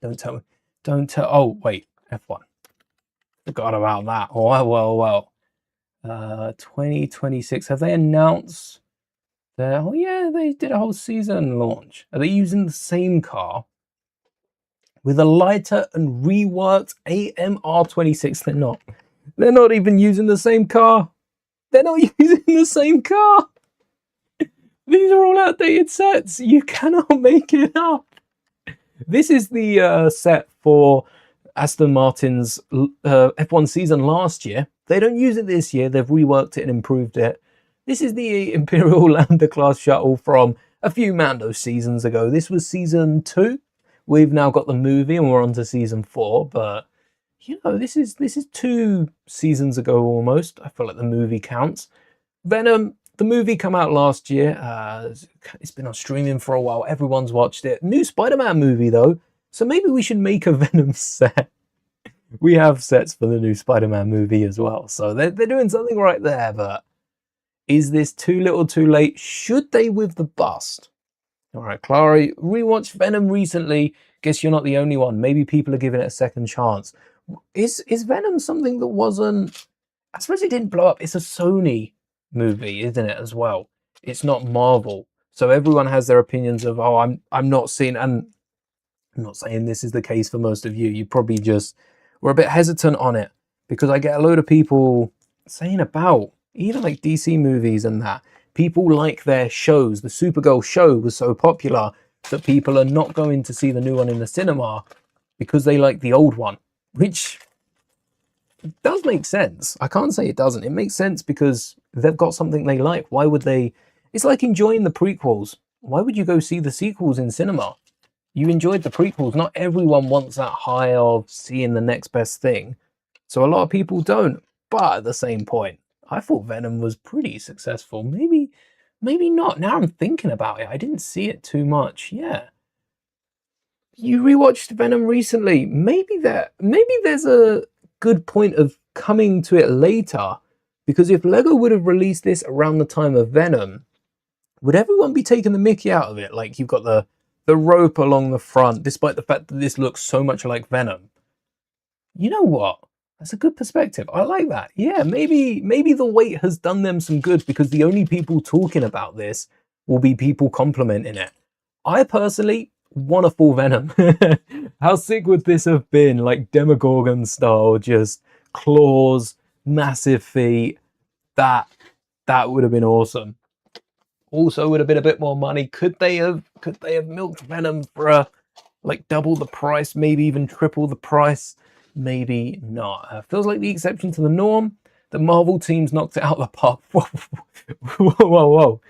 Don't tell me. Don't tell... Oh, wait. F1. Forgot about that. Oh, well. 2026. Have they announced their... Oh, yeah, they did a whole season launch. Are they using the same car with a lighter and reworked AMR26? They're not. They're not even using the same car. They're not using the same car. These are all outdated sets. You cannot make it up. This is the set for Aston Martin's F1 season last year. They don't use it this year. They've reworked it and improved it. This is the Imperial Lambda class shuttle from a few Mando seasons ago. This was season 2. We've now got the movie and we're on to season 4. But, you know, this is 2 seasons ago almost. I feel like the movie counts. Venom, the movie came out last year. It's been on streaming for a while. Everyone's watched it. New Spider-Man movie, though. So maybe we should make a Venom set. We have sets for the new Spider-Man movie as well. So they're doing something right there. But is this too little too late? Should they with the bust? All right, Clary, rewatched Venom recently. Guess you're not the only one. Maybe people are giving it a second chance. Is Venom something that wasn't... I suppose it didn't blow up. It's a Sony movie, isn't it, as well? It's not Marvel. So everyone has their opinions of, oh, I'm not seeing... And I'm not saying this is the case for most of you. You probably just were a bit hesitant on it because I get a load of people saying about even like DC movies and that. People like their shows. The Supergirl show was so popular that people are not going to see the new one in the cinema because they like the old one, which does make sense. I can't say it doesn't. It makes sense because they've got something they like. Why would they? It's like enjoying the prequels. Why would you go see the sequels in cinema? You enjoyed the prequels. Not everyone wants that high of seeing the next best thing. So a lot of people don't. But at the same point, I thought Venom was pretty successful. Maybe not. Now I'm thinking about it. I didn't see it too much. Yeah. You rewatched Venom recently. Maybe there's a good point of coming to it later. Because if Lego would have released this around the time of Venom, would everyone be taking the mickey out of it? Like you've got the rope along the front, despite the fact that this looks so much like Venom. You know what? That's a good perspective. I like that. Yeah, maybe the wait has done them some good because the only people talking about this will be people complimenting it. I personally want a full Venom. How sick would this have been? Like Demogorgon style, just claws, massive feet. That would have been awesome. Also would have been a bit more money. Could they have milked Venom for like double the price, maybe even triple the price? Maybe not. Feels like the exception to the norm. The Marvel teams knocked it out of the park. Whoa.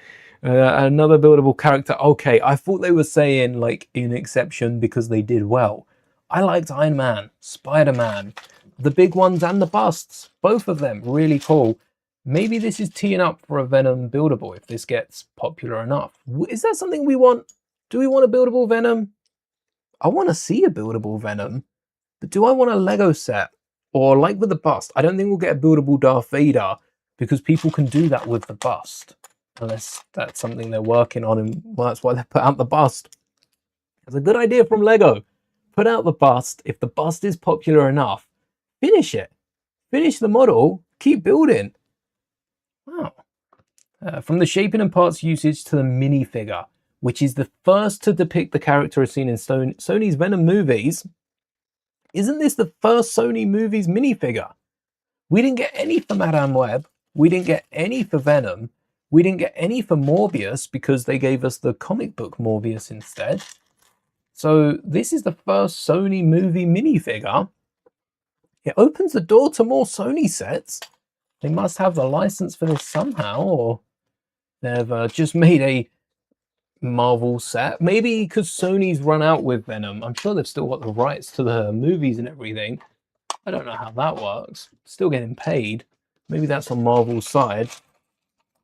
Another buildable character. Okay, I thought they were saying like in exception because they did well. I liked Iron Man, Spider-Man, the big ones and the busts. Both of them really cool. Maybe this is teeing up for a Venom buildable if this gets popular enough. Is that something we want? Do we want a buildable Venom? I want to see a buildable Venom, but do I want a Lego set? Or like with the bust, I don't think we'll get a buildable Darth Vader because people can do that with the bust. Unless that's something they're working on, and well, that's why they put out the bust. It's a good idea from Lego. Put out the bust. If the bust is popular enough, finish it. Finish the model. Keep building. Wow. From the shaping and parts usage to the minifigure, which is the first to depict the character as seen in Sony's Venom movies. Isn't this the first Sony movies minifigure? We didn't get any for Madame Web. We didn't get any for Venom. We didn't get any for Morbius because they gave us the comic book Morbius instead. So this is the first Sony movie minifigure. It opens the door to more Sony sets. They must have the license for this somehow, or they've just made a Marvel set. Maybe because Sony's run out with Venom. I'm sure they've still got the rights to the movies and everything. I don't know how that works. Still getting paid. Maybe that's on Marvel's side.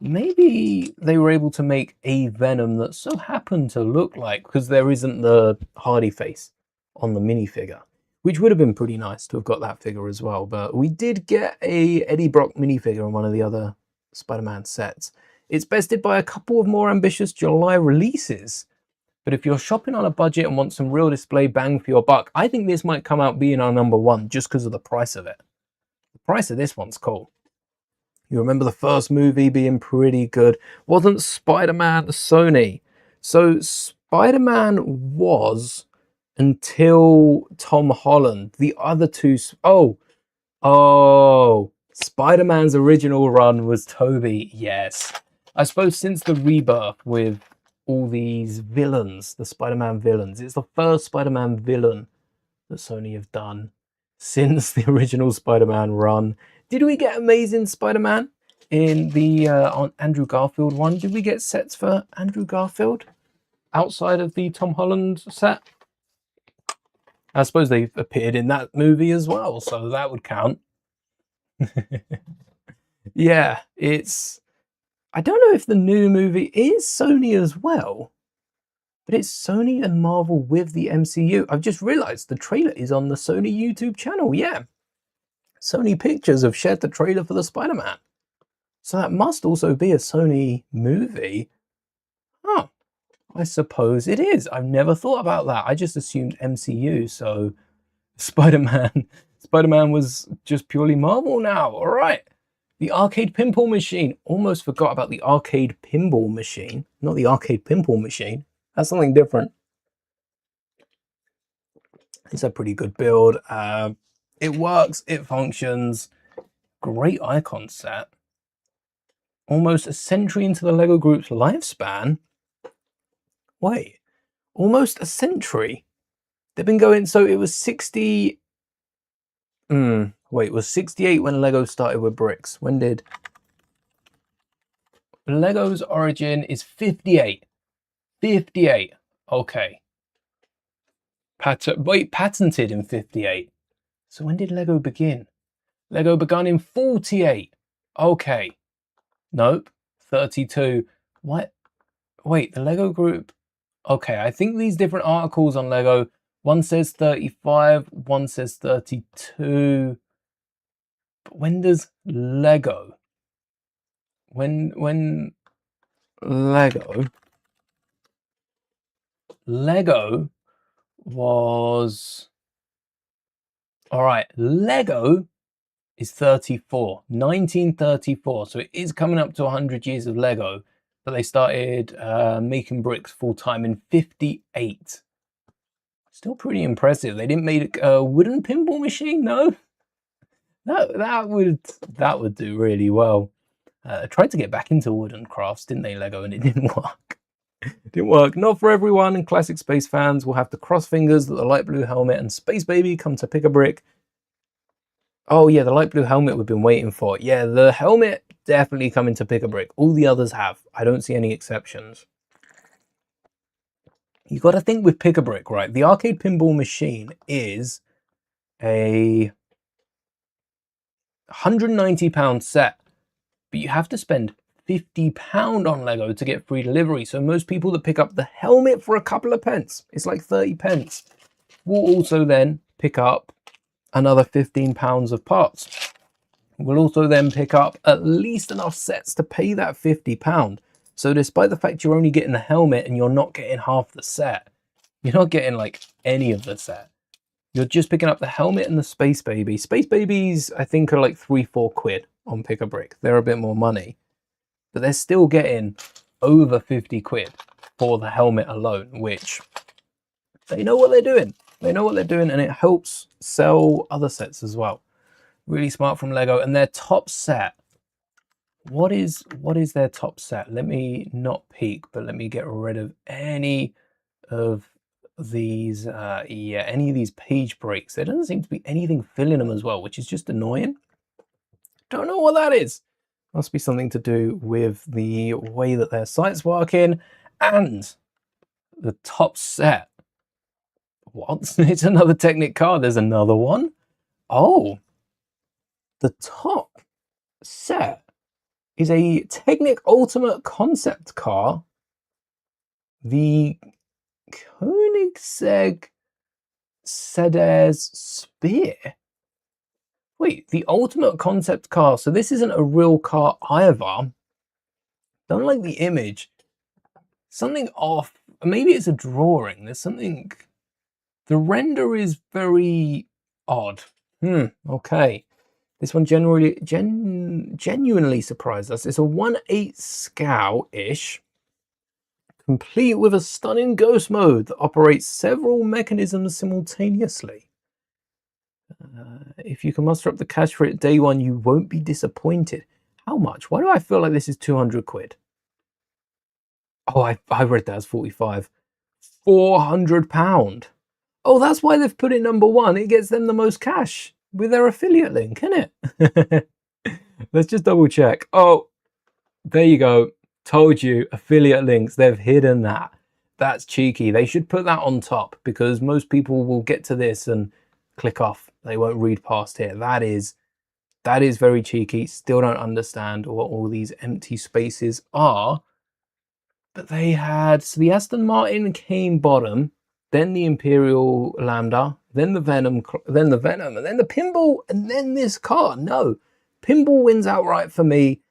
Maybe they were able to make a Venom that so happened to look like, because there isn't the Hardy face on the minifigure, which would have been pretty nice to have got that figure as well. But we did get a Eddie Brock minifigure on one of the other Spider-Man sets. It's bested by a couple of more ambitious July releases. But if you're shopping on a budget and want some real display bang for your buck, I think this might come out being our #1 just because of the price of it. The price of this one's cool. You remember the first movie being pretty good. Wasn't Spider-Man Sony? So Spider-Man was until Tom Holland. The other two... Oh, Spider-Man's original run was Tobey. Yes. I suppose since the rebirth with all these villains, the Spider-Man villains, it's the first Spider-Man villain that Sony have done since the original Spider-Man run. Did we get Amazing Spider-Man in the on Andrew Garfield one? Did we get sets for Andrew Garfield outside of the Tom Holland set? I suppose they appeared in that movie as well, so that would count. Yeah, it's... I don't know if the new movie is Sony as well, but it's Sony and Marvel with the MCU. I've just realized the trailer is on the Sony YouTube channel. Yeah. Sony Pictures have shared the trailer for the Spider-Man. So that must also be a Sony movie. Oh, I suppose it is. I've never thought about that. I just assumed MCU, so Spider-Man was just purely Marvel now. All right. The arcade pinball machine. Almost forgot about the arcade pinball machine. Not the arcade pinball machine. That's something different. It's a pretty good build. It works, it functions. Great icon set. Almost a century into the LEGO Group's lifespan. Wait, almost a century? They've been going, so it was 60... Wait, it was 68 when LEGO started with bricks. When did... LEGO's origin is 58. 58. Okay. Patented in 58. So when did LEGO begin? LEGO began in 48. Okay. Nope. 32. What? Wait, the LEGO Group... Okay, I think these different articles on LEGO, one says 35, one says 32. But when does LEGO... When LEGO was... All right, LEGO is 34, 1934. So it is coming up to 100 years of LEGO, but they started making bricks full time in 58. Still pretty impressive. They didn't make a wooden pinball machine, no? That would do really well. Tried to get back into wooden crafts, didn't they, LEGO, and it didn't work. It didn't work. Not for everyone, and classic space fans will have to cross fingers that the light blue helmet and Space Baby come to pick a brick. Oh yeah, the light blue helmet we've been waiting for. Yeah, the helmet definitely coming to Pick-a-Brick. All the others have. I don't see any exceptions. You got to think with Pick-a-Brick, right? The arcade pinball machine is a £190 set, but you have to spend £50 on Lego to get free delivery. So most people that pick up the helmet for a couple of pence, it's like 30 pence, will also then pick up another £15 of parts. We'll also then pick up at least enough sets to pay that £50. So despite the fact you're only getting the helmet and you're not getting half the set, you're not getting like any of the set. You're just picking up the helmet and the Space Baby. Space Babies, I think, are like £3-4 on Pick-a-Brick. They're a bit more money, but they're still getting over 50 quid for the helmet alone, which they know what they're doing. They know what they're doing, and it helps sell other sets as well. Really smart from Lego. And their top set, what is their top set? Let me not peek, but let me get rid of any of these any of these page breaks. There doesn't seem to be anything filling them as well, which is just annoying. Don't know what that is. Must be something to do with the way that their site's working. And the top set, what? It's another Technic car. There's another one. Oh, the top set is a Technic Ultimate concept car, the Koenigsegg Cedars Spear. Wait, the Ultimate concept car. So this isn't a real car either. Don't like the image. Something off. Maybe it's a drawing. There's something. The render is very odd. Okay. This one genuinely surprised us. It's a 1/8 scale-ish, complete with a stunning ghost mode that operates several mechanisms simultaneously. If you can muster up the cash for it day one, you won't be disappointed. How much? Why do I feel like this is 200 quid? Oh, I read that as 45. £400. Oh, that's why they've put it number one. It gets them the most cash with their affiliate link, isn't it? Let's just double check. Oh, there you go. Told you, affiliate links. They've hidden that. That's cheeky. They should put that on top, because most people will get to this and click off. They won't read past here. That is very cheeky. Still don't understand what all these empty spaces are. But they had, so the Aston Martin came bottom, then the Imperial Lambda, then the Venom, and then the Pinball, and then this car. No, Pinball wins outright for me.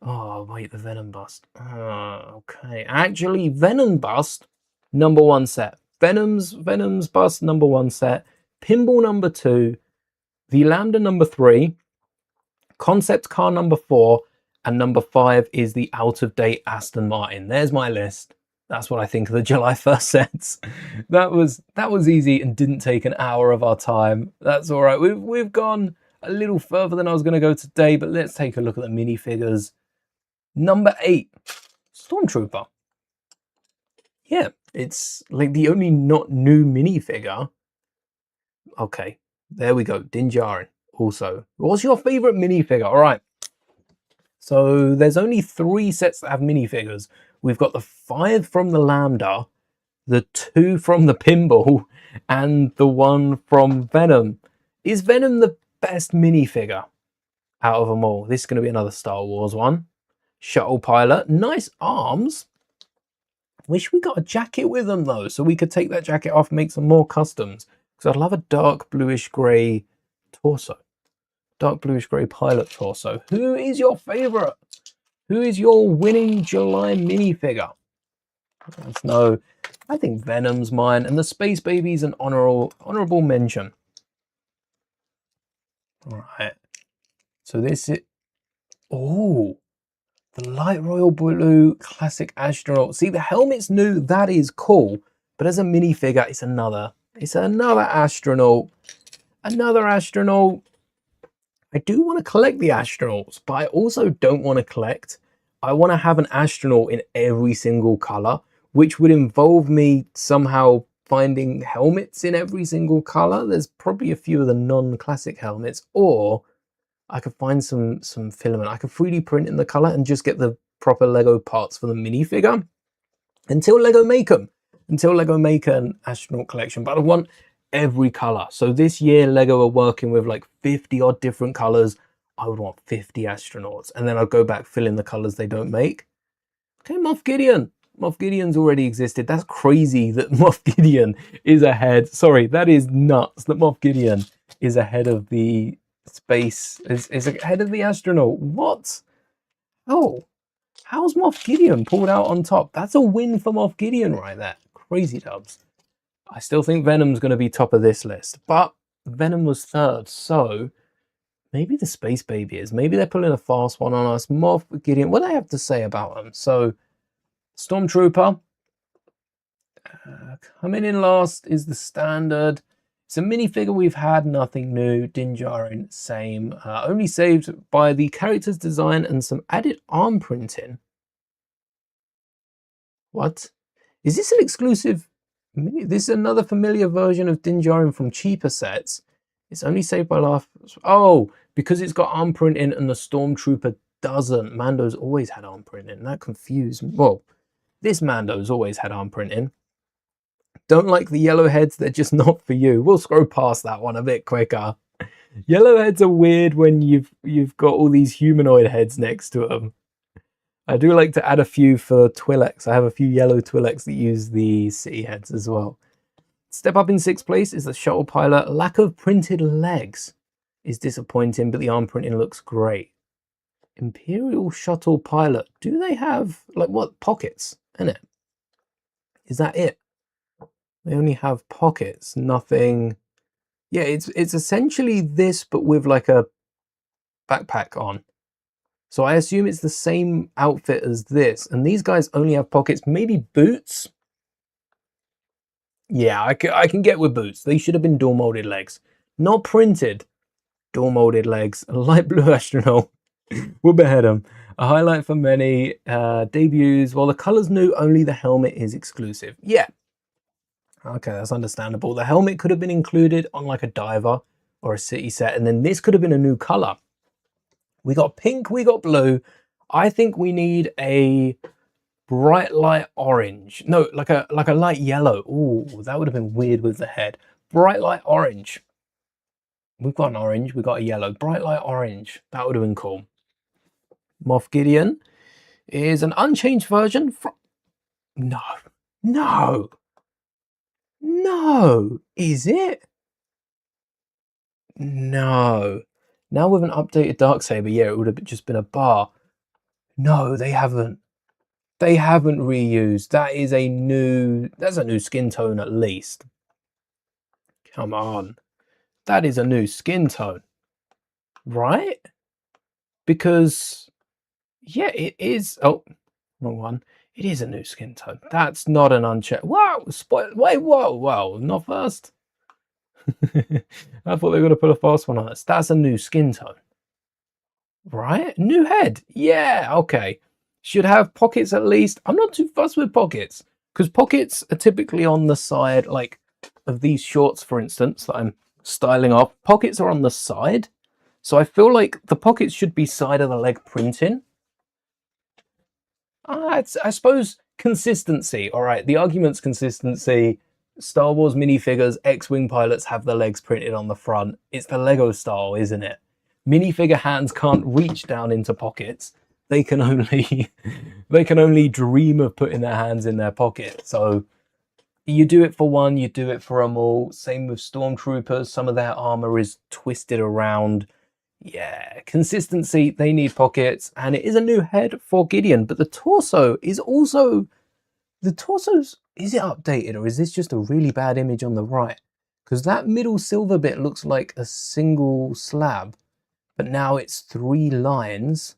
Oh, wait, the Venom Bust. Okay, actually, Venom Bust, number one set. Venom's Bust, number one set. Pinball, number two. The Lambda, number three. Concept car, number four. And number five is the out-of-date Aston Martin. There's my list. That's what I think of the July 1st sets. That was easy and didn't take an hour of our time. That's all right. We've gone a little further than I was going to go today, but let's take a look at the minifigures. Number 8, Stormtrooper. Yeah, it's like the only not new minifigure. Okay, there we go. Din Djarin also. What's your favorite minifigure? All right. So there's only 3 sets that have minifigures. We've got the 5 from the Lambda, the 2 from the Pinball, and the 1 from Venom. Is Venom the best minifigure out of them all? This is going to be another Star Wars one. Shuttle pilot, nice arms. Wish we got a jacket with them though, so we could take that jacket off and make some more customs. Because I'd love a dark bluish grey torso. Dark bluish grey pilot torso. Who is your favorite? Who is your winning July minifigure? Let us know. I think Venom's mine, and the Space Baby's an honorable mention. All right. So this is, oh, the light royal blue classic astronaut. See, the helmet's new. That is cool. But as a minifigure, it's another astronaut. Another astronaut. I do want to collect the astronauts, but I also don't want to collect. I want to have an astronaut in every single color, which would involve me somehow finding helmets in every single color. There's probably a few of the non-classic helmets, or I could find some filament. I could 3D print in the color and just get the proper Lego parts for the minifigure until Lego make them. Until Lego make an astronaut collection. But I want every color. So this year Lego are working with like 50 odd different colors. I would want 50 astronauts, and then I'll go back, fill in the colors they don't make. Okay, Moff Gideon. Moff Gideon's already existed. That's crazy that Moff Gideon is ahead. Sorry, that is nuts that Moff Gideon is ahead of the space, is ahead of the astronaut. What? Oh, how's Moff Gideon pulled out on top? That's a win for Moff Gideon right there. Crazy dubs. I still think Venom's going to be top of this list, but Venom was third, so maybe the Space Baby is. Maybe they're pulling a fast one on us. Moff Gideon, what do I have to say about them? So, Stormtrooper, coming in last is the standard. It's a minifigure we've had, nothing new. Din Djarin, same. Only saved by the character's design and some added arm printing. What? Is this an exclusive mini? This is another familiar version of Din Djarin from cheaper sets. It's only saved by last. Oh, because it's got arm printing and the Stormtrooper doesn't. Mando's always had arm printing. That confused me. Well, this Mando's always had arm printing. Don't like the yellow heads, they're just not for you. We'll scroll past that one a bit quicker. Yellow heads are weird when you've got all these humanoid heads next to them. I do like to add a few for Twi'leks. I have a few yellow Twi'leks that use the city heads as well. Step up in 6th place is the shuttle pilot. Lack of printed legs is disappointing, but the arm printing looks great. Imperial shuttle pilot. Do they have, like, what, pockets in it? Is that it? They only have pockets, nothing. Yeah, it's essentially this, but with like a backpack on. So I assume it's the same outfit as this. And these guys only have pockets, maybe boots. Yeah, I can get with boots. They should have been door molded legs. Not printed. Door molded legs. A light blue astronaut. We'll behead them. A highlight for many debuts. While the color's new, only the helmet is exclusive. Yeah. Okay, that's understandable. The helmet could have been included on like a diver or a city set, and then this could have been a new color. We got pink, we got blue. I think we need a bright light orange. No, like a light yellow. Ooh, that would have been weird with the head. Bright light orange. We've got an orange, we've got a yellow. Bright light orange. That would have been cool. Moff Gideon is an unchanged version from... No. Is it? No. Now with an updated Darksaber, yeah, it would have just been a bar. No, they haven't. They haven't reused. That's a new skin tone at least. Come on. That is a new skin tone. Right? Because, yeah, it is. Oh, wrong one. It is a new skin tone. That's not an unchecked. Wow, wait, whoa, not first. I thought they were going to put a fast one on us. That's a new skin tone. Right? New head. Yeah, okay. Should have pockets at least. I'm not too fussed with pockets, because pockets are typically on the side, like of these shorts, for instance, that I'm styling off. Pockets are on the side. So I feel like the pockets should be side of the leg printing. I suppose consistency. All right, the argument's consistency. Star Wars minifigures, X-Wing pilots have the legs printed on the front. It's the Lego style, isn't it? Minifigure hands can't reach down into pockets. They can only dream of putting their hands in their pocket. So you do it for one, you do it for them all. Same with Stormtroopers. Some of their armor is twisted around. Yeah, consistency, they need pockets, and it is a new head for Gideon, but the torso is also... The torso's... Is it updated, or is this just a really bad image on the right? Because that middle silver bit looks like a single slab, but now it's 3 lines.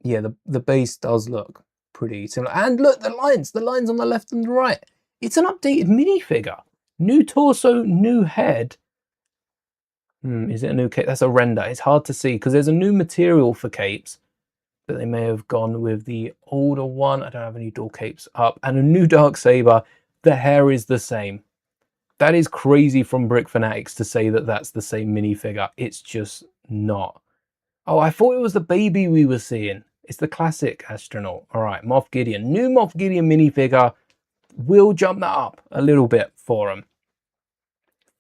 Yeah, the base does look pretty similar. And look, the lines on the left and the right. It's an updated minifigure. New torso, new head. Is it a new cape? That's a render. It's hard to see because there's a new material for capes, but they may have gone with the older one. I don't have any dual capes up. And a new Darksaber. the hair is the same. That is crazy from Brick Fanatics to say that that's the same minifigure. It's just not. Oh, I thought it was the baby we were seeing. It's the classic astronaut. All right, Moff Gideon. New Moff Gideon minifigure. We'll jump that up a little bit for him.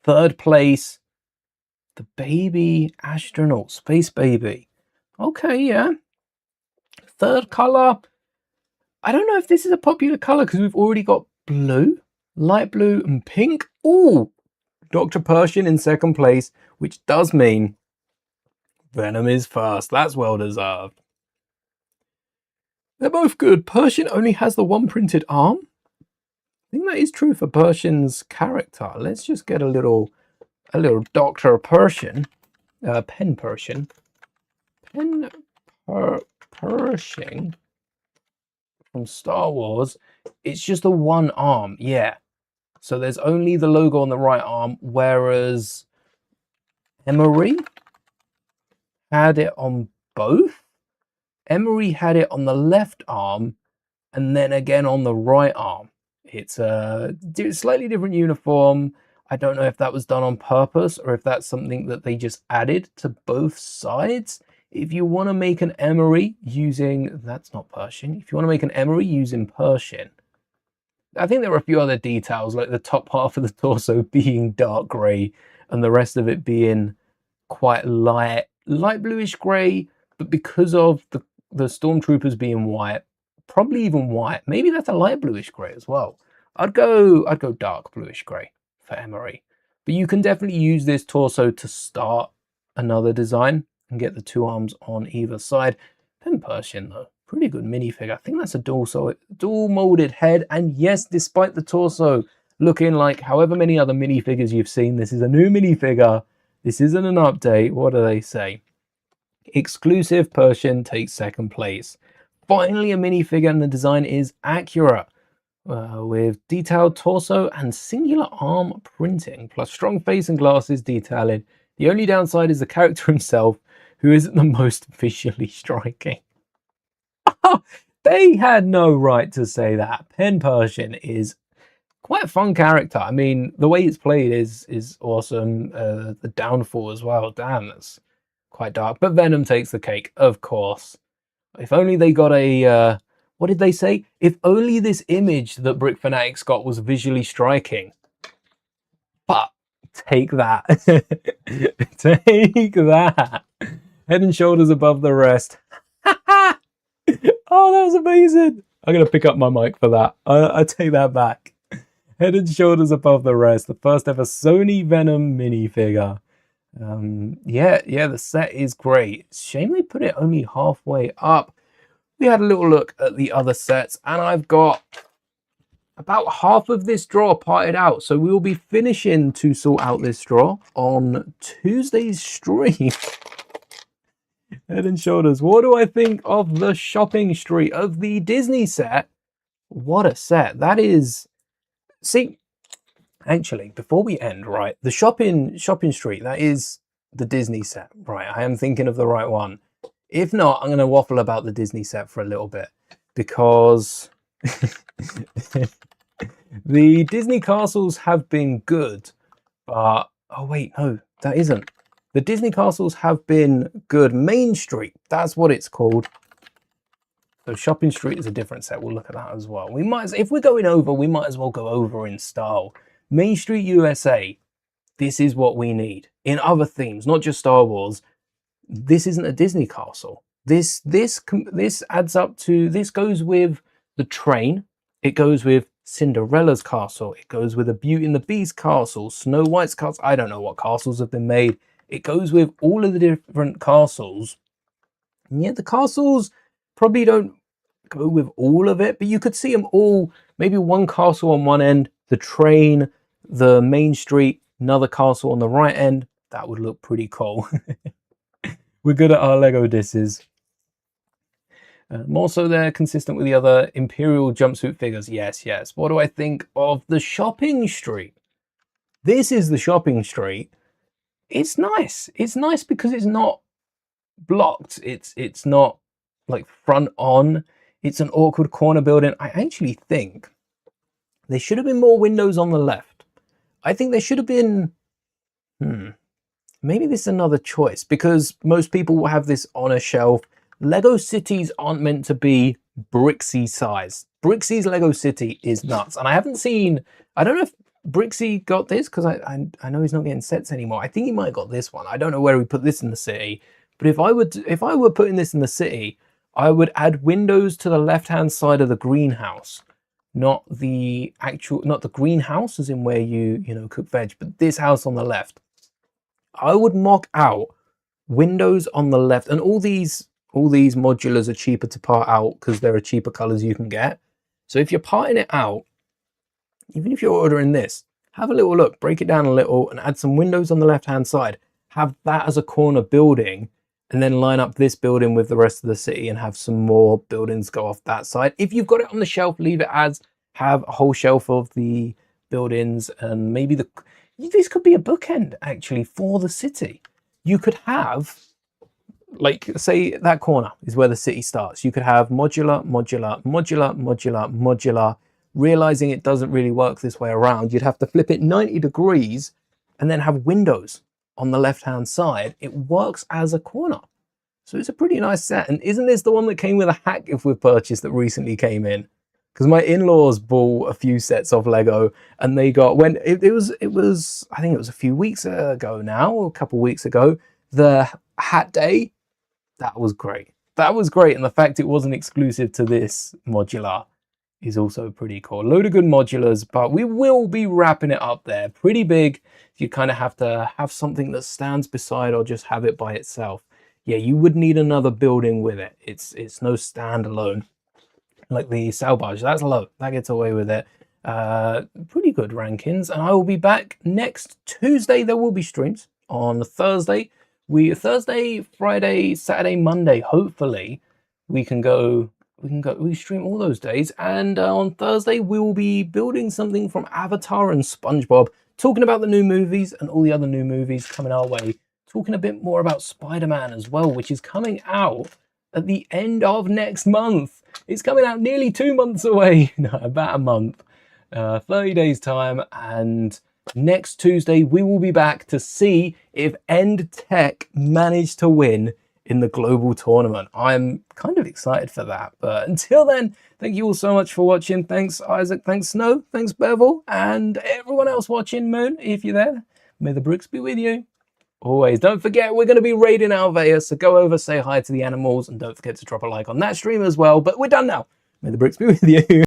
Third place, the baby astronaut, space baby. Okay, yeah. Third color. I don't know if this is a popular color because we've already got blue, light blue, and pink. Ooh, Dr. Pershing in second place, which does mean Venom is first. That's well deserved. They're both good. Pershing only has the one printed arm. I think that is true for Pershing's character. Let's just get a little Dr. Pershing, Pen Pershing, Pershing from Star Wars. It's just the one arm, yeah. So there's only the logo on the right arm, whereas Emery had it on both. Emery had it on the left arm and then again on the right arm. It's a slightly different uniform. I don't know if that was done on purpose or if that's something that they just added to both sides. If you want to make an Emery using, that's not Pershing. If you want to make an Emery using Pershing, I think there are a few other details, like the top half of the torso being dark grey and the rest of it being quite light bluish grey, but because of the stormtroopers being white, probably even white, maybe that's a light bluish grey as well. I'd go dark bluish grey for Emery, but you can definitely use this torso to start another design and get the two arms on either side. Pen Pershing though, pretty good minifigure. I think that's a dual molded head, and yes, despite the torso looking like however many other minifigures you've seen, this is a new minifigure. This isn't an update. What do they say? Exclusive Pershing takes second place. Finally, a minifigure, and the design is accurate with detailed torso and singular arm printing, plus strong face and glasses detailing. The only downside is the character himself, who isn't the most visually striking. They had no right to say that. Pen Pershing is quite a fun character. I mean, the way it's played is awesome. The downfall as well. Damn, that's quite dark. But Venom takes the cake, of course. If only they got a... what did they say? If only this image that Brick Fanatics got was visually striking. But take that. Take that. Head and shoulders above the rest. Oh, that was amazing. I'm going to pick up my mic for that. I take that back. Head and shoulders above the rest. The first ever Sony Venom minifigure. Yeah, the set is great. Shame they put it only halfway up. We had a little look at the other sets, and I've got about half of this drawer parted out. So we will be finishing to sort out this drawer on Tuesday's stream. Head and shoulders. What do I think of the shopping street of the Disney set? What a set. That is... See, actually, before we end, right, the shopping street, that is the Disney set. Right, I am thinking of the right one. If not, I'm going to waffle about the Disney set for a little bit, because the Disney castles have been good, but... Oh, wait, no, that isn't. The Disney castles have been good. Main Street, that's what it's called. So Shopping Street is a different set. We'll look at that as well. We might, if we're going over, we might as well go over in style. Main Street USA, this is what we need. In other themes, not just Star Wars, this isn't a Disney castle. This adds up to, this goes with the train. It goes with Cinderella's castle. It goes with a Beauty and the Beast castle, Snow White's castle. I don't know what castles have been made. It goes with all of the different castles. And yet the castles probably don't go with all of it, but you could see them all. Maybe one castle on one end, the train, the Main Street, another castle on the right end. That would look pretty cool. We're good at our Lego disses. More so they're consistent with the other Imperial jumpsuit figures. Yes, yes. What do I think of the shopping street? This is the shopping street. It's nice. It's nice because it's not blocked. It's not like front on. It's an awkward corner building. I actually think There should have been more windows on the left. I think there should have been... Maybe this is another choice, because most people will have this on a shelf. Lego cities aren't meant to be Brixie size. Brixie's Lego city is nuts. And I haven't seen... I don't know if Brixie got this, because I know he's not getting sets anymore. I think he might have got this one. I don't know where we put this in the city. But if I were putting this in the city, I would add windows to the left-hand side of the greenhouse. Not the greenhouse as in where you cook veg, but this house on the left. I would mock out windows on the left, and all these modulars are cheaper to part out because there are cheaper colors you can get. So if you're parting it out, even if you're ordering this, have a little look, break it down a little and add some windows on the left-hand side. Have that as a corner building, and then line up this building with the rest of the city and have some more buildings go off that side. If you've got it on the shelf, leave it as, have a whole shelf of the buildings, and maybe this could be a bookend actually for the city. You could have, like, say that corner is where the city starts. You could have modular, modular, modular, modular, modular. Realizing it doesn't really work this way around, you'd have to flip it 90 degrees and then have windows on the left-hand side. It works as a corner. So it's a pretty nice set. And isn't this the one that came with a hack if we've purchased that recently came in? Because my in-laws bought a few sets of Lego, and they got, when it was I think it was a few weeks ago now, or a couple of weeks ago, the hat day. That was great. That was great. And the fact it wasn't exclusive to this modular is also pretty cool. A load of good modulars, but we will be wrapping it up there. Pretty big. You kind of have to have something that stands beside or just have it by itself. Yeah, you would need another building with it. It's no standalone. Like the sail barge, that's low. That gets away with it. Pretty good rankings. And I will be back next Tuesday. There will be streams on Thursday. Thursday, Friday, Saturday, Monday. Hopefully, we stream all those days. And on Thursday, we will be building something from Avatar and SpongeBob, talking about the new movies and all the other new movies coming our way. Talking a bit more about Spider-Man as well, which is coming out at the end of next month. It's coming out nearly 2 months away. No, about a month. 30 days time. And next Tuesday, we will be back to see if End Tech managed to win in the global tournament. I'm kind of excited for that. But until then, thank you all so much for watching. Thanks, Isaac. Thanks, Snow. Thanks, Bevel. And everyone else watching, Moon, if you're there. May the bricks be with you. Always. Don't forget, we're going to be raiding Alvea, so go over, say hi to the animals, and don't forget to drop a like on that stream as well. But we're done now. May the bricks be with you.